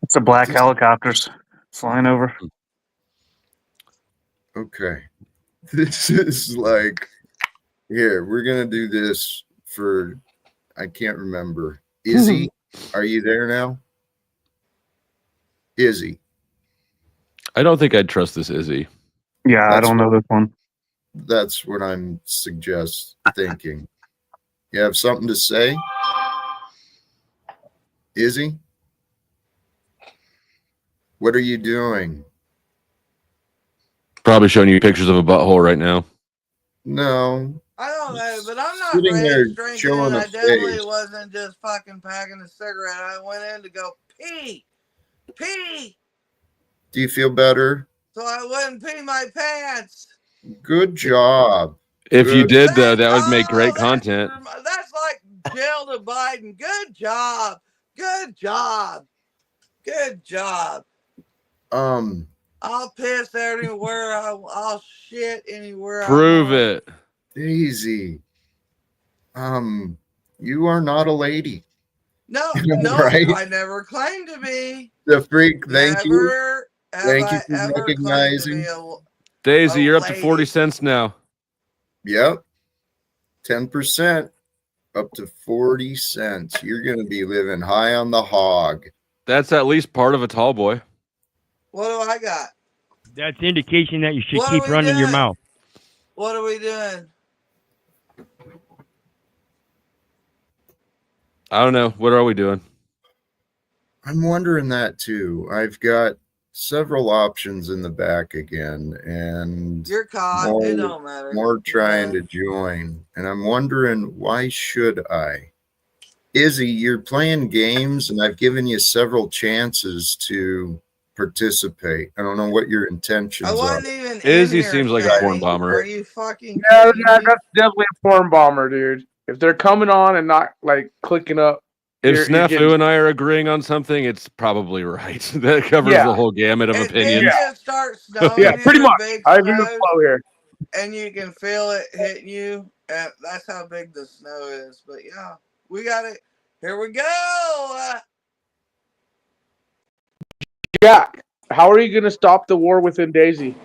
[SPEAKER 12] It's the black helicopters flying over.
[SPEAKER 1] okay, this is like, here, we're gonna do this for, I can't remember. Izzy, are you there now? Izzy.
[SPEAKER 11] I don't think I'd trust this Izzy.
[SPEAKER 12] Yeah, I don't know this one.
[SPEAKER 1] That's what I'm thinking. You have something to say? Izzy? What are you doing?
[SPEAKER 11] Probably showing you pictures of a butthole right now.
[SPEAKER 1] No.
[SPEAKER 5] I don't know, but I'm not
[SPEAKER 1] Sitting there
[SPEAKER 5] rage drinking,
[SPEAKER 1] showing
[SPEAKER 5] and
[SPEAKER 1] a
[SPEAKER 5] I definitely
[SPEAKER 1] face.
[SPEAKER 5] wasn't just fucking packing a cigarette. I went in to go pee,
[SPEAKER 1] Do you feel better?
[SPEAKER 5] so I wouldn't pee my pants.
[SPEAKER 1] Good job.
[SPEAKER 11] If you
[SPEAKER 1] Good.
[SPEAKER 11] did, though, that would make great content.
[SPEAKER 5] That's like Jill to Biden. Good job. Good job. Good job. I'll piss anywhere. I'll shit anywhere.
[SPEAKER 11] Prove it.
[SPEAKER 1] Daisy. You are not a lady.
[SPEAKER 5] No,
[SPEAKER 1] Right?
[SPEAKER 5] I never claimed to be.
[SPEAKER 1] The freak, thank you.
[SPEAKER 5] Never have
[SPEAKER 1] Thank
[SPEAKER 5] I
[SPEAKER 1] you for
[SPEAKER 5] ever claimed to
[SPEAKER 1] recognizing.
[SPEAKER 5] be a
[SPEAKER 11] Daisy, you're up to
[SPEAKER 5] lady.
[SPEAKER 11] 40 cents now.
[SPEAKER 1] Yep. 10%. Up to 40 cents. You're going to be living high on the hog.
[SPEAKER 11] That's at least part of a tall boy.
[SPEAKER 5] What do I got?
[SPEAKER 9] That's indication that you should
[SPEAKER 5] What
[SPEAKER 9] keep
[SPEAKER 5] are we
[SPEAKER 9] running your
[SPEAKER 5] doing?
[SPEAKER 9] mouth.
[SPEAKER 5] What are we doing?
[SPEAKER 11] I don't know. What are we doing?
[SPEAKER 1] I'm wondering that too. I've got several options in the back again, and
[SPEAKER 5] You're caught.
[SPEAKER 1] more,
[SPEAKER 5] It don't matter.
[SPEAKER 1] more trying to join. And I'm wondering, why should I? Izzy, you're playing games, and I've given you several chances to participate. I don't know what your intentions
[SPEAKER 5] I
[SPEAKER 1] are.
[SPEAKER 5] wasn't even
[SPEAKER 11] Izzy
[SPEAKER 5] in here,
[SPEAKER 11] seems like a
[SPEAKER 5] Sammy.
[SPEAKER 11] porn bomber.
[SPEAKER 5] Are you fucking
[SPEAKER 2] Yeah,
[SPEAKER 5] kidding
[SPEAKER 2] that's
[SPEAKER 5] me?
[SPEAKER 2] definitely a porn bomber, dude. If they're coming on and not like clicking up,
[SPEAKER 11] If
[SPEAKER 2] you're
[SPEAKER 11] Snafu
[SPEAKER 2] getting-
[SPEAKER 11] and I are agreeing on something, it's probably right. That covers
[SPEAKER 2] Yeah.
[SPEAKER 11] the whole gamut of
[SPEAKER 5] It
[SPEAKER 11] opinions.
[SPEAKER 5] just starts snowing.
[SPEAKER 2] yeah, pretty
[SPEAKER 5] here,
[SPEAKER 2] much.
[SPEAKER 5] big
[SPEAKER 2] I agree with
[SPEAKER 5] snow,
[SPEAKER 2] Flo here.
[SPEAKER 5] and you can feel it hitting you. And that's how big the snow is. But yeah, we got it. Here we go.
[SPEAKER 2] Jack, how are you going to stop the war within Daisy?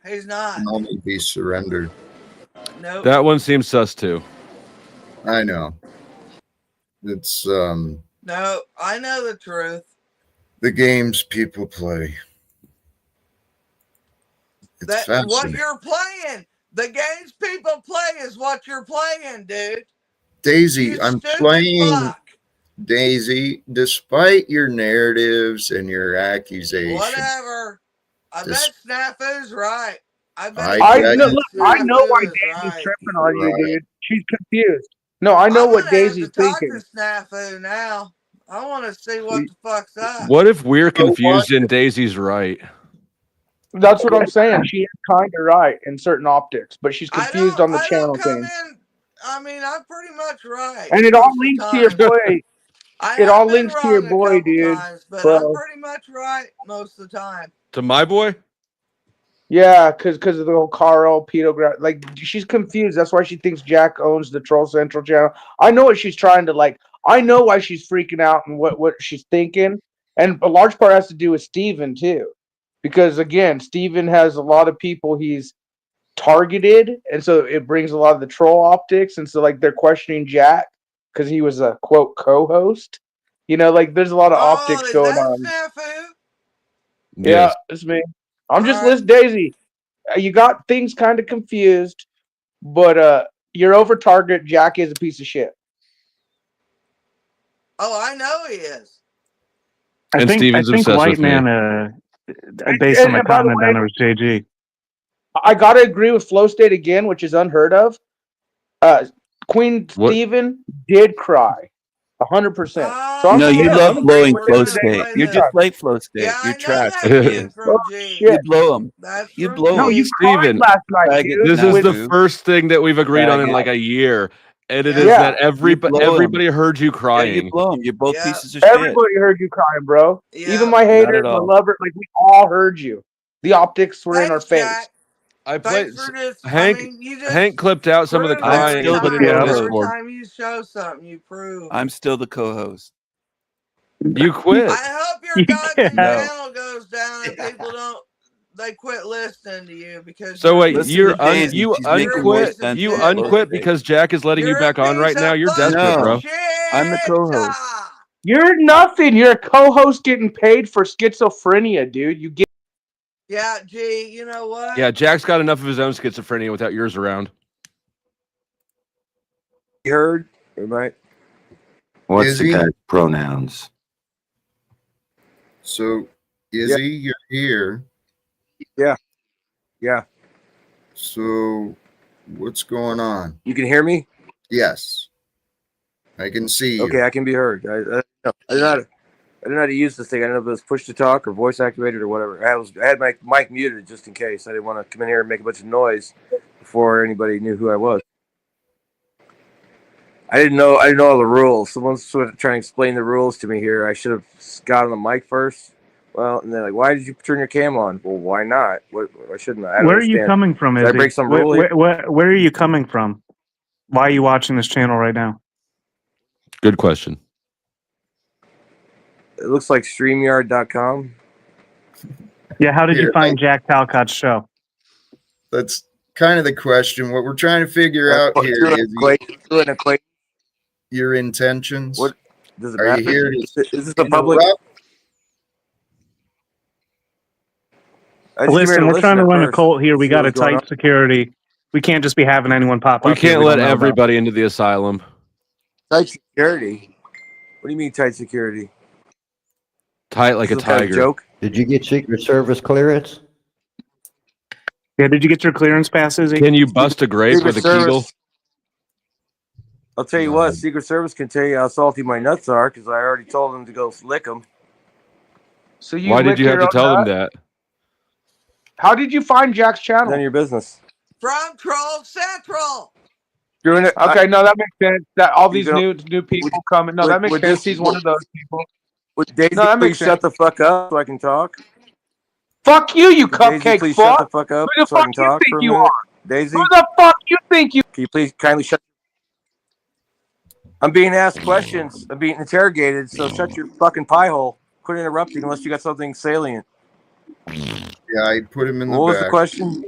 [SPEAKER 5] He's not.
[SPEAKER 1] Only be surrendered.
[SPEAKER 5] Nope.
[SPEAKER 11] That one seems sus too.
[SPEAKER 1] I know. It's
[SPEAKER 5] No, I know the truth.
[SPEAKER 1] the games people play. It's
[SPEAKER 5] That what
[SPEAKER 1] fascinating.
[SPEAKER 5] you're playing. The games people play is what you're playing, dude.
[SPEAKER 1] Daisy,
[SPEAKER 5] You
[SPEAKER 1] I'm
[SPEAKER 5] stupid
[SPEAKER 1] playing
[SPEAKER 5] fuck.
[SPEAKER 1] Daisy, despite your narratives and your accusations.
[SPEAKER 5] Whatever. I bet Snafu's right. I bet.
[SPEAKER 1] I
[SPEAKER 2] know,
[SPEAKER 1] bet
[SPEAKER 2] look, I know why
[SPEAKER 5] Snafu is
[SPEAKER 2] Daisy's
[SPEAKER 5] right.
[SPEAKER 2] tripping on you,
[SPEAKER 1] Right.
[SPEAKER 2] dude. She's confused. No, I know
[SPEAKER 5] I'm
[SPEAKER 2] what
[SPEAKER 5] gonna have
[SPEAKER 2] Daisy's
[SPEAKER 5] to talk
[SPEAKER 2] thinking.
[SPEAKER 5] to Snafu now. I want to see what the fuck's up.
[SPEAKER 11] What if we're confused and Daisy's right?
[SPEAKER 2] That's what I'm saying. She is kind of right in certain optics, but she's confused on the
[SPEAKER 5] I
[SPEAKER 2] channel
[SPEAKER 5] don't come
[SPEAKER 2] thing.
[SPEAKER 5] in. I mean, I'm pretty much right.
[SPEAKER 2] And it all
[SPEAKER 5] most of the
[SPEAKER 2] links to your
[SPEAKER 5] time.
[SPEAKER 2] boy.
[SPEAKER 5] I
[SPEAKER 2] It all
[SPEAKER 5] have been
[SPEAKER 2] links to your
[SPEAKER 5] wrong a
[SPEAKER 2] boy,
[SPEAKER 5] couple
[SPEAKER 2] dude.
[SPEAKER 5] times, but
[SPEAKER 2] Bro.
[SPEAKER 5] I'm pretty much right most of the time.
[SPEAKER 11] To my boy?
[SPEAKER 2] Yeah, because of the whole Carl pedograph. Like, she's confused. That's why she thinks Jack owns the Troll Central channel. I know what she's trying to like. I know why she's freaking out and what she's thinking. And a large part has to do with Steven too. Because again, Steven has a lot of people he's targeted, and so it brings a lot of the troll optics. And so like they're questioning Jack because he was a quote co-host. You know, like there's a lot of optics
[SPEAKER 5] is
[SPEAKER 2] going
[SPEAKER 5] that
[SPEAKER 2] on.
[SPEAKER 5] Snafu?
[SPEAKER 2] Yeah,
[SPEAKER 11] Yes.
[SPEAKER 2] it's me. I'm just
[SPEAKER 5] Alright.
[SPEAKER 2] listening, Daisy. You got things kind of confused, but you're over target. Jack is a piece of shit.
[SPEAKER 5] Oh, I know he is.
[SPEAKER 12] I
[SPEAKER 11] And
[SPEAKER 12] think
[SPEAKER 11] Steven's
[SPEAKER 12] White
[SPEAKER 11] obsessed with me.
[SPEAKER 12] Man based on my
[SPEAKER 2] And by the
[SPEAKER 12] comment,
[SPEAKER 2] way,
[SPEAKER 12] then it was JG.
[SPEAKER 2] I gotta agree with Flow State again, which is unheard of. Queen
[SPEAKER 11] What?
[SPEAKER 2] Stephen did cry, 100%. So I'm
[SPEAKER 8] No, you
[SPEAKER 2] yeah,
[SPEAKER 8] love
[SPEAKER 2] I'm agreeing
[SPEAKER 8] blowing
[SPEAKER 2] with
[SPEAKER 8] flow
[SPEAKER 2] him today.
[SPEAKER 8] state. You're just like flow state.
[SPEAKER 5] Yeah,
[SPEAKER 8] You're
[SPEAKER 5] I know
[SPEAKER 8] trash.
[SPEAKER 5] that
[SPEAKER 8] That's
[SPEAKER 5] came
[SPEAKER 8] you.
[SPEAKER 2] Oh
[SPEAKER 5] from G.
[SPEAKER 8] You
[SPEAKER 2] shit!
[SPEAKER 8] blow them.
[SPEAKER 5] That's
[SPEAKER 8] You
[SPEAKER 5] from
[SPEAKER 8] blow
[SPEAKER 2] No,
[SPEAKER 8] them.
[SPEAKER 2] you
[SPEAKER 5] G.
[SPEAKER 2] cried
[SPEAKER 7] Steven,
[SPEAKER 2] last night,
[SPEAKER 8] Faggot.
[SPEAKER 2] dude.
[SPEAKER 7] this
[SPEAKER 8] Not
[SPEAKER 7] is
[SPEAKER 2] With
[SPEAKER 7] the
[SPEAKER 8] you.
[SPEAKER 7] first thing that we've agreed on in
[SPEAKER 8] Faggot.
[SPEAKER 7] like a year, and it
[SPEAKER 5] Yeah.
[SPEAKER 7] is
[SPEAKER 2] yeah,
[SPEAKER 7] that
[SPEAKER 8] You blow them.
[SPEAKER 7] everybody heard you
[SPEAKER 8] Yeah, you
[SPEAKER 7] crying.
[SPEAKER 8] blow them. You're both
[SPEAKER 5] Yeah.
[SPEAKER 8] pieces of shit.
[SPEAKER 2] everybody heard you crying, bro.
[SPEAKER 5] Yeah.
[SPEAKER 2] Even my
[SPEAKER 8] Not
[SPEAKER 2] haters,
[SPEAKER 8] at
[SPEAKER 2] my
[SPEAKER 8] all.
[SPEAKER 2] lovers, like we all heard you. The optics were in our
[SPEAKER 5] Thanks,
[SPEAKER 2] face.
[SPEAKER 5] Jack.
[SPEAKER 7] I played
[SPEAKER 5] Thanks for just. I
[SPEAKER 7] Hank.
[SPEAKER 5] mean, you just
[SPEAKER 7] Hank clipped out some of the
[SPEAKER 5] prove
[SPEAKER 8] I'm
[SPEAKER 5] every
[SPEAKER 7] crying and
[SPEAKER 8] still the
[SPEAKER 7] put it in the
[SPEAKER 5] time.
[SPEAKER 12] Yeah.
[SPEAKER 5] Every
[SPEAKER 7] Discord.
[SPEAKER 5] time you show something, you prove.
[SPEAKER 8] I'm still the co-host.
[SPEAKER 7] You quit.
[SPEAKER 5] I hope your goddamn
[SPEAKER 8] No.
[SPEAKER 5] channel goes down and people don't. They quit listening to you because
[SPEAKER 7] So
[SPEAKER 5] you're
[SPEAKER 7] wait,
[SPEAKER 8] Listen to
[SPEAKER 5] a
[SPEAKER 8] Daisy.
[SPEAKER 7] you
[SPEAKER 8] She's making more
[SPEAKER 7] unquit
[SPEAKER 8] sense
[SPEAKER 7] you
[SPEAKER 8] than
[SPEAKER 5] shit,
[SPEAKER 8] flow
[SPEAKER 7] unquit
[SPEAKER 5] dude.
[SPEAKER 8] state.
[SPEAKER 7] because Jack is letting you
[SPEAKER 5] You're
[SPEAKER 7] back
[SPEAKER 5] a
[SPEAKER 7] on right
[SPEAKER 5] piece
[SPEAKER 7] now.
[SPEAKER 5] of
[SPEAKER 7] You're desperate,
[SPEAKER 5] fucking
[SPEAKER 8] No,
[SPEAKER 7] bro.
[SPEAKER 5] shit.
[SPEAKER 8] I'm the co-host.
[SPEAKER 2] You're nothing. You're a co-host getting paid for schizophrenia, dude. You get.
[SPEAKER 5] Yeah, G. You know what?
[SPEAKER 7] Yeah, Jack's got enough of his own schizophrenia without yours around.
[SPEAKER 14] You heard? Everybody?
[SPEAKER 15] What's
[SPEAKER 1] Izzy?
[SPEAKER 15] the guy's pronouns?
[SPEAKER 1] So, Izzy, you're here.
[SPEAKER 14] Yeah. Yeah.
[SPEAKER 1] So, what's going on?
[SPEAKER 14] You can hear me?
[SPEAKER 1] Yes, I can see you.
[SPEAKER 14] Okay, I can be heard. I don't know how to use this thing. I don't know if it was push to talk or voice activated or whatever. I had my mic muted just in case. I didn't want to come in here and make a bunch of noise before anybody knew who I was. I didn't know all the rules. Someone's sort of trying to explain the rules to me here. I should have got on the mic first. Well, and they're like, "Why did you turn your cam on?" Well, why not? Why shouldn't I? I don't
[SPEAKER 12] Where are you
[SPEAKER 14] understand.
[SPEAKER 12] coming from,
[SPEAKER 14] Did I
[SPEAKER 12] Izzy?
[SPEAKER 14] break some rule here?
[SPEAKER 12] Where are you coming from? Why are you watching this channel right now?
[SPEAKER 7] Good question.
[SPEAKER 14] It looks like StreamYard.com.
[SPEAKER 12] Yeah, how did you
[SPEAKER 1] Here,
[SPEAKER 12] find Jack Talcott's show?
[SPEAKER 1] That's kind of the question. What we're trying to figure out here is your intentions.
[SPEAKER 14] What does it
[SPEAKER 1] Are
[SPEAKER 14] matter?
[SPEAKER 1] you here to
[SPEAKER 14] Is this a public?
[SPEAKER 1] interrupt?
[SPEAKER 12] Listen, we're trying to run a cult here. We
[SPEAKER 14] See
[SPEAKER 12] got a
[SPEAKER 14] what's going
[SPEAKER 12] tight
[SPEAKER 14] on.
[SPEAKER 12] security. We can't just be having anyone pop
[SPEAKER 7] We
[SPEAKER 12] up here
[SPEAKER 7] can't
[SPEAKER 12] we
[SPEAKER 7] let
[SPEAKER 12] don't know about.
[SPEAKER 7] everybody into the asylum.
[SPEAKER 14] Tight security? What do you mean tight security?
[SPEAKER 7] Tight like a
[SPEAKER 14] Is this like a
[SPEAKER 7] tiger.
[SPEAKER 14] joke?
[SPEAKER 6] Did you get Secret Service clearance?
[SPEAKER 12] Yeah, did you get your clearance pass, Izzy?
[SPEAKER 7] Can you bust a grape
[SPEAKER 14] Secret
[SPEAKER 7] with a Kegel?
[SPEAKER 14] Service. I'll tell you what, Secret Service can tell you how salty my nuts are because I already told them to go lick them.
[SPEAKER 2] So you
[SPEAKER 7] Why did
[SPEAKER 2] licked
[SPEAKER 7] you have
[SPEAKER 2] your
[SPEAKER 7] to
[SPEAKER 2] own
[SPEAKER 7] tell them
[SPEAKER 2] nut?
[SPEAKER 7] that?
[SPEAKER 2] How did you find Jack's channel?
[SPEAKER 14] None of your business.
[SPEAKER 5] From Troll Central.
[SPEAKER 14] Doing it.
[SPEAKER 2] Okay, no, that makes sense. That all
[SPEAKER 14] You
[SPEAKER 2] these
[SPEAKER 14] don't-
[SPEAKER 2] new people coming. No, that makes
[SPEAKER 14] would
[SPEAKER 2] sense.
[SPEAKER 14] this-
[SPEAKER 2] He's one of those people.
[SPEAKER 14] Would Daisy
[SPEAKER 2] No, that
[SPEAKER 14] please
[SPEAKER 2] makes
[SPEAKER 14] shut
[SPEAKER 2] sense.
[SPEAKER 14] the fuck up so I can talk?
[SPEAKER 2] Fuck you, you
[SPEAKER 14] Could Daisy
[SPEAKER 2] cupcake
[SPEAKER 14] please
[SPEAKER 2] fuck.
[SPEAKER 14] shut the fuck up
[SPEAKER 2] Who the
[SPEAKER 14] so I
[SPEAKER 2] fuck
[SPEAKER 14] can
[SPEAKER 2] you
[SPEAKER 14] talk
[SPEAKER 2] think
[SPEAKER 14] for a
[SPEAKER 2] you
[SPEAKER 14] minute?
[SPEAKER 2] are?
[SPEAKER 14] Daisy,
[SPEAKER 2] Who the fuck you think you?
[SPEAKER 14] can you please kindly shut? I'm being asked questions. I'm being interrogated. So shut your fucking pie hole. Quit interrupting unless you got something salient.
[SPEAKER 1] Yeah, I put him in the
[SPEAKER 14] What was the
[SPEAKER 1] back.
[SPEAKER 14] question?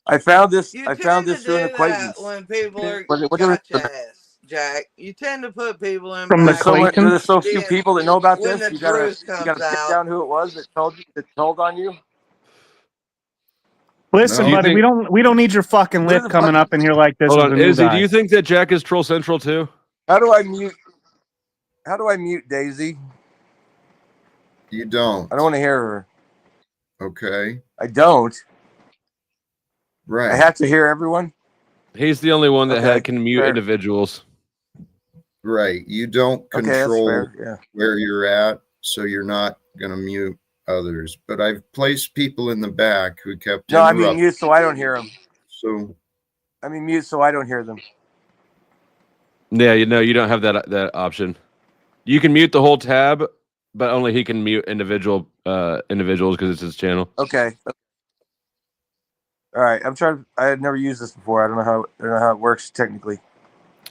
[SPEAKER 14] I found this.
[SPEAKER 5] You
[SPEAKER 14] I
[SPEAKER 5] tend
[SPEAKER 14] found
[SPEAKER 5] to
[SPEAKER 14] this through an
[SPEAKER 5] do that
[SPEAKER 14] acquaintance.
[SPEAKER 5] when people are
[SPEAKER 14] What
[SPEAKER 5] gotcha ass, Jack. You tend to put people in
[SPEAKER 12] From the
[SPEAKER 5] back
[SPEAKER 12] Clayton?
[SPEAKER 14] There's so few people that know about
[SPEAKER 5] when
[SPEAKER 14] this.
[SPEAKER 5] the
[SPEAKER 14] You gotta
[SPEAKER 5] truth comes
[SPEAKER 14] pin
[SPEAKER 5] out.
[SPEAKER 14] down who it was that told on you.
[SPEAKER 12] Listen,
[SPEAKER 1] No.
[SPEAKER 12] buddy, we don't need your fucking
[SPEAKER 14] Who
[SPEAKER 12] lip
[SPEAKER 14] the
[SPEAKER 12] coming
[SPEAKER 14] fuck-
[SPEAKER 12] up in here like this
[SPEAKER 7] Hold
[SPEAKER 12] is
[SPEAKER 7] on,
[SPEAKER 12] a new
[SPEAKER 7] Izzy,
[SPEAKER 12] guy.
[SPEAKER 7] do you think that Jack is Troll Central too?
[SPEAKER 14] How do I mute? How do I mute Daisy?
[SPEAKER 1] You don't.
[SPEAKER 14] I don't want to hear her.
[SPEAKER 1] Okay.
[SPEAKER 14] I don't.
[SPEAKER 1] Right.
[SPEAKER 14] I have to hear everyone.
[SPEAKER 7] He's the only one that
[SPEAKER 14] Okay,
[SPEAKER 7] can mute
[SPEAKER 14] fair.
[SPEAKER 7] individuals.
[SPEAKER 1] Right. You don't
[SPEAKER 14] Okay, that's
[SPEAKER 1] control
[SPEAKER 14] fair. Yeah.
[SPEAKER 1] where you're at, so you're not going to mute others. But I've placed people in the back who kept
[SPEAKER 14] No, I mean
[SPEAKER 1] interrupting.
[SPEAKER 14] mute so I don't hear them.
[SPEAKER 1] So
[SPEAKER 14] I mean mute so I don't hear them.
[SPEAKER 7] Yeah, you know, you don't have that option. You can mute the whole tab, but only he can mute individuals because it's his channel.
[SPEAKER 14] Okay. All right. I'm trying. I had never used this before. I don't know how it works technically.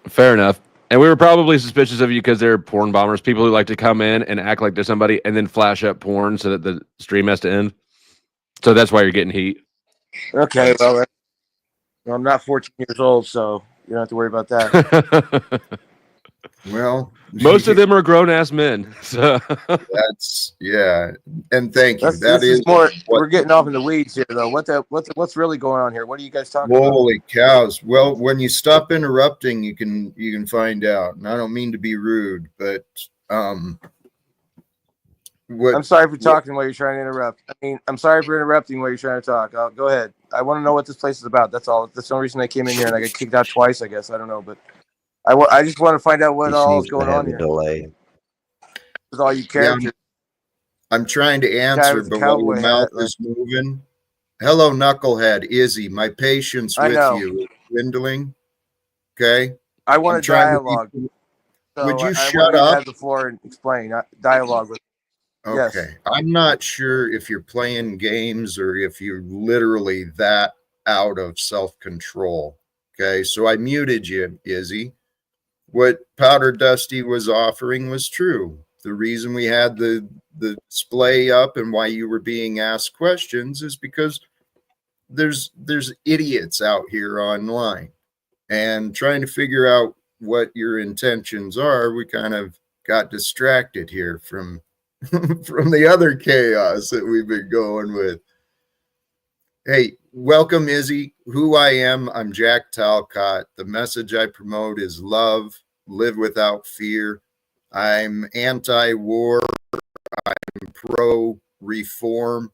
[SPEAKER 7] Fair enough. And we were probably suspicious of you because they're porn bombers, people who like to come in and act like they're somebody and then flash up porn so that the stream has to end. So that's why you're getting heat.
[SPEAKER 14] Okay. Well, I'm not 14 years old, so you don't have to worry about that.
[SPEAKER 1] well,
[SPEAKER 7] most of them are grown ass men. So
[SPEAKER 1] that's and thank you.
[SPEAKER 14] This is more. We're getting off in the weeds here, though. What's really going on here? What are you guys talking about?
[SPEAKER 1] Holy cows. Well, when you stop interrupting, you can find out. And I don't mean to be rude, but
[SPEAKER 14] I'm sorry for talking while you're trying to interrupt. I mean, I'm sorry for interrupting while you're trying to talk. Go ahead. I want to know what this place is about. That's all. That's the only reason I came in here, and I got kicked out twice, I guess. I don't know, but I just want to find out what
[SPEAKER 6] He
[SPEAKER 14] all is
[SPEAKER 6] seems to
[SPEAKER 14] going
[SPEAKER 6] have
[SPEAKER 14] on
[SPEAKER 6] a
[SPEAKER 14] here
[SPEAKER 6] delay.
[SPEAKER 14] with all you characters.
[SPEAKER 1] I'm trying to
[SPEAKER 14] Guy
[SPEAKER 1] answer,
[SPEAKER 14] with the
[SPEAKER 1] but while your
[SPEAKER 14] cowboy
[SPEAKER 1] mouth
[SPEAKER 14] hat, like,
[SPEAKER 1] is moving. Hello, Knucklehead. Izzy, my patience
[SPEAKER 14] I
[SPEAKER 1] with
[SPEAKER 14] know.
[SPEAKER 1] you is dwindling. Okay?
[SPEAKER 14] I want
[SPEAKER 1] I'm
[SPEAKER 14] a
[SPEAKER 1] trying to
[SPEAKER 14] dialogue.
[SPEAKER 1] be.
[SPEAKER 14] So
[SPEAKER 1] Would you
[SPEAKER 14] I want
[SPEAKER 1] shut
[SPEAKER 14] you to
[SPEAKER 1] up?
[SPEAKER 14] have the floor and explain dialogue. Yes.
[SPEAKER 1] Okay. I'm not sure if you're playing games or if you're literally that out of self-control. Okay. So I muted you, Izzy. What Powder Dusty was offering was true. The reason we had the display up and why you were being asked questions is because there's idiots out here online, and trying to figure out what your intentions are, we kind of got distracted here from from the other chaos that we've been going with. Hey, welcome, Izzy. Who I am, I'm Jack Talcott. The message I promote is love, live without fear. I'm anti-war. I'm pro-reform.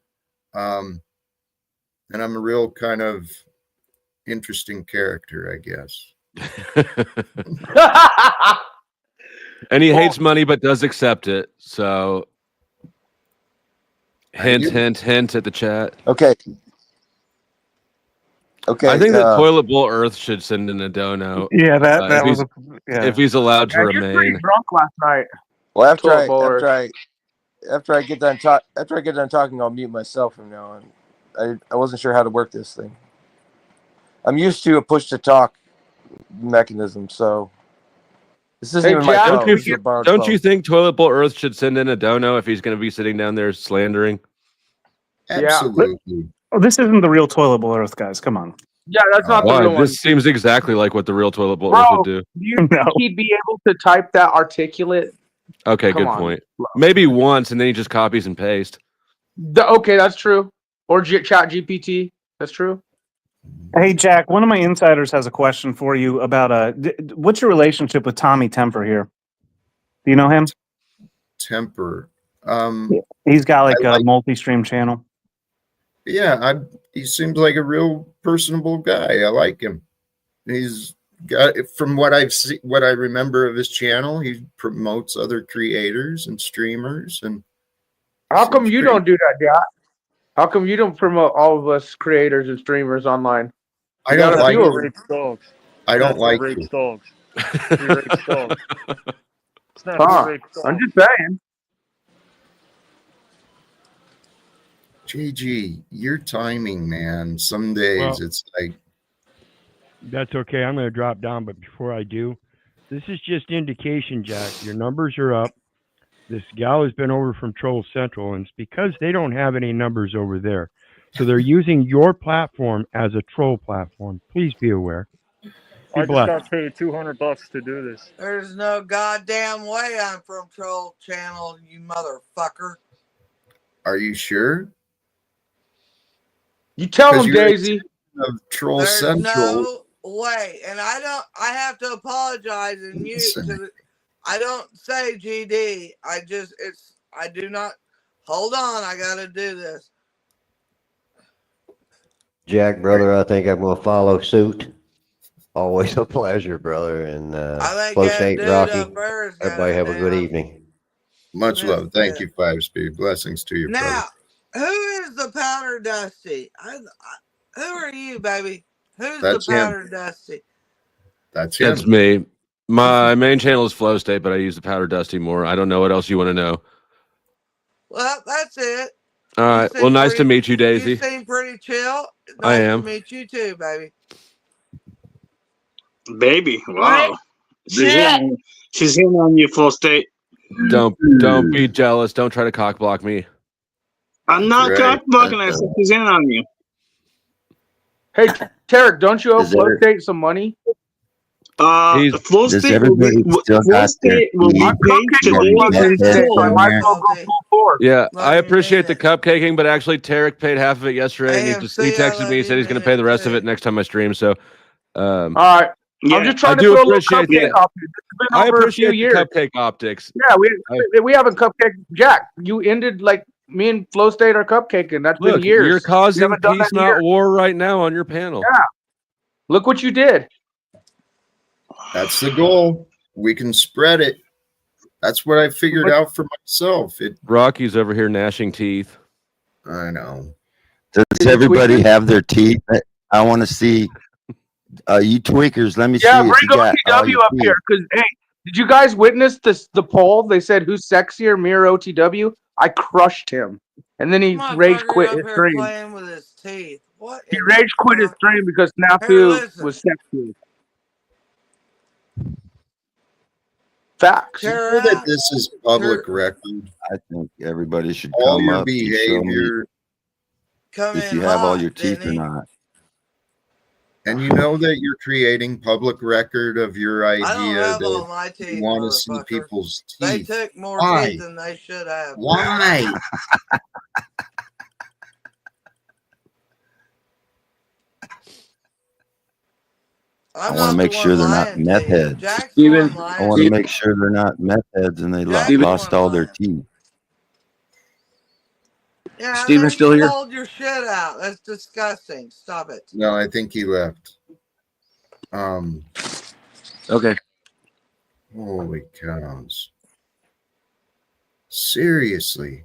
[SPEAKER 1] And I'm a real kind of interesting character, I guess.
[SPEAKER 11] And he hates money but does accept it. So hint, hint, hint at the chat.
[SPEAKER 14] Okay. Okay.
[SPEAKER 11] I think that Toilet Bowl Earth should send in a dono.
[SPEAKER 12] Yeah, that was
[SPEAKER 11] if he's allowed to
[SPEAKER 2] You're pretty
[SPEAKER 11] remain.
[SPEAKER 2] drunk last night.
[SPEAKER 14] Well, after I get done talking, I'll mute myself from now on. I wasn't sure how to work this thing. I'm used to a push to talk mechanism, so this isn't even my phone. This is a borrowed
[SPEAKER 11] Don't
[SPEAKER 14] phone.
[SPEAKER 11] you think Toilet Bowl Earth should send in a dono if he's going to be sitting down there slandering?
[SPEAKER 1] Absolutely.
[SPEAKER 12] Oh, this isn't the real Toilet Bowl Earth, guys. Come on.
[SPEAKER 2] Yeah, that's not the
[SPEAKER 11] Why?
[SPEAKER 2] real one.
[SPEAKER 11] This seems exactly like what the real Toilet Bowl Earth would do.
[SPEAKER 2] You think he'd be able to type that articulate?
[SPEAKER 11] Okay,
[SPEAKER 2] Come
[SPEAKER 11] good
[SPEAKER 2] on.
[SPEAKER 11] point. Maybe once, and then he just copies and pastes.
[SPEAKER 2] Okay, that's true. Or Chat GPT. That's true.
[SPEAKER 12] Hey, Jack, one of my insiders has a question for you about what's your relationship with Tommy Temper here? Do you know him?
[SPEAKER 1] Temper.
[SPEAKER 12] He's got like a multi-stream channel.
[SPEAKER 1] Yeah, he seems like a real personable guy. I like him. He's got, from what I've seen, what I remember of his channel, he promotes other creators and streamers. And
[SPEAKER 2] how come you don't do that, Jack? How come you don't promote all of us creators and streamers online?
[SPEAKER 1] I don't like
[SPEAKER 16] dogs.
[SPEAKER 1] I don't like
[SPEAKER 16] rapes
[SPEAKER 1] you.
[SPEAKER 16] dogs. He rapes dogs. It's not
[SPEAKER 2] Huh.
[SPEAKER 16] he rapes dogs.
[SPEAKER 2] I'm just saying.
[SPEAKER 1] JG, your timing, man. Some days it's like.
[SPEAKER 9] That's okay. I'm going to drop down, but before I do, this is just indication, Jack. Your numbers are up. This gal has been over from Troll Central, and it's because they don't have any numbers over there. So they're using your platform as a troll platform. Please be aware.
[SPEAKER 16] I just got paid $200 to do this.
[SPEAKER 5] There's no goddamn way I'm from Troll Channel, you motherfucker.
[SPEAKER 1] Are you sure?
[SPEAKER 2] You tell him, Daisy.
[SPEAKER 1] Of Troll
[SPEAKER 5] There's
[SPEAKER 1] Central.
[SPEAKER 5] no way, and I have to apologize and mute. I don't say GD. I do not. Hold on, I gotta do this.
[SPEAKER 6] Jack, brother, I think I'm going to follow suit. Always a pleasure, brother. And Flow State Rocky, everybody have a good evening.
[SPEAKER 1] Much love. Thank you, 5-Speed. Blessings to you,
[SPEAKER 5] Now, who is the Powder Dusty? Who are you, baby? Who's
[SPEAKER 1] That's
[SPEAKER 5] the Powder Dusty?
[SPEAKER 1] That's him.
[SPEAKER 11] That's me. My main channel is Flow State, but I use the Powder Dusty more. I don't know what else you want to know.
[SPEAKER 5] Well, that's it.
[SPEAKER 11] All right. Well, nice to meet you, Daisy.
[SPEAKER 5] You seem pretty chill.
[SPEAKER 11] I am.
[SPEAKER 5] Nice to meet you too, baby.
[SPEAKER 10] Baby, wow. She's in on you, Full State.
[SPEAKER 11] Don't be jealous. Don't try to cock block me.
[SPEAKER 10] I'm not cock blocking. I said she's in on you.
[SPEAKER 2] Hey, Tarek, don't you owe Flow State some money?
[SPEAKER 10] Flow State will be paid today.
[SPEAKER 11] Yeah, I appreciate the cupcaking, but actually Tarek paid half of it yesterday, and he texted me and said he's going to pay the rest of it next time I stream. So,
[SPEAKER 2] all right.
[SPEAKER 10] Yeah.
[SPEAKER 2] I'm just
[SPEAKER 11] I
[SPEAKER 2] trying to
[SPEAKER 11] do
[SPEAKER 2] throw a little
[SPEAKER 11] appreciate
[SPEAKER 2] cupcake
[SPEAKER 11] that.
[SPEAKER 2] optics. It's been
[SPEAKER 11] I
[SPEAKER 2] over a few
[SPEAKER 11] appreciate the
[SPEAKER 2] years.
[SPEAKER 11] cupcake optics.
[SPEAKER 2] Yeah, we haven't cupcake. Jack, you ended like me and Flo State are cupcaking. That's been
[SPEAKER 11] Look, you're
[SPEAKER 2] years. We
[SPEAKER 11] causing
[SPEAKER 2] haven't done that
[SPEAKER 11] peace,
[SPEAKER 2] in
[SPEAKER 11] not
[SPEAKER 2] years.
[SPEAKER 11] war, right now on your panel.
[SPEAKER 2] Yeah. Look what you did.
[SPEAKER 1] That's the goal. We can spread it. That's what I figured out for myself.
[SPEAKER 11] Rocky's over here gnashing teeth.
[SPEAKER 1] I know.
[SPEAKER 15] Does everybody have their teeth? I want to see. You tweakers, let me
[SPEAKER 2] Yeah,
[SPEAKER 15] see if you
[SPEAKER 2] bring
[SPEAKER 15] got all
[SPEAKER 2] OTW
[SPEAKER 15] your
[SPEAKER 2] up
[SPEAKER 15] teeth.
[SPEAKER 2] here. Because, hey, did you guys witness the poll? They said, who's sexier, me or OTW? I crushed him. And then he rage quit
[SPEAKER 5] up
[SPEAKER 2] his
[SPEAKER 5] here
[SPEAKER 2] stream.
[SPEAKER 5] playing with his teeth. What?
[SPEAKER 2] He rage quit his stream because
[SPEAKER 5] Here,
[SPEAKER 2] Snafu
[SPEAKER 5] listen.
[SPEAKER 2] was sexy. Facts.
[SPEAKER 1] You know that this is public record.
[SPEAKER 15] I think everybody should
[SPEAKER 1] All
[SPEAKER 15] come
[SPEAKER 1] your
[SPEAKER 15] up and show me
[SPEAKER 1] behavior.
[SPEAKER 15] if you have all your teeth or not.
[SPEAKER 1] And you know that you're creating public record of your
[SPEAKER 5] I don't
[SPEAKER 1] idea
[SPEAKER 5] have all
[SPEAKER 1] that
[SPEAKER 5] my teeth,
[SPEAKER 1] you want to see
[SPEAKER 5] motherfucker.
[SPEAKER 1] people's
[SPEAKER 5] They
[SPEAKER 1] teeth.
[SPEAKER 5] took more
[SPEAKER 1] Why?
[SPEAKER 5] teeth than they should have.
[SPEAKER 1] Why?
[SPEAKER 15] I want to make sure they're not meth heads.
[SPEAKER 14] Steven,
[SPEAKER 15] I want to make sure they're not meth heads and they lost all their teeth.
[SPEAKER 5] Yeah,
[SPEAKER 14] Steven's still here?
[SPEAKER 5] Hold your shit out. That's disgusting. Stop it.
[SPEAKER 1] No, I think he left.
[SPEAKER 14] Okay.
[SPEAKER 1] Holy cows. Seriously.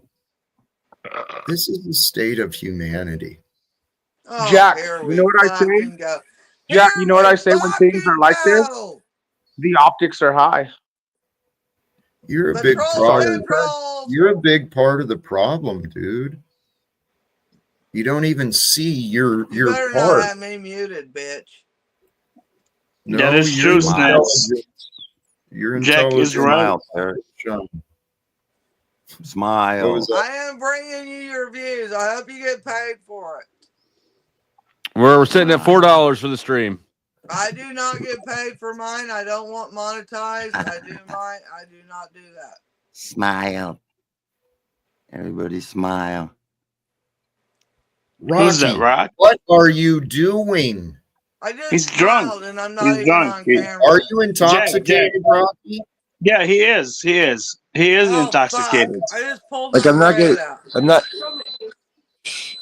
[SPEAKER 1] This is the state of humanity.
[SPEAKER 5] Oh,
[SPEAKER 2] Jack,
[SPEAKER 5] here
[SPEAKER 2] you
[SPEAKER 5] we
[SPEAKER 2] know what I say?
[SPEAKER 5] fucking go.
[SPEAKER 2] Jack, you know what I say when things are like this? The optics are high.
[SPEAKER 1] You're a big part. You're a big part of the problem, dude. You don't even see your
[SPEAKER 5] Better not
[SPEAKER 1] part.
[SPEAKER 5] have me muted, bitch.
[SPEAKER 1] No,
[SPEAKER 10] That is
[SPEAKER 1] you're
[SPEAKER 10] true, Snaps.
[SPEAKER 1] intelligent. You're
[SPEAKER 10] Jack is right.
[SPEAKER 15] Smile.
[SPEAKER 5] I am bringing you your views. I hope you get paid for it.
[SPEAKER 11] We're sitting at $4 for the stream.
[SPEAKER 5] I do not get paid for mine. I don't want monetized. I do not do that.
[SPEAKER 15] Smile. Everybody smile.
[SPEAKER 1] Rocky,
[SPEAKER 10] Who's that, Rock?
[SPEAKER 1] what are you doing?
[SPEAKER 5] I just
[SPEAKER 10] He's drunk.
[SPEAKER 5] smiled and I'm not
[SPEAKER 10] He's
[SPEAKER 5] even
[SPEAKER 10] drunk.
[SPEAKER 5] on camera.
[SPEAKER 1] Are you intoxicated, Rocky?
[SPEAKER 10] Yeah, he is. He is. He is intoxicated.
[SPEAKER 5] I just pulled
[SPEAKER 14] Like
[SPEAKER 5] my
[SPEAKER 14] I'm not
[SPEAKER 5] thread
[SPEAKER 14] getting.
[SPEAKER 5] out.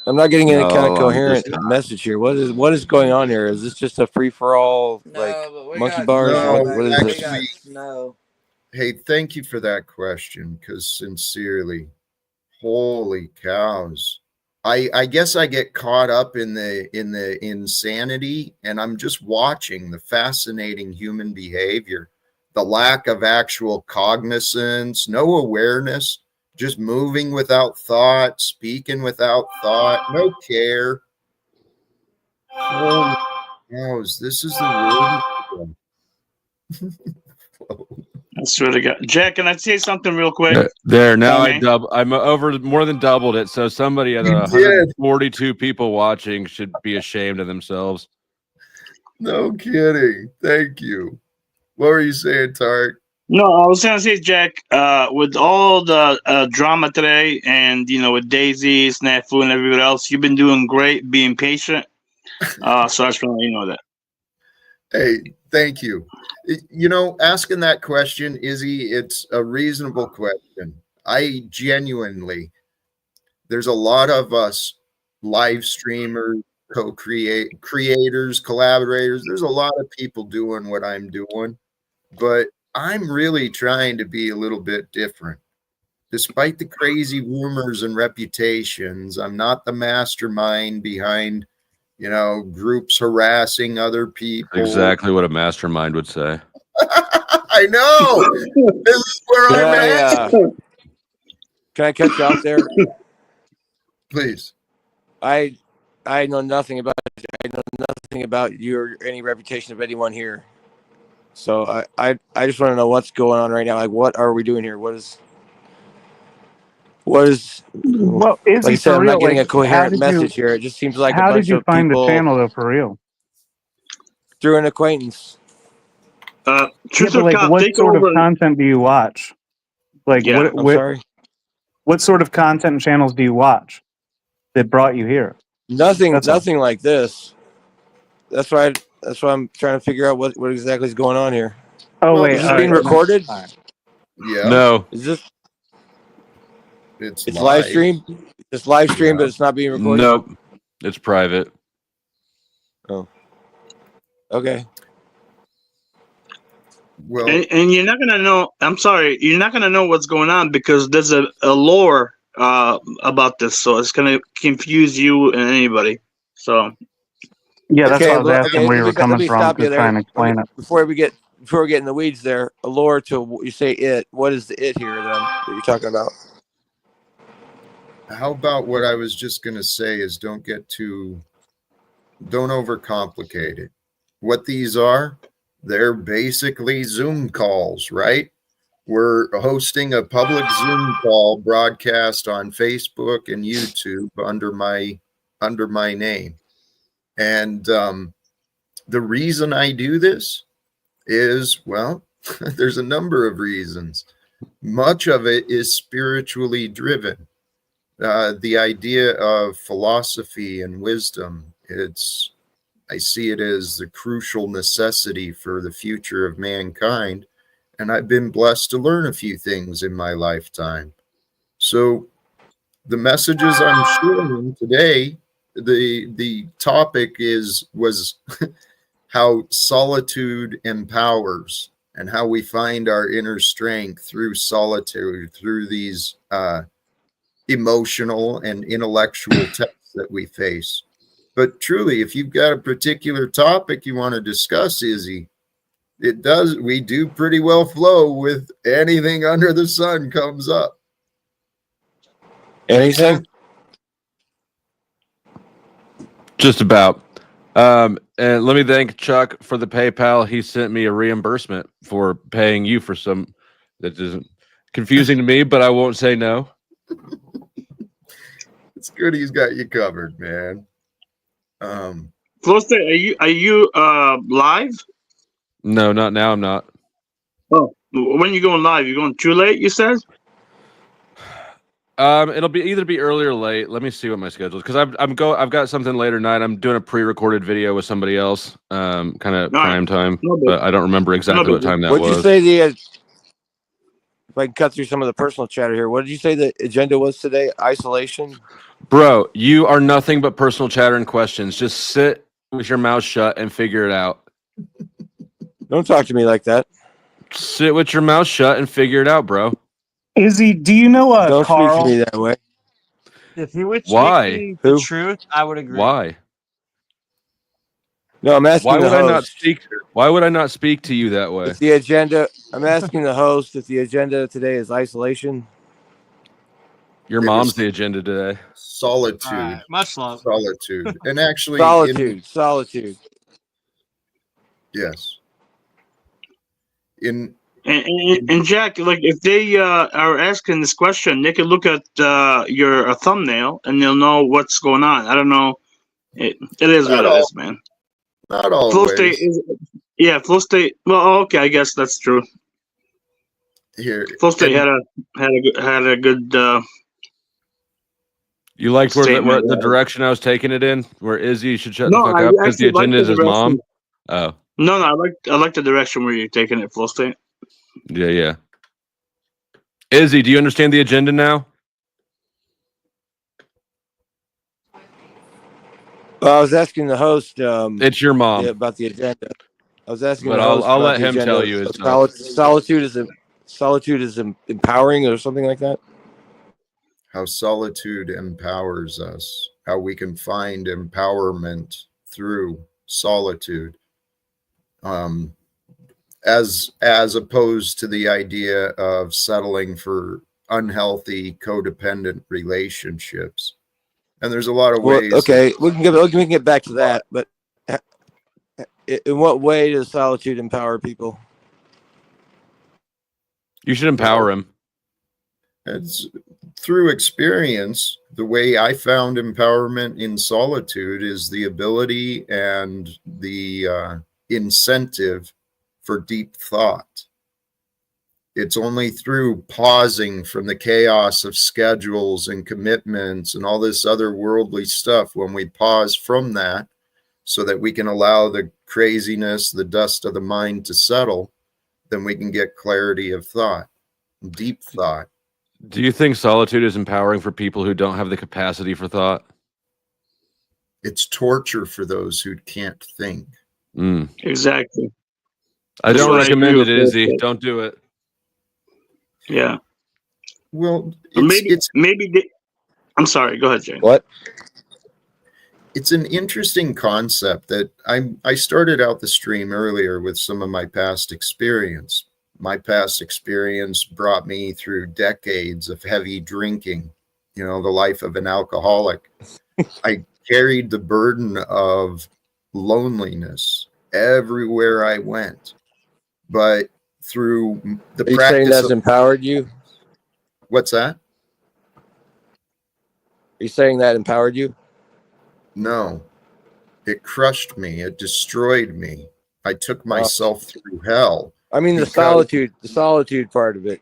[SPEAKER 14] I'm not getting any kind of
[SPEAKER 15] No,
[SPEAKER 14] coherent message here. What is going on here? Is this just a free for all like monkey bars?
[SPEAKER 1] No,
[SPEAKER 14] What is this?
[SPEAKER 1] actually,
[SPEAKER 5] No.
[SPEAKER 1] Hey, thank you for that question, because sincerely, holy cows. I guess I get caught up in the insanity, and I'm just watching the fascinating human behavior, the lack of actual cognizance, no awareness, just moving without thought, speaking without thought, no care. Holy cows, this is the world.
[SPEAKER 10] I swear to God. Jack, can I say something real quick?
[SPEAKER 11] There, now
[SPEAKER 10] Okay.
[SPEAKER 11] I'm over more than doubled it. So somebody at
[SPEAKER 1] You
[SPEAKER 11] 142 people watching should be ashamed of themselves.
[SPEAKER 1] No kidding. Thank you. What were you saying, Tark?
[SPEAKER 10] No, I was gonna say, Jack, with all the drama today, and with Daisy, Snafu, and everybody else, you've been doing great, being patient. So I just want to let you know that.
[SPEAKER 1] Hey, thank you. Asking that question, Izzy, it's a reasonable question. I genuinely, there's a lot of us live streamers, creators, collaborators. There's a lot of people doing what I'm doing, but I'm really trying to be a little bit different. Despite the crazy rumors and reputations, I'm not the mastermind behind groups harassing other people.
[SPEAKER 11] Exactly what a mastermind would say.
[SPEAKER 1] I know. This is where I'm at.
[SPEAKER 14] Can I catch you out there?
[SPEAKER 1] Please.
[SPEAKER 14] I know nothing about you or any reputation of anyone here. So I just want to know what's going on right now. Like, what are we doing here? What is
[SPEAKER 12] Well, is
[SPEAKER 14] like I
[SPEAKER 12] he
[SPEAKER 14] said,
[SPEAKER 12] for
[SPEAKER 14] I'm
[SPEAKER 12] real?
[SPEAKER 14] not getting
[SPEAKER 12] Like,
[SPEAKER 14] a coherent message here. It just seems like a
[SPEAKER 12] how
[SPEAKER 14] bunch
[SPEAKER 12] did you
[SPEAKER 14] of
[SPEAKER 12] find
[SPEAKER 14] people
[SPEAKER 12] the channel though? For real?
[SPEAKER 14] through an acquaintance.
[SPEAKER 12] Yeah, but like, what sort of content do you watch? Like,
[SPEAKER 14] Yeah, I'm sorry.
[SPEAKER 12] What sort of content and channels do you watch that brought you here?
[SPEAKER 14] Nothing
[SPEAKER 12] That's all.
[SPEAKER 14] like this. That's why That's why I'm trying to figure out what exactly is going on here.
[SPEAKER 12] Oh
[SPEAKER 1] Well,
[SPEAKER 12] wait,
[SPEAKER 14] Is this
[SPEAKER 12] all
[SPEAKER 14] being
[SPEAKER 12] right.
[SPEAKER 14] recorded?
[SPEAKER 1] Yeah,
[SPEAKER 11] No,
[SPEAKER 14] Is this
[SPEAKER 1] it's
[SPEAKER 14] it's live
[SPEAKER 1] live.
[SPEAKER 14] stream? It's live stream,
[SPEAKER 1] Yeah.
[SPEAKER 14] but it's not being recorded.
[SPEAKER 11] nope. It's private.
[SPEAKER 14] Oh, okay.
[SPEAKER 1] Well,
[SPEAKER 10] And you're not gonna know. I'm sorry, you're not gonna know what's going on because there's a lore about this, so it's gonna confuse you and anybody. So
[SPEAKER 12] Yeah, that's why I was
[SPEAKER 14] Okay.
[SPEAKER 12] asking where you were
[SPEAKER 14] Let
[SPEAKER 12] coming
[SPEAKER 14] me
[SPEAKER 12] from
[SPEAKER 14] stop
[SPEAKER 12] to
[SPEAKER 14] you
[SPEAKER 12] try
[SPEAKER 14] there.
[SPEAKER 12] and explain it.
[SPEAKER 14] Before we get in the weeds there. Allure to you say it. What is the it here then that you're talking about?
[SPEAKER 1] how about what I was just going to say is don't overcomplicate it. What these are, they're basically Zoom calls, right? We're hosting a public Zoom call broadcast on Facebook and YouTube under my name. And the reason I do this is, well, there's a number of reasons. Much of it is spiritually driven. The idea of philosophy and wisdom, I see it as the crucial necessity for the future of mankind. And I've been blessed to learn a few things in my lifetime. So the messages I'm sharing today, the topic was how solitude empowers and how we find our inner strength through solitude, through these emotional and intellectual tests that we face. But truly, if you've got a particular topic you want to discuss, Izzy, we do pretty well flow with anything under the sun comes up.
[SPEAKER 14] Anything?
[SPEAKER 11] Just about. And let me thank Chuck for the PayPal. He sent me a reimbursement for paying you for some that isn't confusing to me, but I won't say no.
[SPEAKER 1] It's good he's got you covered, man.
[SPEAKER 10] Flow State, are you live?
[SPEAKER 11] No, not now. I'm not.
[SPEAKER 10] Oh, when you going live? You going too late? You said.
[SPEAKER 11] It'll be either be early or late. Let me see what my schedule is because I've got something later tonight. I'm doing a pre-recorded video with somebody else, kind of prime time, but I don't remember exactly what time that was.
[SPEAKER 14] What did you say if I can cut through some of the personal chatter here, what did you say the agenda was today? Isolation?
[SPEAKER 11] Bro, you are nothing but personal chatter and questions. Just sit with your mouth shut and figure it out.
[SPEAKER 14] Don't talk to me like that.
[SPEAKER 11] Sit with your mouth shut and figure it out, bro.
[SPEAKER 12] Izzy, do you know
[SPEAKER 14] Don't
[SPEAKER 12] Carl?
[SPEAKER 14] speak to me that way.
[SPEAKER 17] If you would
[SPEAKER 11] Why?
[SPEAKER 17] speak the truth, I would agree.
[SPEAKER 11] Why?
[SPEAKER 14] No, I'm asking
[SPEAKER 11] Why would
[SPEAKER 14] the
[SPEAKER 11] I
[SPEAKER 14] host.
[SPEAKER 11] not speak? Why would I not speak to you that way?
[SPEAKER 14] If the agenda, I'm asking the host if the agenda today is isolation.
[SPEAKER 11] Your mom's the agenda today.
[SPEAKER 1] Solitude.
[SPEAKER 17] Much love.
[SPEAKER 1] Solitude. And actually,
[SPEAKER 14] Solitude.
[SPEAKER 1] Yes.
[SPEAKER 10] And Jack, like if they are asking this question, they could look at your thumbnail and they'll know what's going on. I don't know. It is what it is, man.
[SPEAKER 1] Not always.
[SPEAKER 10] Flow State is, Flow State. Well, okay, I guess that's true.
[SPEAKER 1] Here,
[SPEAKER 10] Flow State had a good.
[SPEAKER 11] You liked where
[SPEAKER 10] statement,
[SPEAKER 11] the direction I was taking it in, where Izzy should shut
[SPEAKER 10] No,
[SPEAKER 11] the fuck
[SPEAKER 10] I
[SPEAKER 11] up because the
[SPEAKER 10] actually like
[SPEAKER 11] agenda
[SPEAKER 10] the
[SPEAKER 11] is his mom.
[SPEAKER 10] direction.
[SPEAKER 11] Oh,
[SPEAKER 10] No, I like the direction where you're taking it, Flow State.
[SPEAKER 11] yeah. Izzy, do you understand the agenda now?
[SPEAKER 14] Well, I was asking the host.
[SPEAKER 11] It's your mom.
[SPEAKER 14] About the agenda. I was asking
[SPEAKER 11] But
[SPEAKER 14] the host
[SPEAKER 11] I'll
[SPEAKER 14] about
[SPEAKER 11] let
[SPEAKER 14] the
[SPEAKER 11] him
[SPEAKER 14] agenda
[SPEAKER 11] tell you
[SPEAKER 14] of
[SPEAKER 11] his stuff.
[SPEAKER 14] solitude is empowering or something like that.
[SPEAKER 1] How solitude empowers us, how we can find empowerment through solitude, as opposed to the idea of settling for unhealthy codependent relationships. And there's a lot of ways.
[SPEAKER 14] Okay, we can get back to that, but in what way does solitude empower people?
[SPEAKER 11] You should empower him.
[SPEAKER 1] It's through experience. The way I found empowerment in solitude is the ability and the incentive for deep thought. It's only through pausing from the chaos of schedules and commitments and all this other worldly stuff, when we pause from that so that we can allow the craziness, the dust of the mind to settle, then we can get clarity of thought, deep thought.
[SPEAKER 11] Do you think solitude is empowering for people who don't have the capacity for thought?
[SPEAKER 1] It's torture for those who can't think.
[SPEAKER 10] Exactly.
[SPEAKER 11] I
[SPEAKER 10] That's
[SPEAKER 11] don't
[SPEAKER 10] what I agree
[SPEAKER 11] recommend it,
[SPEAKER 10] with
[SPEAKER 11] Izzy.
[SPEAKER 10] both.
[SPEAKER 11] Don't do it.
[SPEAKER 10] Yeah.
[SPEAKER 1] Well,
[SPEAKER 10] I'm sorry. Go ahead, Jay.
[SPEAKER 14] What?
[SPEAKER 1] It's an interesting concept that I started out the stream earlier with some of my past experience. My past experience brought me through decades of heavy drinking, the life of an alcoholic. I carried the burden of loneliness everywhere I went. But through the
[SPEAKER 14] Are you saying
[SPEAKER 1] practice
[SPEAKER 14] that's
[SPEAKER 1] of
[SPEAKER 14] empowered you?
[SPEAKER 1] what's that?
[SPEAKER 14] Are you saying that empowered you?
[SPEAKER 1] No, it crushed me. It destroyed me. I took myself through hell.
[SPEAKER 14] I mean, the solitude part of it.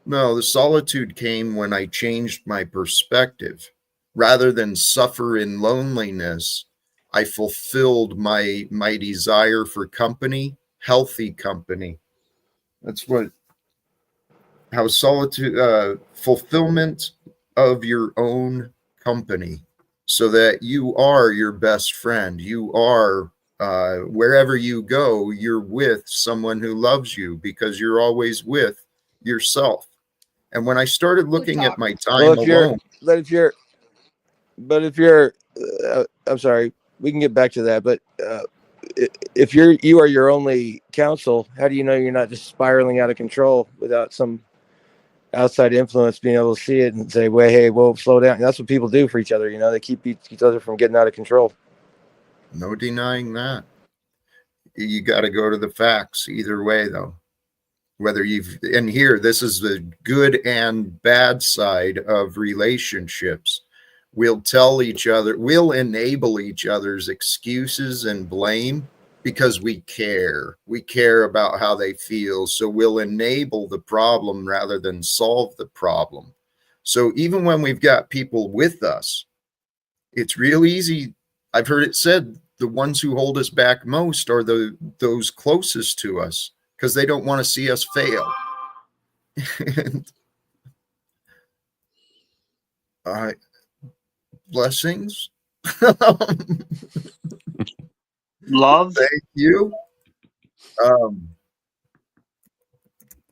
[SPEAKER 1] No, the solitude came when I changed my perspective. Rather than suffer in loneliness, I fulfilled my desire for company, healthy company. That's how solitude, fulfillment of your own company, so that you are your best friend. You are, wherever you go, you're with someone who loves you because you're always with yourself. And when I started looking at my time alone,
[SPEAKER 14] if you're, I'm sorry, we can get back to that. But if you are your only counsel, how do you know you're not just spiraling out of control without some outside influence being able to see it and say, "Wait, hey, whoa, slow down"? And that's what people do for each other. They keep each other from getting out of control.
[SPEAKER 1] no denying that. You got to go to the facts either way, though. Whether and here, this is the good and bad side of relationships. We'll tell each other, we'll enable each other's excuses and blame because we care. We care about how they feel. So we'll enable the problem rather than solve the problem. So even when we've got people with us, it's real easy. I've heard it said the ones who hold us back most are those closest to us, because they don't want to see us fail. Blessings.
[SPEAKER 10] Love.
[SPEAKER 1] Thank you.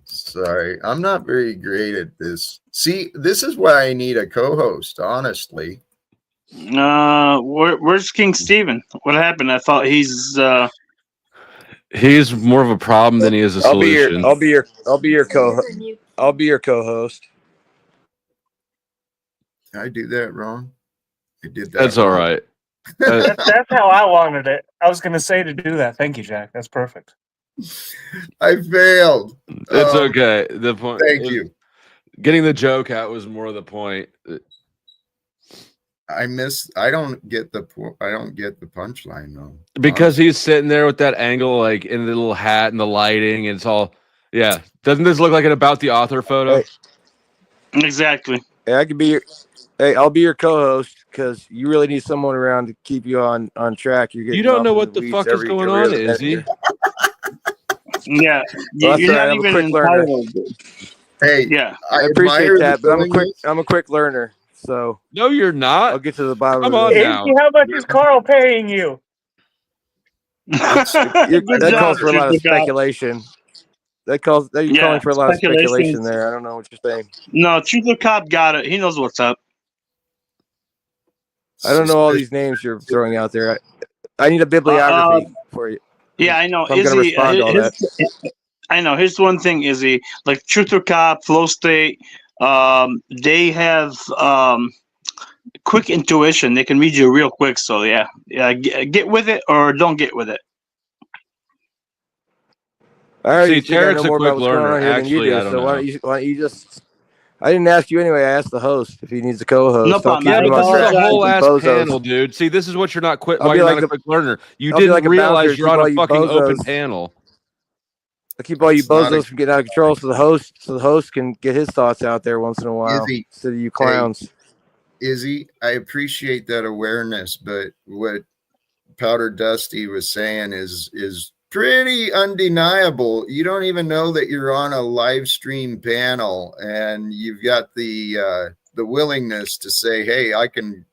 [SPEAKER 1] Sorry, I'm not very great at this. See, this is why I need a co-host, honestly.
[SPEAKER 10] Where's King Stephen? What happened? I thought he's
[SPEAKER 11] more of a problem than he is a solution.
[SPEAKER 14] I'll be your co-host.
[SPEAKER 1] Did I do that wrong? I did that.
[SPEAKER 11] That's all right.
[SPEAKER 12] That's how I wanted it. I was going to say to do that. Thank you, Jack. That's perfect.
[SPEAKER 1] I failed.
[SPEAKER 11] It's okay. The point.
[SPEAKER 1] Thank you.
[SPEAKER 11] Getting the joke out was more the point.
[SPEAKER 1] I don't get the punchline though.
[SPEAKER 11] Because he's sitting there with that angle, like in the little hat and the lighting, and it's all, yeah. Doesn't this look like an about the author photo?
[SPEAKER 14] Hey.
[SPEAKER 10] Exactly.
[SPEAKER 14] Hey, I'll be your co-host because you really need someone around to keep you on track.
[SPEAKER 11] You don't know what the fuck is going on, Izzy.
[SPEAKER 10] Yeah,
[SPEAKER 14] well,
[SPEAKER 10] you're
[SPEAKER 14] right.
[SPEAKER 10] not even entitled.
[SPEAKER 1] Hey,
[SPEAKER 10] yeah,
[SPEAKER 14] I appreciate that, but I'm a quick learner. So
[SPEAKER 11] no, you're not.
[SPEAKER 14] I'll get to the bottom
[SPEAKER 11] Come
[SPEAKER 14] of
[SPEAKER 11] on
[SPEAKER 14] it.
[SPEAKER 11] now.
[SPEAKER 12] How much is Carl paying you?
[SPEAKER 14] That calls for a lot of speculation. You're calling for a lot of speculation there. I don't know what you're saying.
[SPEAKER 10] No, Truth or Cop got it. He knows what's up.
[SPEAKER 14] I don't know all these names you're throwing out there. I need a bibliography for you.
[SPEAKER 10] Yeah, I know.
[SPEAKER 14] I'm going to respond to all that.
[SPEAKER 10] I know. Here's one thing, Izzy. Like Truth or Cop, Flow State, they have quick intuition. They can read you real quick. So yeah, get with it or don't get with it.
[SPEAKER 14] All right,
[SPEAKER 11] see, Tarek's a quick learner. Actually, I don't know.
[SPEAKER 14] Why don't you just? I didn't ask you anyway. I asked the host if he needs a co-host.
[SPEAKER 10] No problem.
[SPEAKER 11] Yeah, but this is a whole ass panel, dude. See, this is what you're not quick. Why you're not a quick learner? You didn't realize you're on a fucking open panel.
[SPEAKER 14] I keep all you bozos from getting out of control, so the host can get his thoughts out there once in a while. Instead of you clowns.
[SPEAKER 1] Izzy, I appreciate that awareness, but what Powder Dusty was saying is pretty undeniable. You don't even know that you're on a live stream panel, and you've got the willingness to say, "Hey, I can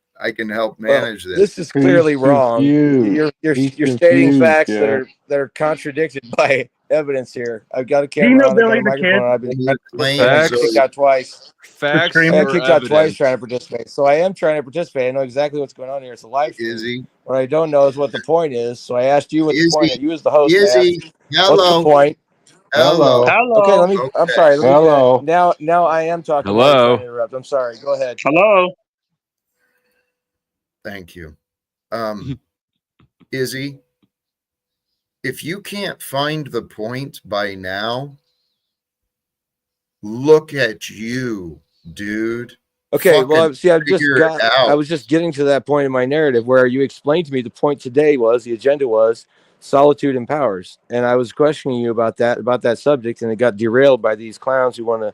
[SPEAKER 1] help manage this."
[SPEAKER 14] This is clearly wrong. You're stating facts that are contradicted by evidence here. I've got a
[SPEAKER 12] Do you
[SPEAKER 14] camera
[SPEAKER 12] know
[SPEAKER 14] on, I've got
[SPEAKER 12] Billy
[SPEAKER 14] a
[SPEAKER 12] the
[SPEAKER 14] microphone
[SPEAKER 12] Kid?
[SPEAKER 14] on, I've been trying to participate. I got kicked out twice.
[SPEAKER 11] Facts
[SPEAKER 14] I got
[SPEAKER 11] or
[SPEAKER 14] kicked out twice
[SPEAKER 11] evidence?
[SPEAKER 14] trying to participate. So I am trying to participate. I know exactly what's going on here. It's a live stream.
[SPEAKER 1] Izzy,
[SPEAKER 14] What I don't know is what the point is. So I asked you what the point is. You as the host, I
[SPEAKER 1] Izzy,
[SPEAKER 14] asked, what's the
[SPEAKER 1] hello,
[SPEAKER 14] point?
[SPEAKER 1] hello.
[SPEAKER 14] Okay, let me. I'm
[SPEAKER 1] Okay.
[SPEAKER 14] sorry. Let me do that. Now I am talking while you're trying to interrupt. I'm sorry. Go ahead.
[SPEAKER 10] Hello.
[SPEAKER 1] Thank you. Izzy, if you can't find the point by now, look at you, dude.
[SPEAKER 14] Okay, well,
[SPEAKER 1] Fucking
[SPEAKER 14] see, I've just
[SPEAKER 1] figure it out.
[SPEAKER 14] I was just getting to that point in my narrative where you explained to me the point today was the agenda was solitude empowers, and I was questioning you about that subject, and it got derailed by these clowns who want to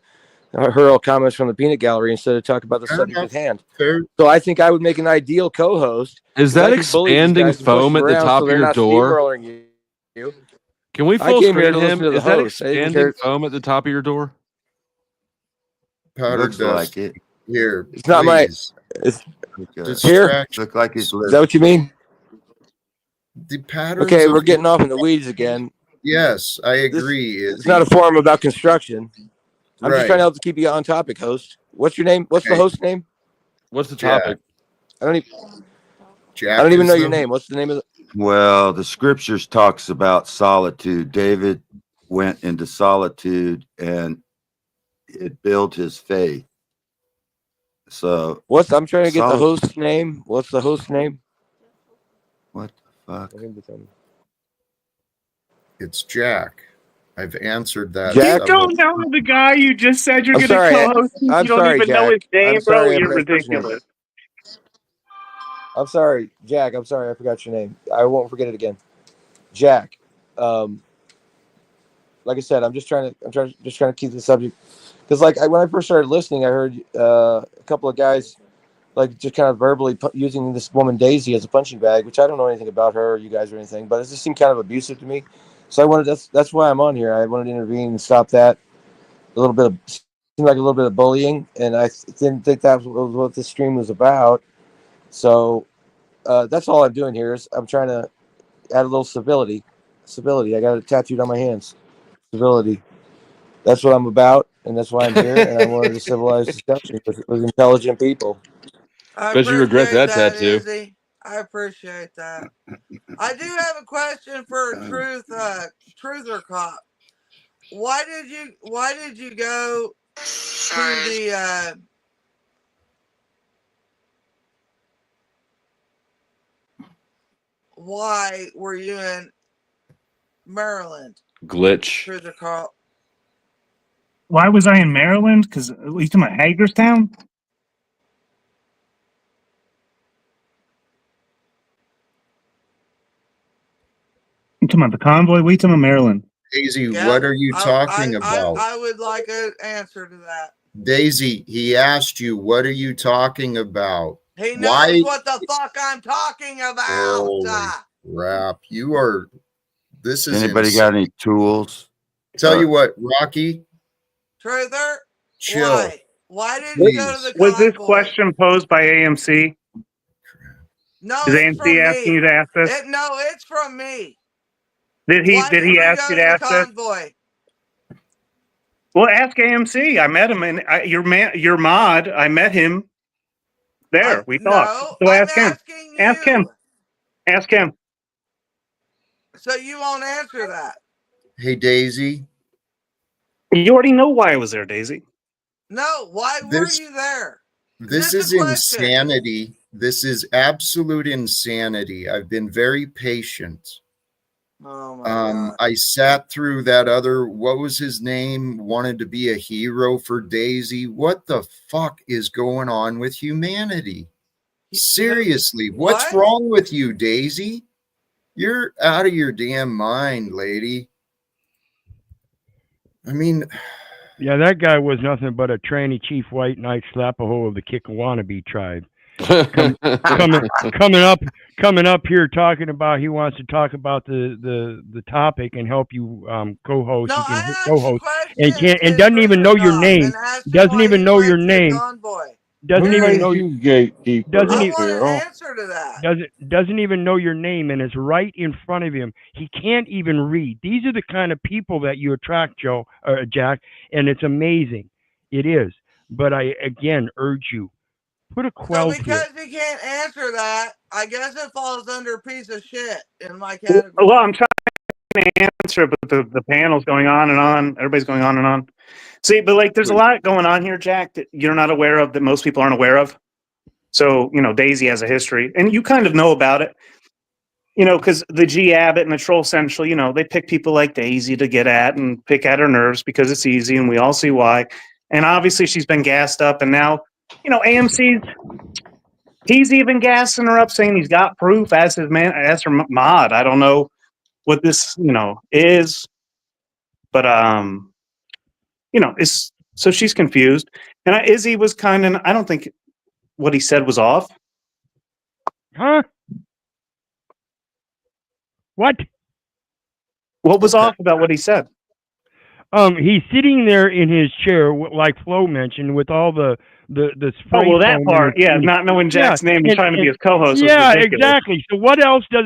[SPEAKER 14] hurl comments from the peanut gallery instead of talk about the subject at hand. So I think I would make an ideal co-host.
[SPEAKER 11] Is that expanding foam at the top of your door?
[SPEAKER 14] You.
[SPEAKER 11] Can we
[SPEAKER 14] I
[SPEAKER 11] full
[SPEAKER 14] came here
[SPEAKER 11] screen
[SPEAKER 14] to
[SPEAKER 11] him?
[SPEAKER 14] listen to the
[SPEAKER 11] Is that
[SPEAKER 14] host. I didn't
[SPEAKER 11] expanding
[SPEAKER 14] care.
[SPEAKER 11] foam at the top of your door?
[SPEAKER 1] Powder
[SPEAKER 15] Looks
[SPEAKER 1] dust.
[SPEAKER 15] like it.
[SPEAKER 1] Here,
[SPEAKER 14] It's not my.
[SPEAKER 1] please.
[SPEAKER 14] It's
[SPEAKER 1] Distraction.
[SPEAKER 14] here.
[SPEAKER 15] Look like it's
[SPEAKER 14] Is that what you mean?
[SPEAKER 1] The patterns.
[SPEAKER 14] Okay, we're getting off in the weeds again.
[SPEAKER 1] Yes, I agree.
[SPEAKER 14] It's not a forum about construction. I'm just
[SPEAKER 1] Right.
[SPEAKER 14] trying to help to keep you on topic, host. What's your name? What's the host name?
[SPEAKER 11] What's the
[SPEAKER 1] Jack.
[SPEAKER 11] topic?
[SPEAKER 14] I don't even.
[SPEAKER 1] Jack
[SPEAKER 14] I don't even
[SPEAKER 1] is
[SPEAKER 14] know
[SPEAKER 1] the-
[SPEAKER 14] your name. What's the name of the?
[SPEAKER 15] Well, the scriptures talks about solitude. David went into solitude and it built his faith. So
[SPEAKER 14] I'm trying to get the host's name. What's the host's name?
[SPEAKER 15] What the fuck?
[SPEAKER 1] It's Jack. I've answered that.
[SPEAKER 14] Jack?
[SPEAKER 12] You don't know the guy you just said you're
[SPEAKER 14] I'm
[SPEAKER 12] going to
[SPEAKER 14] sorry.
[SPEAKER 12] co-host. You
[SPEAKER 14] I'm
[SPEAKER 12] don't
[SPEAKER 14] sorry,
[SPEAKER 12] even know his
[SPEAKER 14] Jack.
[SPEAKER 12] name,
[SPEAKER 14] I'm sorry,
[SPEAKER 12] bro.
[SPEAKER 14] I
[SPEAKER 12] You're
[SPEAKER 14] forgot your name.
[SPEAKER 12] ridiculous.
[SPEAKER 14] I'm sorry, Jack. I'm sorry, I forgot your name. I won't forget it again. Jack. Like I said, I'm just trying to keep the subject because, when I first started listening, I heard a couple of guys just kind of verbally using this woman Daisy as a punching bag, which I don't know anything about her or you guys or anything, but it just seemed kind of abusive to me. So that's why I'm on here. I wanted to intervene and stop that. Seemed like a little bit of bullying, and I didn't think that was what this stream was about. So that's all I'm doing here is I'm trying to add a little civility. I got it tattooed on my hands. Civility. That's what I'm about, and that's why I'm here. And I wanted a civilized discussion with intelligent people.
[SPEAKER 5] I
[SPEAKER 11] Bet you regret
[SPEAKER 5] appreciate
[SPEAKER 11] that
[SPEAKER 5] that,
[SPEAKER 11] tattoo.
[SPEAKER 5] Izzy. I appreciate that. I do have a question for Truther Cop. Why did you go to the why were you in Maryland?
[SPEAKER 11] Glitch.
[SPEAKER 5] Truther Cop.
[SPEAKER 12] Why was I in Maryland? Because you talking about Hagerstown? You talking about the convoy? We talking about Maryland?
[SPEAKER 1] Daisy, what are you talking about?
[SPEAKER 5] I would like an answer to that.
[SPEAKER 1] Daisy, he asked you, what are you talking about?
[SPEAKER 5] He knows what the fuck I'm talking about.
[SPEAKER 1] Holy crap. This is
[SPEAKER 15] Anybody
[SPEAKER 1] insane.
[SPEAKER 15] got any tools?
[SPEAKER 1] Tell you what, Rocky.
[SPEAKER 5] Truther,
[SPEAKER 1] Chill.
[SPEAKER 5] Why did you go to the
[SPEAKER 12] Was this
[SPEAKER 5] convoy?
[SPEAKER 12] question posed by AMC?
[SPEAKER 5] No,
[SPEAKER 12] Is
[SPEAKER 5] it's from
[SPEAKER 12] AMC asking
[SPEAKER 5] me.
[SPEAKER 12] you to ask this?
[SPEAKER 5] No, it's from me.
[SPEAKER 12] Did he
[SPEAKER 5] Why did you
[SPEAKER 12] ask
[SPEAKER 5] go
[SPEAKER 12] you
[SPEAKER 5] to
[SPEAKER 12] to
[SPEAKER 5] the
[SPEAKER 12] ask this?
[SPEAKER 5] convoy?
[SPEAKER 12] Well, ask AMC. I met him, and your mod. I met him there. We talked. So ask him. Ask him. Ask him.
[SPEAKER 5] So you won't answer that.
[SPEAKER 1] Hey, Daisy.
[SPEAKER 12] You already know why I was there, Daisy.
[SPEAKER 5] No, why were you there?
[SPEAKER 1] This is insanity. This is absolute insanity. I've been very patient.
[SPEAKER 5] Oh my God.
[SPEAKER 1] I sat through that other, what was his name? Wanted to be a hero for Daisy. What the fuck is going on with humanity? Seriously, what's wrong with you, Daisy? You're out of your damn mind, lady. I mean,
[SPEAKER 9] yeah, that guy was nothing but a tranny chief white knight slap-a-hole of the Kick wannabe tribe. coming up here talking about he wants to talk about the topic and help you co-host.
[SPEAKER 5] No,
[SPEAKER 9] He can
[SPEAKER 5] I asked the
[SPEAKER 9] co-host and
[SPEAKER 5] question
[SPEAKER 9] can't
[SPEAKER 5] if
[SPEAKER 9] and
[SPEAKER 5] his
[SPEAKER 9] doesn't even
[SPEAKER 5] ring
[SPEAKER 9] know
[SPEAKER 5] was
[SPEAKER 9] your
[SPEAKER 5] off
[SPEAKER 9] name.
[SPEAKER 5] and asked him
[SPEAKER 9] Doesn't
[SPEAKER 5] why
[SPEAKER 9] even
[SPEAKER 5] he
[SPEAKER 9] know your
[SPEAKER 5] went to the
[SPEAKER 9] name.
[SPEAKER 5] convoy.
[SPEAKER 9] Doesn't
[SPEAKER 18] Who
[SPEAKER 9] even
[SPEAKER 18] made
[SPEAKER 9] know
[SPEAKER 18] you gatekeeper,
[SPEAKER 9] doesn't
[SPEAKER 5] I want an
[SPEAKER 18] Daryl?
[SPEAKER 5] answer to that.
[SPEAKER 9] doesn't even know your name and is right in front of him. He can't even read. These are the kind of people that you attract, Jack, and it's amazing. It is. But I again urge you, put a
[SPEAKER 5] So
[SPEAKER 9] quell to it.
[SPEAKER 5] because he can't answer that, I guess it falls under piece of shit in my category.
[SPEAKER 12] Well, I'm trying to answer it, but the panel's going on and on. Everybody's going on and on. See, but like, there's a lot going on here, Jack, that you're not aware of, that most people aren't aware of. So, Daisy has a history, and you kind of know about it. Because the G Abbott and the Troll Central, they pick people like Daisy to get at and pick at her nerves because it's easy, and we all see why. And obviously, she's been gassed up, and now, he's even gassing her up, saying he's got proof as her mod. I don't know what this, is, but it's so she's confused, and Izzy was kind of. I don't think what he said was off.
[SPEAKER 9] Huh? What?
[SPEAKER 12] What was off about what he said?
[SPEAKER 9] He's sitting there in his chair, like Flo mentioned, with all the spray
[SPEAKER 12] Oh, well, that
[SPEAKER 9] foam
[SPEAKER 12] part, not knowing Jack's name and trying to be his co-host was
[SPEAKER 9] yeah,
[SPEAKER 12] ridiculous.
[SPEAKER 9] exactly. So what else does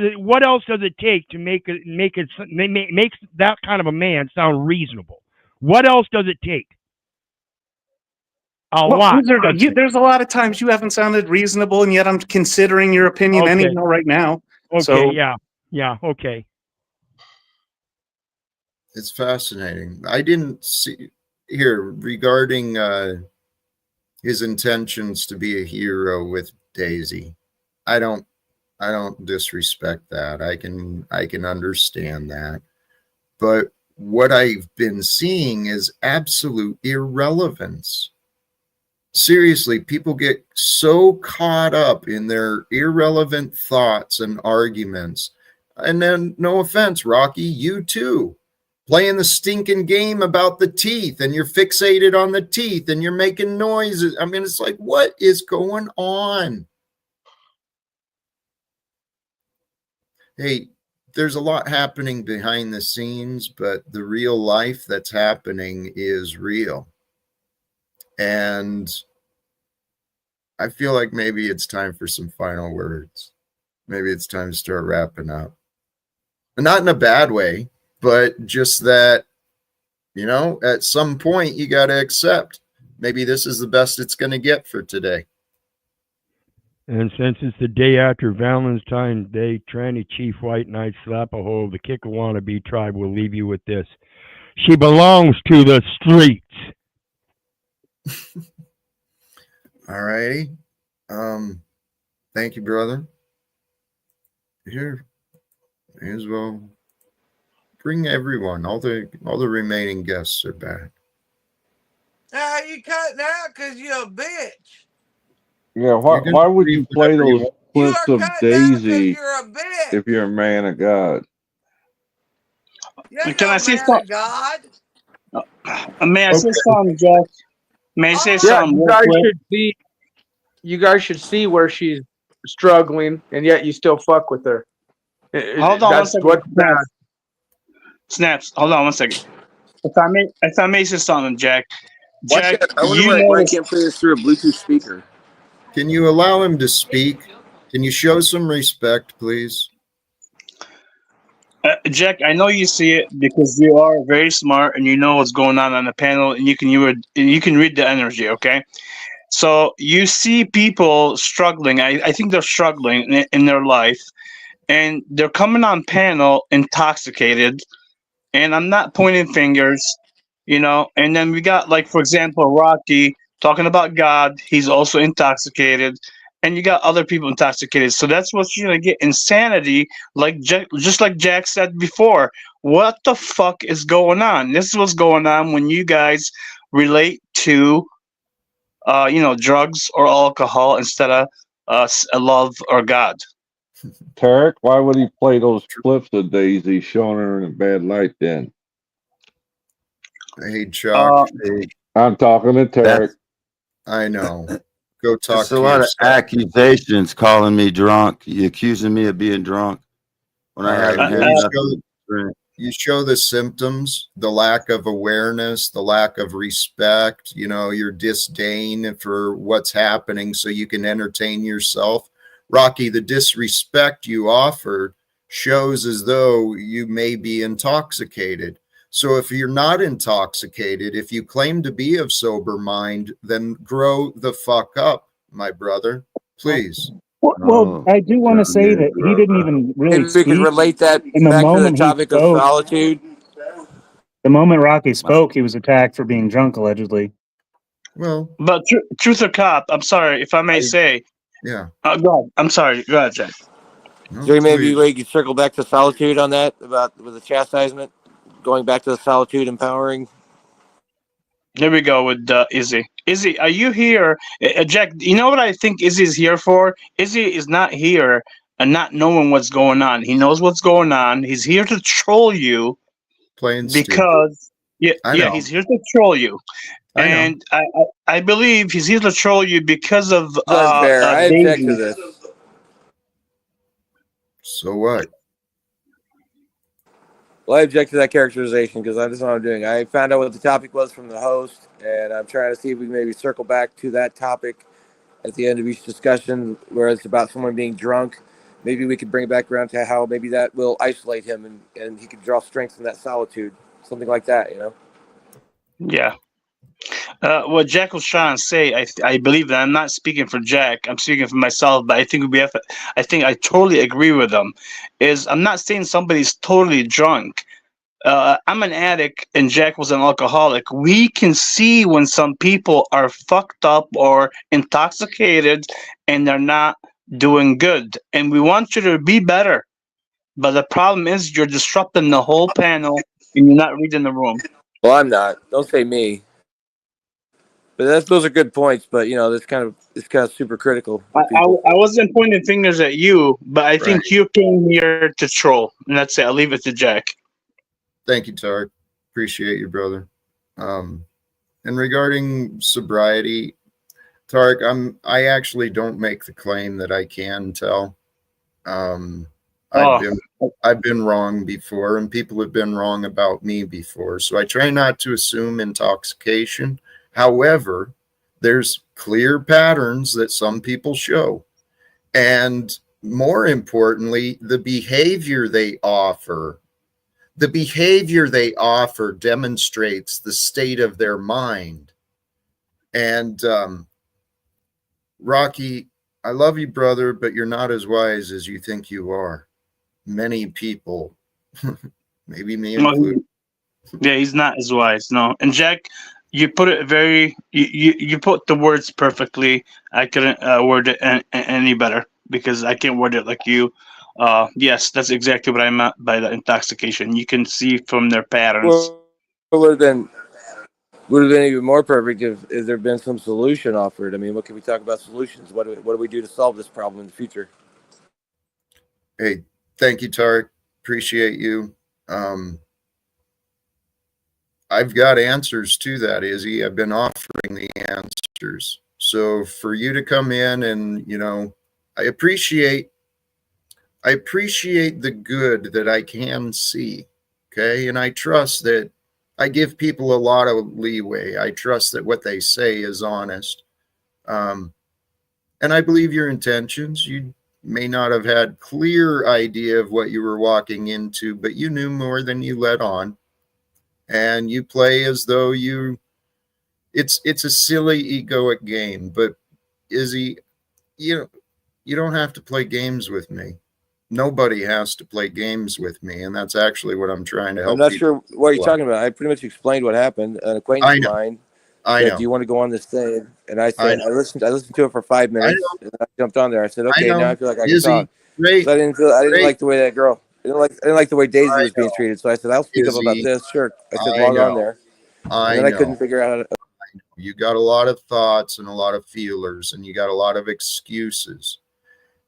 [SPEAKER 9] it take to make that kind of a man sound reasonable? What else does it take? A lot.
[SPEAKER 12] There's a lot of times you haven't sounded reasonable, and yet I'm considering your opinion anyhow right now.
[SPEAKER 9] Okay,
[SPEAKER 12] So,
[SPEAKER 9] yeah, okay.
[SPEAKER 1] It's fascinating. I didn't see here regarding his intentions to be a hero with Daisy. I don't disrespect that. I can understand that. But what I've been seeing is absolute irrelevance. Seriously, people get so caught up in their irrelevant thoughts and arguments. And then, no offense, Rocky, you too. Playing the stinking game about the teeth, and you're fixated on the teeth, and you're making noises. I mean, it's like, what is going on? Hey, there's a lot happening behind the scenes, but the real life that's happening is real. And I feel like maybe it's time for some final words. Maybe it's time to start wrapping up. Not in a bad way, but just that, at some point you got to accept maybe this is the best it's going to get for today.
[SPEAKER 9] And since it's the day after Valentine's Day, Tranny Chief White Knight Slap a Hole, the Kick a Wannabe tribe will leave you with this. She belongs to the streets.
[SPEAKER 1] All righty. Thank you, brother. Here, may as well bring everyone. All the remaining guests are back.
[SPEAKER 5] You cutting out because you're a bitch.
[SPEAKER 18] Yeah, why would you play those clips of Daisy if you're a man of God?
[SPEAKER 10] Can I say something?
[SPEAKER 5] God?
[SPEAKER 10] May I say something, Jack? May I say
[SPEAKER 2] Yeah,
[SPEAKER 10] something?
[SPEAKER 2] you guys should see where she's struggling, and yet you still fuck with her.
[SPEAKER 10] Hold on one second. Snaps. Hold on one second. If I may say something, Jack. Jack,
[SPEAKER 14] I wonder why I can't play this through a Bluetooth speaker.
[SPEAKER 1] Can you allow him to speak? Can you show some respect, please?
[SPEAKER 10] Jack, I know you see it because you are very smart and you know what's going on the panel, and you can read the energy. Okay, so you see people struggling. I think they're struggling in their life, and they're coming on panel intoxicated. And I'm not pointing fingers, And then we got, like, for example, Rocky talking about God. He's also intoxicated. And you got other people intoxicated. So that's what you're going to get. Insanity, just like Jack said before. What the fuck is going on? This is what's going on when you guys relate to, drugs or alcohol instead of love or God.
[SPEAKER 18] Tarek, why would he play those clips of Daisy showing her in a bad light then?
[SPEAKER 1] Hey, Chuck.
[SPEAKER 18] I'm talking to Tarek.
[SPEAKER 1] I know. Go talk
[SPEAKER 15] It's a
[SPEAKER 1] to
[SPEAKER 15] lot of
[SPEAKER 1] yourself.
[SPEAKER 15] accusations calling me drunk. You accusing me of being drunk when I
[SPEAKER 1] All right.
[SPEAKER 15] haven't had
[SPEAKER 1] Well,
[SPEAKER 15] nothing to drink.
[SPEAKER 1] you show the symptoms, the lack of awareness, the lack of respect, your disdain for what's happening so you can entertain yourself. Rocky, the disrespect you offered shows as though you may be intoxicated. So if you're not intoxicated, if you claim to be of sober mind, then grow the fuck up, my brother. Please.
[SPEAKER 12] Well, I do want to say that he didn't even really
[SPEAKER 14] Maybe we could
[SPEAKER 12] speak.
[SPEAKER 14] relate that
[SPEAKER 12] And the
[SPEAKER 14] back to the
[SPEAKER 12] moment he
[SPEAKER 14] topic of
[SPEAKER 12] spoke,
[SPEAKER 14] solitude.
[SPEAKER 12] the moment Rocky spoke, he was attacked for being drunk, allegedly.
[SPEAKER 1] Well,
[SPEAKER 10] but truth or cop, I'm sorry if I may say.
[SPEAKER 1] Yeah.
[SPEAKER 10] Go ahead. I'm sorry. Go ahead, Jack.
[SPEAKER 1] No,
[SPEAKER 14] So maybe
[SPEAKER 1] please.
[SPEAKER 14] we could circle back to solitude on that about with the chastisement, going back to the solitude empowering.
[SPEAKER 10] Here we go with Izzy. Izzy, are you here? Jack, you know what I think Izzy is here for? Izzy is not here and not knowing what's going on. He knows what's going on. He's here to troll you
[SPEAKER 1] Plain stupid.
[SPEAKER 10] because
[SPEAKER 1] I know.
[SPEAKER 10] he's here to troll you.
[SPEAKER 1] I know.
[SPEAKER 10] And I believe he's here to troll you because of
[SPEAKER 14] That's fair. I object to
[SPEAKER 10] Daisy.
[SPEAKER 14] this.
[SPEAKER 1] So what?
[SPEAKER 14] Well, I object to that characterization because that's what I'm doing. I found out what the topic was from the host, and I'm trying to see if we can maybe circle back to that topic at the end of each discussion, where it's about someone being drunk. Maybe we could bring it back around to how maybe that will isolate him and he could draw strength from that solitude, something like that,
[SPEAKER 10] Yeah. What Jack was trying to say, I believe that I'm not speaking for Jack. I'm speaking for myself, but I think I totally agree with him. Is I'm not saying somebody's totally drunk. I'm an addict and Jack was an alcoholic. We can see when some people are fucked up or intoxicated and they're not doing good. And we want you to be better. But the problem is you're disrupting the whole panel and you're not reading the room.
[SPEAKER 14] Well, I'm not. Don't say me. But those are good points. But it's kind of super critical.
[SPEAKER 10] I wasn't pointing fingers at you, but I think you came here to troll. And that's it. I'll leave it to Jack.
[SPEAKER 1] Thank you, Tarek. Appreciate you, brother. And regarding sobriety, Tarek, I actually don't make the claim that I can tell. I've been wrong before, and people have been wrong about me before. So I try not to assume intoxication. However, there's clear patterns that some people show. And more importantly, the behavior they offer demonstrates the state of their mind. And Rocky, I love you, brother, but you're not as wise as you think you are. Many people, maybe me included.
[SPEAKER 10] Yeah, he's not as wise. No. And Jack, you put it you put the words perfectly. I couldn't word it any better because I can't word it like you. Yes, that's exactly what I meant by the intoxication. You can see from their patterns.
[SPEAKER 14] Well, it would have been even more perfect if there had been some solution offered. I mean, what can we talk about solutions? What do we do to solve this problem in the future?
[SPEAKER 1] Hey, thank you, Tarek. Appreciate you. I've got answers to that, Izzy. I've been offering the answers. So for you to come in and, I appreciate the good that I can see. Okay. And I trust that I give people a lot of leeway. I trust that what they say is honest. And I believe your intentions. You may not have had clear idea of what you were walking into, but you knew more than you let on. And you play as though it's a silly egoic game. But Izzy, you don't have to play games with me. Nobody has to play games with me, and that's actually what I'm trying to help.
[SPEAKER 14] I'm not sure what you're talking about. I pretty much explained what happened. An acquaintance of mine said, "Do you want to go on this thing?" And I said, I listened to it for 5 minutes, and I jumped on there. I said, "Okay, now I feel like I can talk."
[SPEAKER 1] Great.
[SPEAKER 14] I didn't like the way that girl. I didn't like the way Daisy was being treated. So I said, "I'll speak up about this." Sure. I said, "Log on there." And then I couldn't figure out how to.
[SPEAKER 1] You got a lot of thoughts and a lot of feelers, and you got a lot of excuses.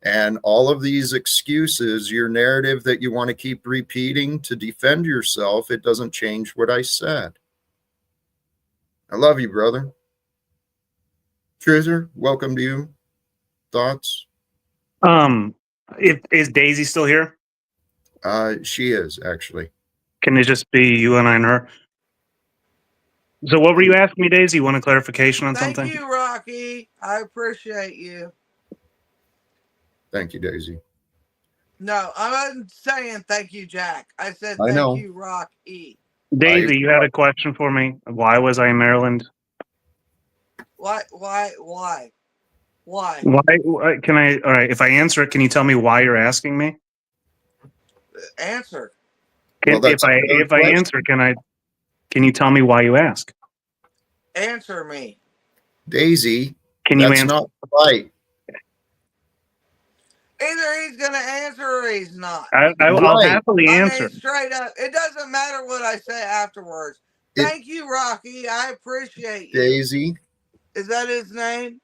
[SPEAKER 1] And all of these excuses, your narrative that you want to keep repeating to defend yourself, it doesn't change what I said. I love you, brother. Truther, welcome to you. Thoughts?
[SPEAKER 12] Is Daisy still here?
[SPEAKER 1] She is actually.
[SPEAKER 12] Can it just be you and I and her? So what were you asking me, Daisy? You want a clarification on something?
[SPEAKER 5] Thank you, Rocky. I appreciate you.
[SPEAKER 1] Thank you, Daisy.
[SPEAKER 5] No, I wasn't saying thank you, Jack. I said
[SPEAKER 1] I
[SPEAKER 5] thank
[SPEAKER 1] know.
[SPEAKER 5] you, Rocky.
[SPEAKER 12] Daisy, you had a question for me. Why was I in Maryland?
[SPEAKER 5] Why?
[SPEAKER 12] Why can I? All right, if I answer it, can you tell me why you're asking me?
[SPEAKER 5] Answer.
[SPEAKER 12] If I answer, can you tell me why you ask?
[SPEAKER 5] Answer me.
[SPEAKER 1] Daisy,
[SPEAKER 12] can you
[SPEAKER 1] that's
[SPEAKER 12] answer?
[SPEAKER 1] not right.
[SPEAKER 5] Either he's gonna answer or he's not.
[SPEAKER 12] I'll happily answer.
[SPEAKER 5] I mean, straight up. It doesn't matter what I say afterwards. Thank you, Rocky. I appreciate you.
[SPEAKER 1] Daisy.
[SPEAKER 5] Is that his name?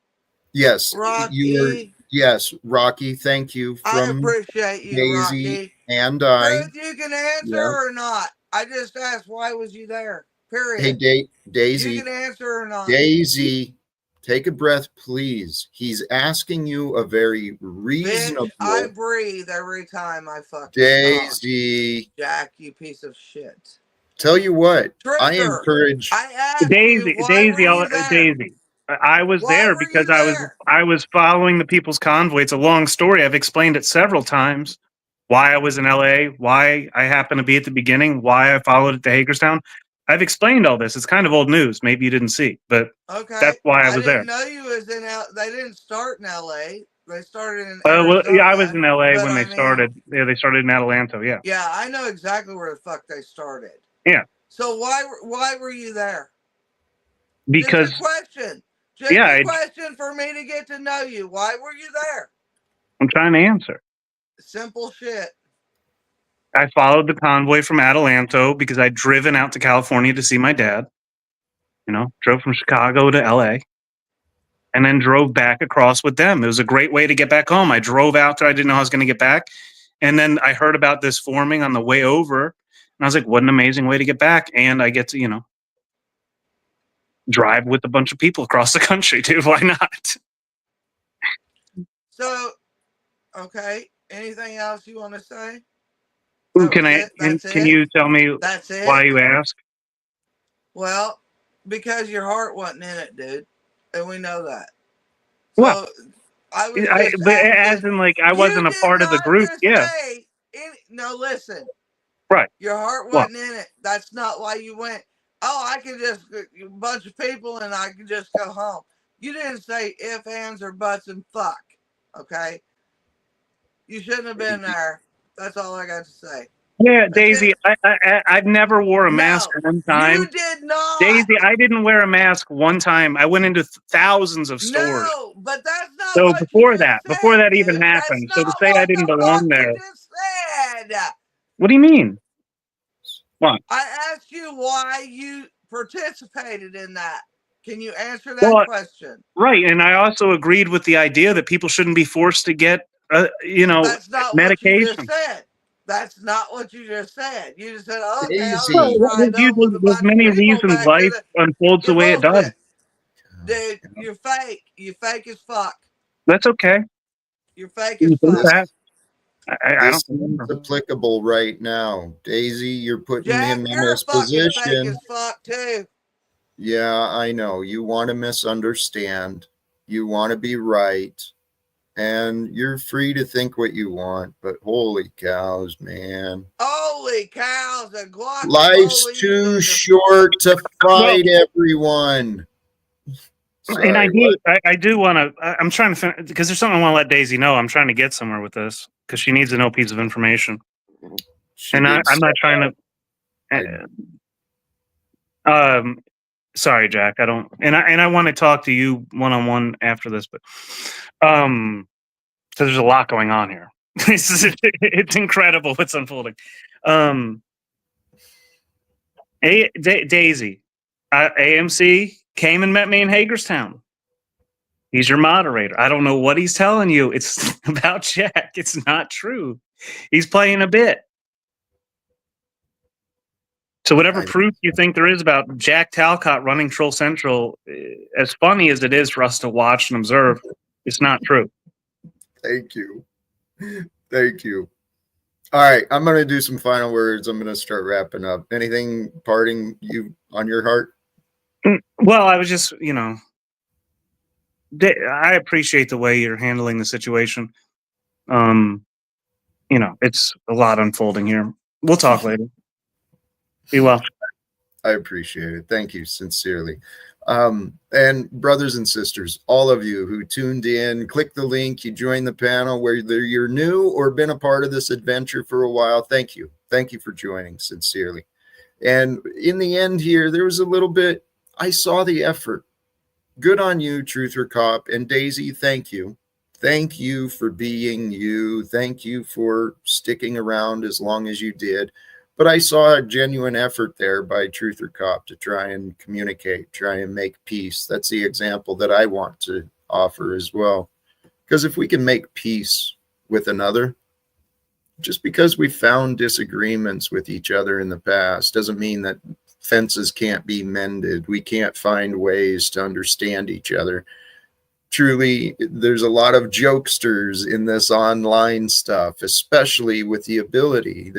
[SPEAKER 1] Yes.
[SPEAKER 5] Rocky.
[SPEAKER 1] Yes, Rocky. Thank you.
[SPEAKER 5] I
[SPEAKER 1] From
[SPEAKER 5] appreciate you,
[SPEAKER 1] Daisy
[SPEAKER 5] Rocky.
[SPEAKER 1] and I.
[SPEAKER 5] Truth, you can answer or not. I just asked why was you there? Period.
[SPEAKER 1] Hey, Daisy.
[SPEAKER 5] You can answer or not.
[SPEAKER 1] Daisy, take a breath, please. He's asking you a very reasonable.
[SPEAKER 5] Bitch, I breathe every time I fucking
[SPEAKER 1] Daisy.
[SPEAKER 5] talk. Jack, you piece of shit.
[SPEAKER 1] Tell you what,
[SPEAKER 5] Trigger,
[SPEAKER 1] I encourage.
[SPEAKER 5] I asked
[SPEAKER 12] Daisy,
[SPEAKER 5] you, why were you there?
[SPEAKER 12] Daisy. I was
[SPEAKER 5] Why
[SPEAKER 12] there
[SPEAKER 5] were
[SPEAKER 12] because
[SPEAKER 5] you
[SPEAKER 12] I was following the People's Convoy. It's a long story. I've explained it several times. Why I was in LA, why I happened to be at the beginning, why I followed it to Hagerstown. I've explained all this. It's kind of old news. Maybe you didn't see, but that's why I was there.
[SPEAKER 5] didn't know you was in They didn't start in LA. They started in
[SPEAKER 12] Well,
[SPEAKER 5] Arizona.
[SPEAKER 12] yeah, I was in LA when they
[SPEAKER 5] mean,
[SPEAKER 12] started. Yeah, they started in Atlanta. Yeah.
[SPEAKER 5] Yeah, I know exactly where the fuck they started.
[SPEAKER 12] Yeah.
[SPEAKER 5] So why were you there?
[SPEAKER 12] Because
[SPEAKER 5] just a question. Just a question for me to get to know you. Why were you there?
[SPEAKER 12] I'm trying to answer.
[SPEAKER 5] Simple shit.
[SPEAKER 12] I followed the convoy from Adelanto because I'd driven out to California to see my dad. You know, drove from Chicago to LA and then drove back across with them. It was a great way to get back home. I drove out there. I didn't know I was going to get back. And then I heard about this forming on the way over. And I was like, what an amazing way to get back. And I get to, you know, drive with a bunch of people across the country, dude. Why not?
[SPEAKER 5] So, okay. Anything else you want to say?
[SPEAKER 12] Can you tell me why you ask?
[SPEAKER 5] Well, because your heart wasn't in it, dude. And we know that.
[SPEAKER 12] Well,
[SPEAKER 5] so, I was
[SPEAKER 12] but as in, like, I wasn't a part of the group. Yeah.
[SPEAKER 5] No, listen.
[SPEAKER 12] Right.
[SPEAKER 5] Your heart wasn't in it. That's not why you went. Oh, I could just a bunch of people and I could just go home. You didn't say if, ands, or buts and fuck. Okay. You shouldn't have been there. That's all I got to say.
[SPEAKER 12] Yeah, Daisy, I never wore a mask one time.
[SPEAKER 5] You did not.
[SPEAKER 12] Daisy, I didn't wear a mask one time. I went into thousands of stores.
[SPEAKER 5] No, but that's not
[SPEAKER 12] so
[SPEAKER 5] what
[SPEAKER 12] before
[SPEAKER 5] you
[SPEAKER 12] that,
[SPEAKER 5] just
[SPEAKER 12] before
[SPEAKER 5] said,
[SPEAKER 12] that even
[SPEAKER 5] dude.
[SPEAKER 12] happened.
[SPEAKER 5] That's
[SPEAKER 12] So to say I didn't belong there.
[SPEAKER 5] You just said.
[SPEAKER 12] What do you mean? What?
[SPEAKER 5] I asked you why you participated in that. Can you answer that question?
[SPEAKER 12] Right, and I also agreed with the idea that people shouldn't be forced to get,
[SPEAKER 5] That's not
[SPEAKER 12] medication.
[SPEAKER 5] what you just said. That's not what you just said. You just said, okay, I'll
[SPEAKER 12] Well,
[SPEAKER 5] just ride home with a
[SPEAKER 12] there's
[SPEAKER 5] bunch
[SPEAKER 12] many
[SPEAKER 5] of people
[SPEAKER 12] reasons
[SPEAKER 5] back
[SPEAKER 12] life
[SPEAKER 5] to
[SPEAKER 12] unfolds the way it does.
[SPEAKER 5] Dude, you're fake. You're fake as fuck.
[SPEAKER 12] That's okay.
[SPEAKER 5] You're fake as fuck.
[SPEAKER 12] I
[SPEAKER 1] This
[SPEAKER 12] don't
[SPEAKER 1] is applicable right now. Daisy, you're putting
[SPEAKER 5] Jack,
[SPEAKER 1] him in
[SPEAKER 5] you're
[SPEAKER 1] this
[SPEAKER 5] fucking fake
[SPEAKER 1] position.
[SPEAKER 5] as fuck too.
[SPEAKER 1] Yeah, I know. You want to misunderstand. You want to be right. And you're free to think what you want, but holy cows, man.
[SPEAKER 5] Holy cows, a guacamole.
[SPEAKER 1] Life's too short to fight everyone.
[SPEAKER 12] And I do want to. I'm trying to because there's something I want to let Daisy know. I'm trying to get somewhere with this because she needs to know a piece of information. I'm not trying to. Sorry, Jack. I don't. And I want to talk to you one on one after this, but so there's a lot going on here. It's incredible what's unfolding. Daisy, AMC came and met me in Hagerstown. He's your moderator. I don't know what he's telling you. It's about Jack. It's not true. He's playing a bit. So whatever proof you think there is about Jack Talcott running Troll Central, as funny as it is for us to watch and observe, it's not true.
[SPEAKER 1] Thank you. Thank you. All right, I'm going to do some final words. I'm going to start wrapping up. Anything parting you on your heart?
[SPEAKER 12] Well, I was just, I appreciate the way you're handling the situation. It's a lot unfolding here. We'll talk later. Be well.
[SPEAKER 1] I appreciate it. Thank you sincerely. And brothers and sisters, all of you who tuned in, click the link, you joined the panel, whether you're new or been a part of this adventure for a while, thank you. Thank you for joining sincerely. And in the end here, there was a little bit, I saw the effort. Good on you, Truther Cop. And Daisy, thank you. Thank you for being you. Thank you for sticking around as long as you did. But I saw a genuine effort there by Truther Cop to try and communicate, try and make peace. That's the example that I want to offer as well. Because if we can make peace with another, just because we found disagreements with each other in the past doesn't mean that fences can't be mended. We can't find ways to understand each other. Truly, there's a lot of jokesters in this online stuff, especially with the ability,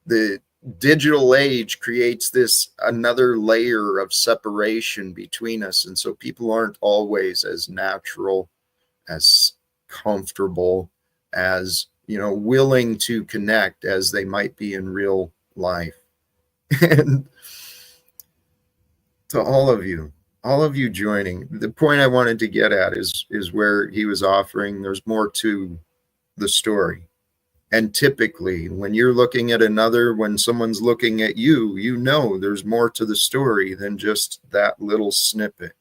[SPEAKER 1] the digital age creates this another layer of separation between us. And so people aren't always as natural, as comfortable, as, willing to connect as they might be in real life. And to all of you joining, the point I wanted to get at is where he was offering there's more to the story. And typically when you're looking at another, when someone's looking at you, there's more to the story than just that little snippet.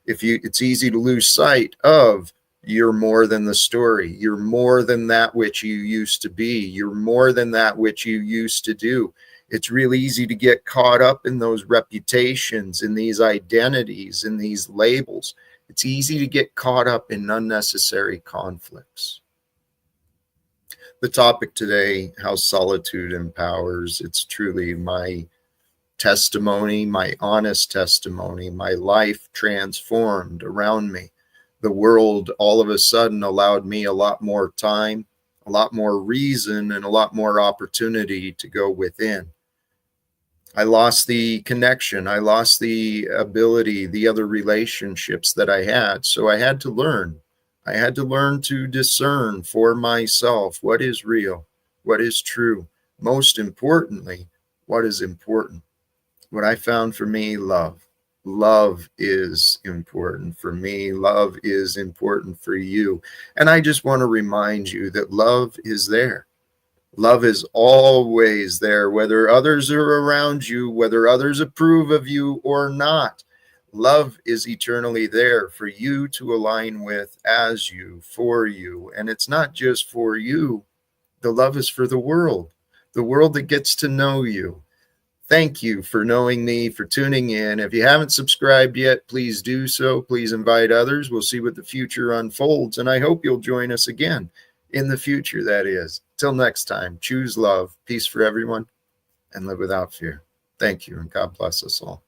[SPEAKER 1] It's easy to lose sight of you're more than the story. You're more than that which you used to be. You're more than that which you used to do. It's really easy to get caught up in those reputations, in these identities, in these labels. It's easy to get caught up in unnecessary conflicts. The topic today, how solitude empowers, it's truly my testimony, my honest testimony, my life transformed around me. The world all of a sudden allowed me a lot more time, a lot more reason, and a lot more opportunity to go within. I lost the connection. I lost the ability, the other relationships that I had. So I had to learn. I had to learn to discern for myself what is real, what is true. Most importantly, what is important. What I found for me, love. Love is important for me. Love is important for you. And I just want to remind you that love is there. Love is always there, whether others are around you, whether others approve of you or not. Love is eternally there for you to align with, as you, for you. And it's not just for you. The love is for the world that gets to know you. Thank you for knowing me, for tuning in. If you haven't subscribed yet, please do so. Please invite others. We'll see what the future unfolds. And I hope you'll join us again in the future, that is. Till next time, choose love, peace for everyone, and live without fear. Thank you, and God bless us all.